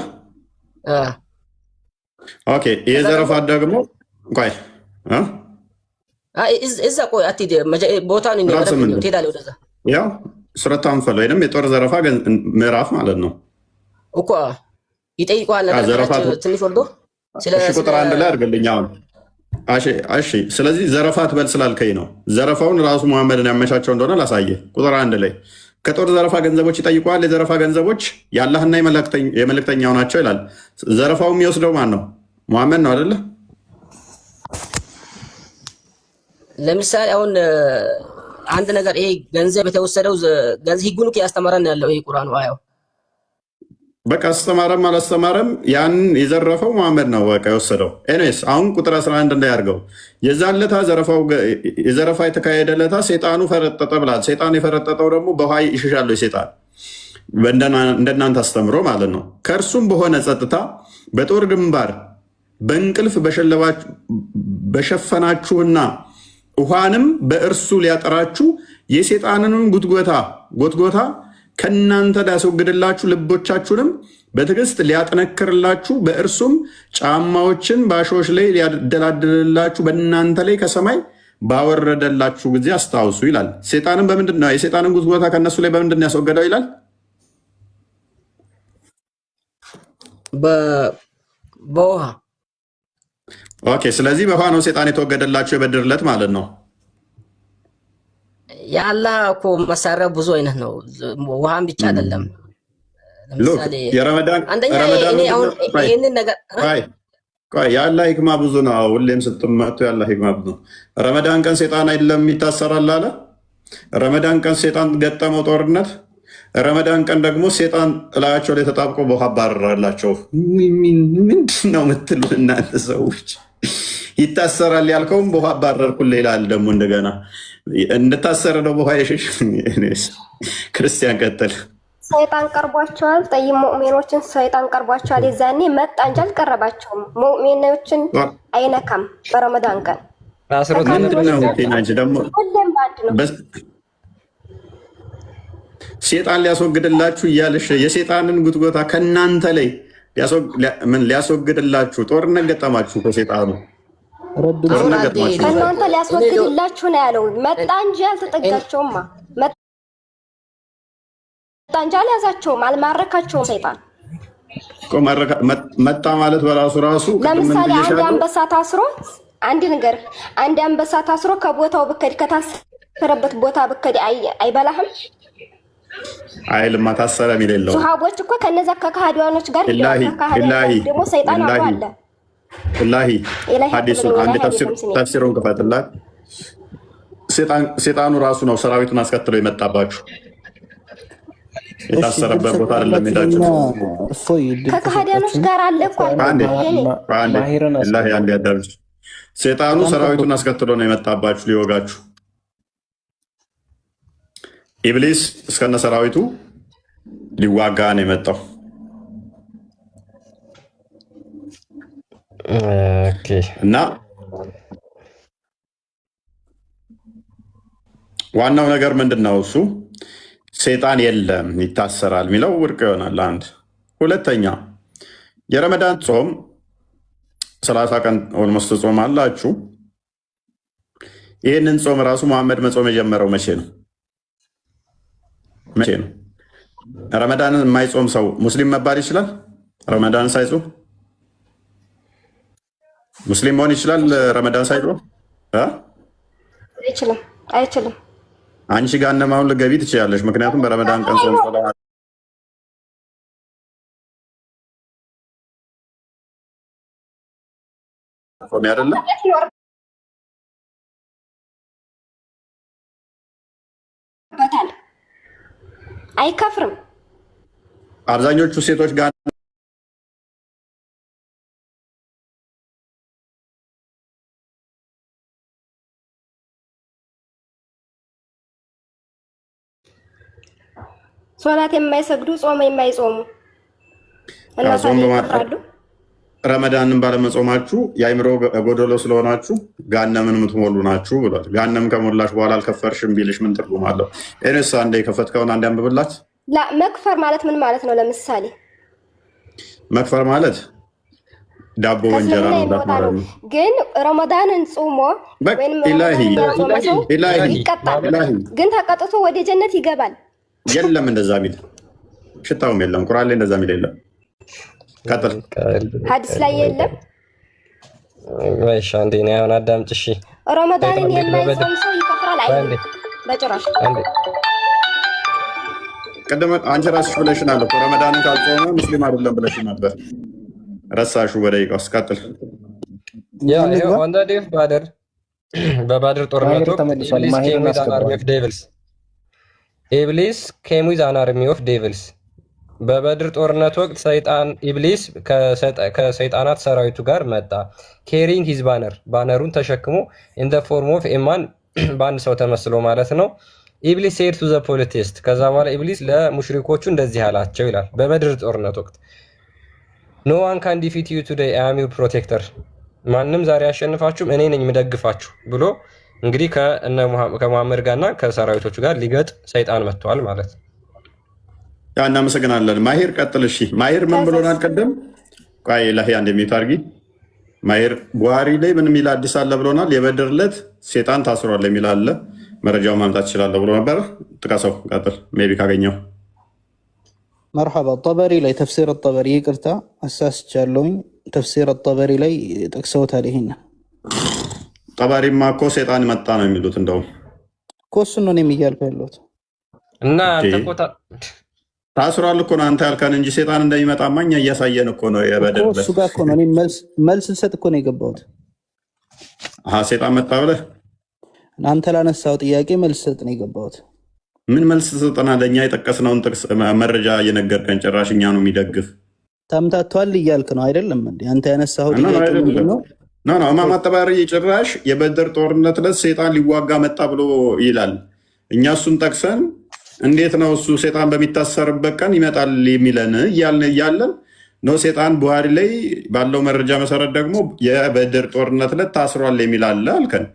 ኦኬ። ይሄ ዘረፋ ደግሞ ቆይ እዛ ቆይ አትሂድ፣ ቦታውን ነው ትሄዳለህ ወደዛ። ያው ሱረት አንፈል ወይንም የጦር ዘረፋ ምዕራፍ ማለት ነው እኮ ይጠይቀዋል። ነገር ትንሽ ወርዶ ቁጥር 1 ላይ አድርግልኝ አሁን። እሺ ስለዚህ ዘረፋ ትበል ስላልከኝ ነው። ዘረፋውን ራሱ መሐመድን ያመቻቸው እንደሆነ ላሳየ። ቁጥር 1 ላይ ከጦር ዘረፋ ገንዘቦች ይጠይቀዋል። የዘረፋ ገንዘቦች የአላህና የመልእክተኛው ናቸው ይላል። ዘረፋው የሚወስደው ማን ነው? መሐመድ ነው አይደለ? ለምሳሌ አሁን አንድ ነገር ይሄ ገንዘብ የተወሰደው ህጉን ያስተማረን ያለው ይሄ ቁርአን አያው በቃ አስተማረም አላስተማረም ያን የዘረፈው መሐመድ ነው በቃ የወሰደው። ኤኒዌይስ አሁን ቁጥር 11 እንዳያርገው የዛለታ የዘረፋ የተካሄደለታ ሰይጣኑ ፈረጠጠ ብላል። ሰይጣኑ የፈረጠጠው ደግሞ በውሃ ይሸሻል ሰይጣን እንደናንተ አስተምሮ ማለት ነው። ከእርሱም በሆነ ጸጥታ በጦር ግንባር በእንቅልፍ በሸፈናችሁና ውሃንም በእርሱ ሊያጠራችሁ የሰይጣንንም ጎትጎታ ከእናንተ ሊያስወግድላችሁ ልቦቻችሁንም በትዕግስት ሊያጠነክርላችሁ በእርሱም ጫማዎችን በአሾች ላይ ሊያደላድልላችሁ በእናንተ ላይ ከሰማይ ባወረደላችሁ ጊዜ አስታውሱ ይላል። ሰይጣንን በምንድን ነው የሰይጣንን ጉትጎታ ከእነሱ ላይ በምንድን ነው ያስወገደው ይላል? በውሃ። ኦኬ። ስለዚህ በውሃ ነው ሰይጣን የተወገደላችሁ የበድርለት ማለት ነው። የአላህ እኮ መሳሪያ ብዙ አይነት ነው። ውሃን ብቻ አይደለም። ለምሳሌ የአላህ ሂክማ ብዙ ነው። ሁሌም ስትመቱ የአላህ ሂክማ ብዙ ነው። ረመዳን ቀን ሰይጣን አይደለም ይታሰራል አለ። ረመዳን ቀን ሰይጣን ገጠመው ጦርነት። ረመዳን ቀን ደግሞ ሰይጣን እላያቸው ላይ ተጣብቆ በውሃ አባረራላቸው። ምንድን ነው የምትሉ እናንተ ሰዎች? ይታሰራል ያልከውም በውሃ አባረርኩልህ ይላል ደግሞ እንደገና እንደታሰረ ነው በውሃ የሸሽ ክርስቲያን። ቀጥል። ሰይጣን ቀርቧቸዋል። ጠይም ሙእሚኖችን ሰይጣን ቀርቧቸዋል። የዛኔ መጣ እንጂ አልቀረባቸውም። ሙእሚኖችን አይነካም። በረመዳን ቀን ሰይጣን ሊያስወግድላችሁ እያለሽ የሰይጣንን ጉትጎታ ከእናንተ ላይ ሊያስወግድላችሁ ጦርነት ገጠማችሁ ከሰይጣኑ ከእናንተ ሊያስወግድላችሁ ነው ያለው። መጣ እንጂ አልተጠጋቸውማ። መጣ እንጂ አልያዛቸውም፣ አልማረካቸውም። ሰይጣን መጣ ማለት በራሱ ለምሳሌ አንድ አንበሳ ታስሮ አንድ አንበሳ ታስሮ ከቦታው ብከድ ከታሰረበት ቦታ ብከድ አይበላህም አይልማ። ታሰረ የሚል የለውም። ሱሐቦች እኮ ከነዛ ከካህዲያኖች ጋር ደግሞ ሰይጣን አለ። ወላሂ ሐዲሱን አንድ ተፍሲሩን ክፈትላት። ሰይጣኑ ራሱ ነው ሰራዊቱን አስከትሎ የመጣባችሁ። የታሰረበት ቦታ አይደለም ሄዳችሁ ከካህዲያኖች ጋር አለ እኮ አንድ ያዳርጅ። ሰይጣኑ ሰራዊቱን አስከትሎ ነው የመጣባችሁ ሊወጋችሁ። ኢብሊስ እስከነ ሰራዊቱ ሊዋጋ ነው የመጣው። እና ዋናው ነገር ምንድን ነው? እሱ ሰይጣን የለም ይታሰራል የሚለው ውድቅ ይሆናል። አንድ ሁለተኛ የረመዳን ጾም 30 ቀን ኦልሞስት ጾም አላችሁ። ይህንን ጾም ራሱ መሐመድ መጾም የጀመረው መቼ ነው? ረመዳንን የማይጾም ሰው ሙስሊም መባል ይችላል? ረመዳን ሳይጾም ሙስሊም መሆን ይችላል? ረመዳን ሳይጾም አይችልም። አንቺ ገሃነም አሁን ልትገቢ ትችላለሽ። ምክንያቱም በረመዳን ቀን ጾም አይደለም። አይከፍርም። አብዛኞቹ ሴቶች ጋር ሶላት የማይሰግዱ ጾም የማይጾሙ እና ታዲያ ረመዳንን ባለመጾማችሁ የአይምሮ ጎደሎ ስለሆናችሁ ገሃነምን የምትሞሉ ናችሁ ብሏል። ገሃነም ከሞላሽ በኋላ አልከፈርሽም ቢልሽ ምን ትርጉም አለው? ኤንስ አንዴ የከፈትከውን አንዴ አንብብላት። ላ መክፈር ማለት ምን ማለት ነው? ለምሳሌ መክፈር ማለት ዳቦ ወንጀራ ነው። ግን ረመዳንን ጾሞ ወይንም ኢላሂ ግን ተቀጥቶ ወደ ጀነት ይገባል። የለም እንደዛ ቢል ሽታውም የለም። ቁርአን ላይ እንደዛ ቢል የለም። ቀጥል። ሐዲስ ላይ የለም። ወይሽ አንዴ ነው አሁን አዳምጪ። እሺ ረመዳንን የማይጾም ሰው ይከፍራል አይደል? በጭራሽ። ቀደም አንቺ ራስሽ ብለሽናል እኮ ረመዳንን ካልጾመ ሙስሊም አይደለም ብለሽ ነበር። ረሳሹ በደቂቃ ውስጥ ቀጥል። ያ ይሄ on the day of Badr በባድር ጦርነት ወቅት ኢብሊስ came with an army of devils በበድር ጦርነት ወቅት ሰይጣን ኢብሊስ ከሰይጣናት ሰራዊቱ ጋር መጣ። carrying his banner ባነሩን ተሸክሞ in the form of a man በአንድ ሰው ተመስሎ ማለት ነው። ኢብሊስ said to the polytheists ከዛ በኋላ ኢብሊስ ለሙሽሪኮቹ እንደዚህ አላቸው ይላል በበድር ጦርነት ወቅት no one can defeat you today I am your protector ማንም ዛሬ አሸንፋችሁም እኔ ነኝ የምደግፋችሁ ብሎ እንግዲህ ከመሐመድ ጋርና ከሰራዊቶቹ ጋር ሊገጥ ሰይጣን መጥቷል ማለት ነው። ያ እናመሰግናለን። ማሂር ቀጥል። እሺ ማሂር ምን ብሎናል ቀደም? ቆይ ለህ አንድ የሚታርጊ ማሂር ቡሃሪ ላይ ምን የሚል አዲስ አለ ብሎናል። የበድር ዕለት ሰይጣን ታስሯል የሚል አለ። መረጃው ማምጣት ይችላል ብሎ ነበር። ጥቀሰው። ቀጥል ሜቢ ካገኘው مرحبا الطبري لي تفسير الطبري يقرتا أساس جالوين تفسير الطبري لي تكسوت عليهن طبري ما كو سيطان متانا يميلوت اندو كو سنوني ميال فيلوت እና ተቆጣ ታስሯል እኮ ነው አንተ ያልከን እንጂ ሰይጣን እንደሚመጣማኛ እያሳየን እኮ ነው። የበደል እሱ ጋር እኮ ነው እኔ መልስ ልሰጥ እኮ ነው የገባሁት። ሰይጣን መጣ ብለህ አንተ ላነሳው ጥያቄ መልስ ልሰጥ ነው የገባሁት። ምን መልስ ሰጠና? ለኛ የጠቀስነውን ጥቅስ መረጃ እየነገርከን ጭራሽ እኛ ነው የሚደግፍ ተምታቷል እያልክ ነው አይደለም እንዴ? አንተ ያነሳው ጥያቄ ነው ነው ኢማም አጠባሪ ጭራሽ የበድር ጦርነት ዕለት ሰይጣን ሊዋጋ መጣ ብሎ ይላል። እኛ እሱን ጠቅሰን እንዴት ነው እሱ ሰይጣን በሚታሰርበት ቀን ይመጣል የሚለን እያለን ነው። ሰይጣን ቡሃሪ ላይ ባለው መረጃ መሰረት ደግሞ የበድር ጦርነት ዕለት ታስሯል የሚል አለ አልከን።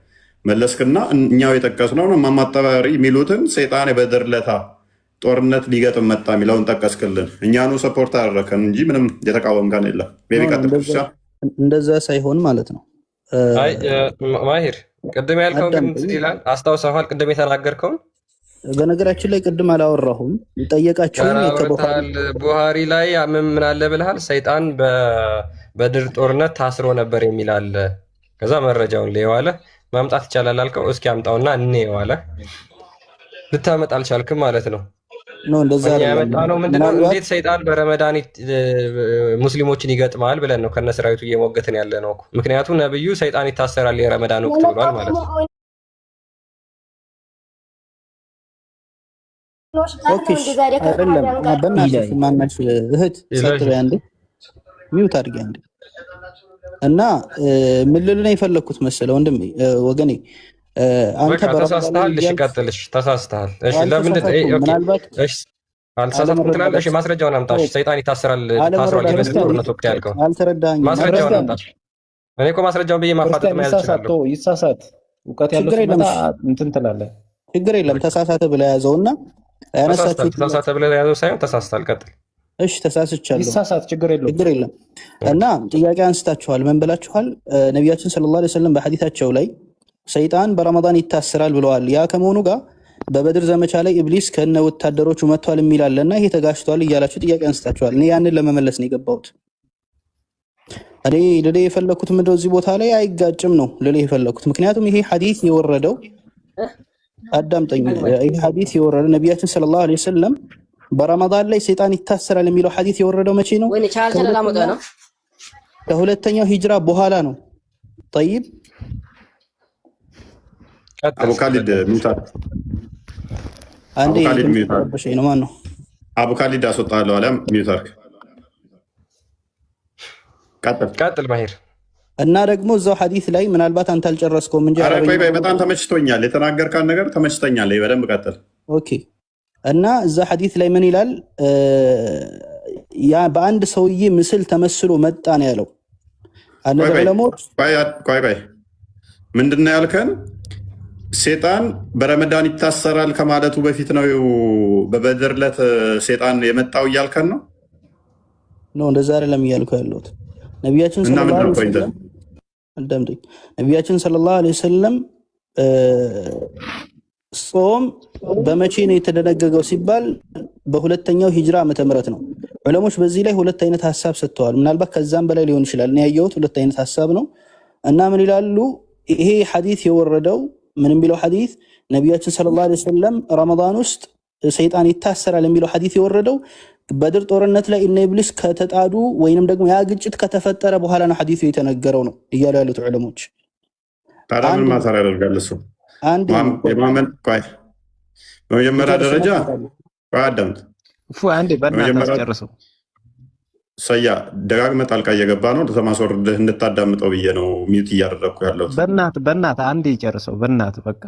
መለስክና እኛው የጠቀስነው ነው ኢማም አጠባሪ የሚሉትን ሰይጣን የበድር ዕለት ጦርነት ሊገጥም መጣ የሚለውን ጠቀስክልን። እኛኑ ሰፖርት አደረከን እንጂ ምንም የተቃወምከን የለም። እንደዛ ሳይሆን ማለት ነው። አይ ማሂር ቅድም ያልከው ግን ይላል አስታውሰዋል። ቅድም የተናገርከውን በነገራችን ላይ ቅድም አላወራሁም። ጠየቃችሁኝ የተቦታል ቡሃሪ ላይ ምን አለ ብለሃል? ሰይጣን በበድር ጦርነት ታስሮ ነበር የሚል አለ። ከዛ መረጃውን ለየዋለ ማምጣት ይቻላል አልከው። እስኪ አምጣውና እንየዋለ። ልታመጣ አልቻልክም ማለት ነው። ነው እንደዛ ያመጣ ነው። ምንድነው እንዴት ሰይጣን በረመዳን ሙስሊሞችን ይገጥማል ብለን ነው ከነሰራዊቱ እየሞገትን ያለ ነው። ምክንያቱም ነብዩ ሰይጣን ይታሰራል የረመዳን ወቅት ብሏል ማለት ነው። ኦኬ አይደለም በእናትህ ማናችሁ እህት ሰጥበይ አንዴ ሚውት አድርጊ አንዴ እና ምን ልል ነው የፈለኩት መሰለው ወንድሜ ወገኔ አንተ ተሳስተሃል። እሺ ቀጥልሽ። ተሳስተሃል። እሺ ለምን እሺ አልተሳሳትኩም ትላለህ? እሺ ማስረጃውን አምጣሽ። ሰይጣን ይታሰራል ታስሯል የበድር ጦርነት ወቅት ያልከው አልተረዳኸኝም። ማስረጃውን አምጣሽ። እኔ እኮ ማስረጃውን ብዬ ማፋጠጥ መያዝ እችላለሁ። ይሳሳት እውቀት ያለው ሲመጣ እንትን ትላለህ። ችግር የለም። ተሳሳተ ብለህ ያዘውና ያነሳችሁ ተሳሳተ ብለህ ያዘው ሳይሆን ተሳስተሃል። ቀጥል። እሺ ተሳስቻለሁ። ይሳሳት ችግር የለም። እና ጥያቄ አንስታችኋል። ምን ብላችኋል? ነቢያችን ሰለላሁ ዐለይሂ ወሰለም በሐዲታቸው ላይ ሰይጣን በረመዳን ይታሰራል ብለዋል። ያ ከመሆኑ ጋር በበድር ዘመቻ ላይ ኢብሊስ ከነ ወታደሮቹ መጥቷል የሚል አለና ይሄ ተጋጭቷል እያላችሁ ጥያቄ አንስታችኋል። እኔ ያንን ለመመለስ ነው የገባሁት። እኔ ልሌ የፈለኩት ምንድነው እዚህ ቦታ ላይ አይጋጭም ነው ልሌ የፈለኩት። ምክንያቱም ይሄ ሐዲስ የወረደው አዳምጠኝ። ይሄ ሐዲስ የወረደው ነቢያችን ሰለላሁ ዐለይሂ ወሰለም በረመዳን ላይ ሰይጣን ይታሰራል የሚለው ሐዲስ የወረደው መቼ ነው? ከሁለተኛው ሂጅራ በኋላ ነው። ጠይብ አቡ ካሊድ ሚውታር አንዴ ነው ማን ነው? አቡ ካሊድ አስወጣለሁ አለም ሚውታር ቀጥል ማሂር። እና ደግሞ እዛው ሐዲስ ላይ ምናልባት አንተ አልጨረስከውም እንጂ አረ ቆይ በጣም ተመችቶኛል። የተናገርካን ነገር ተመችቶኛል። በደንብ ቀጥል። ኦኬ እና እዛ ሐዲስ ላይ ምን ይላል? ያ በአንድ ሰውዬ ምስል ተመስሎ መጣ ነው ያለው። አንደ ለሞት ቆይ ምንድነው ያልከን? ሴጣን በረመዳን ይታሰራል ከማለቱ በፊት ነው በበድር ዕለት ሴጣን የመጣው እያልከን ነው? ነው እንደዛ አይደለም እያልኩ ያለሁት። ነቢያችን ሰለላሁ ዐለይሂ ወሰለም ጾም በመቼ ነው የተደነገገው ሲባል በሁለተኛው ሂጅራ ዓመተ ምህረት ነው። ዑለሞች በዚህ ላይ ሁለት አይነት ሐሳብ ሰጥተዋል። ምናልባት ከዛም በላይ ሊሆን ይችላል። እኔ ያየሁት ሁለት አይነት ሐሳብ ነው። እና ምን ይላሉ? ይሄ ሐዲስ የወረደው ምን ቢለው ሐዲስ ነቢያችን ሰለላሁ ዐለይሂ ወሰለም ረመዳን ውስጥ ሰይጣን ይታሰራል የሚለው ሐዲስ የወረደው በድር ጦርነት ላይ እነ ኢብሊስ ከተጣዱ ወይንም ደግሞ ያ ግጭት ከተፈጠረ በኋላ ነው ሐዲሱ የተነገረው ነው እያሉ ያሉት ዑለሞች። ታዲያ ምን ማሰራ ያደርጋል እሱ? የማመን በመጀመሪያ ደረጃ አዳምጥ አንዴ በእናትህ አስጨርሰው። ሰያ ደጋግመህ ጣልቃ እየገባ ነው። ለማስወርድህ እንድታዳምጠው ብዬ ነው ሚውት እያደረግኩ ያለሁት። በእናትህ አንዴ ይጨርሰው በእናትህ በቃ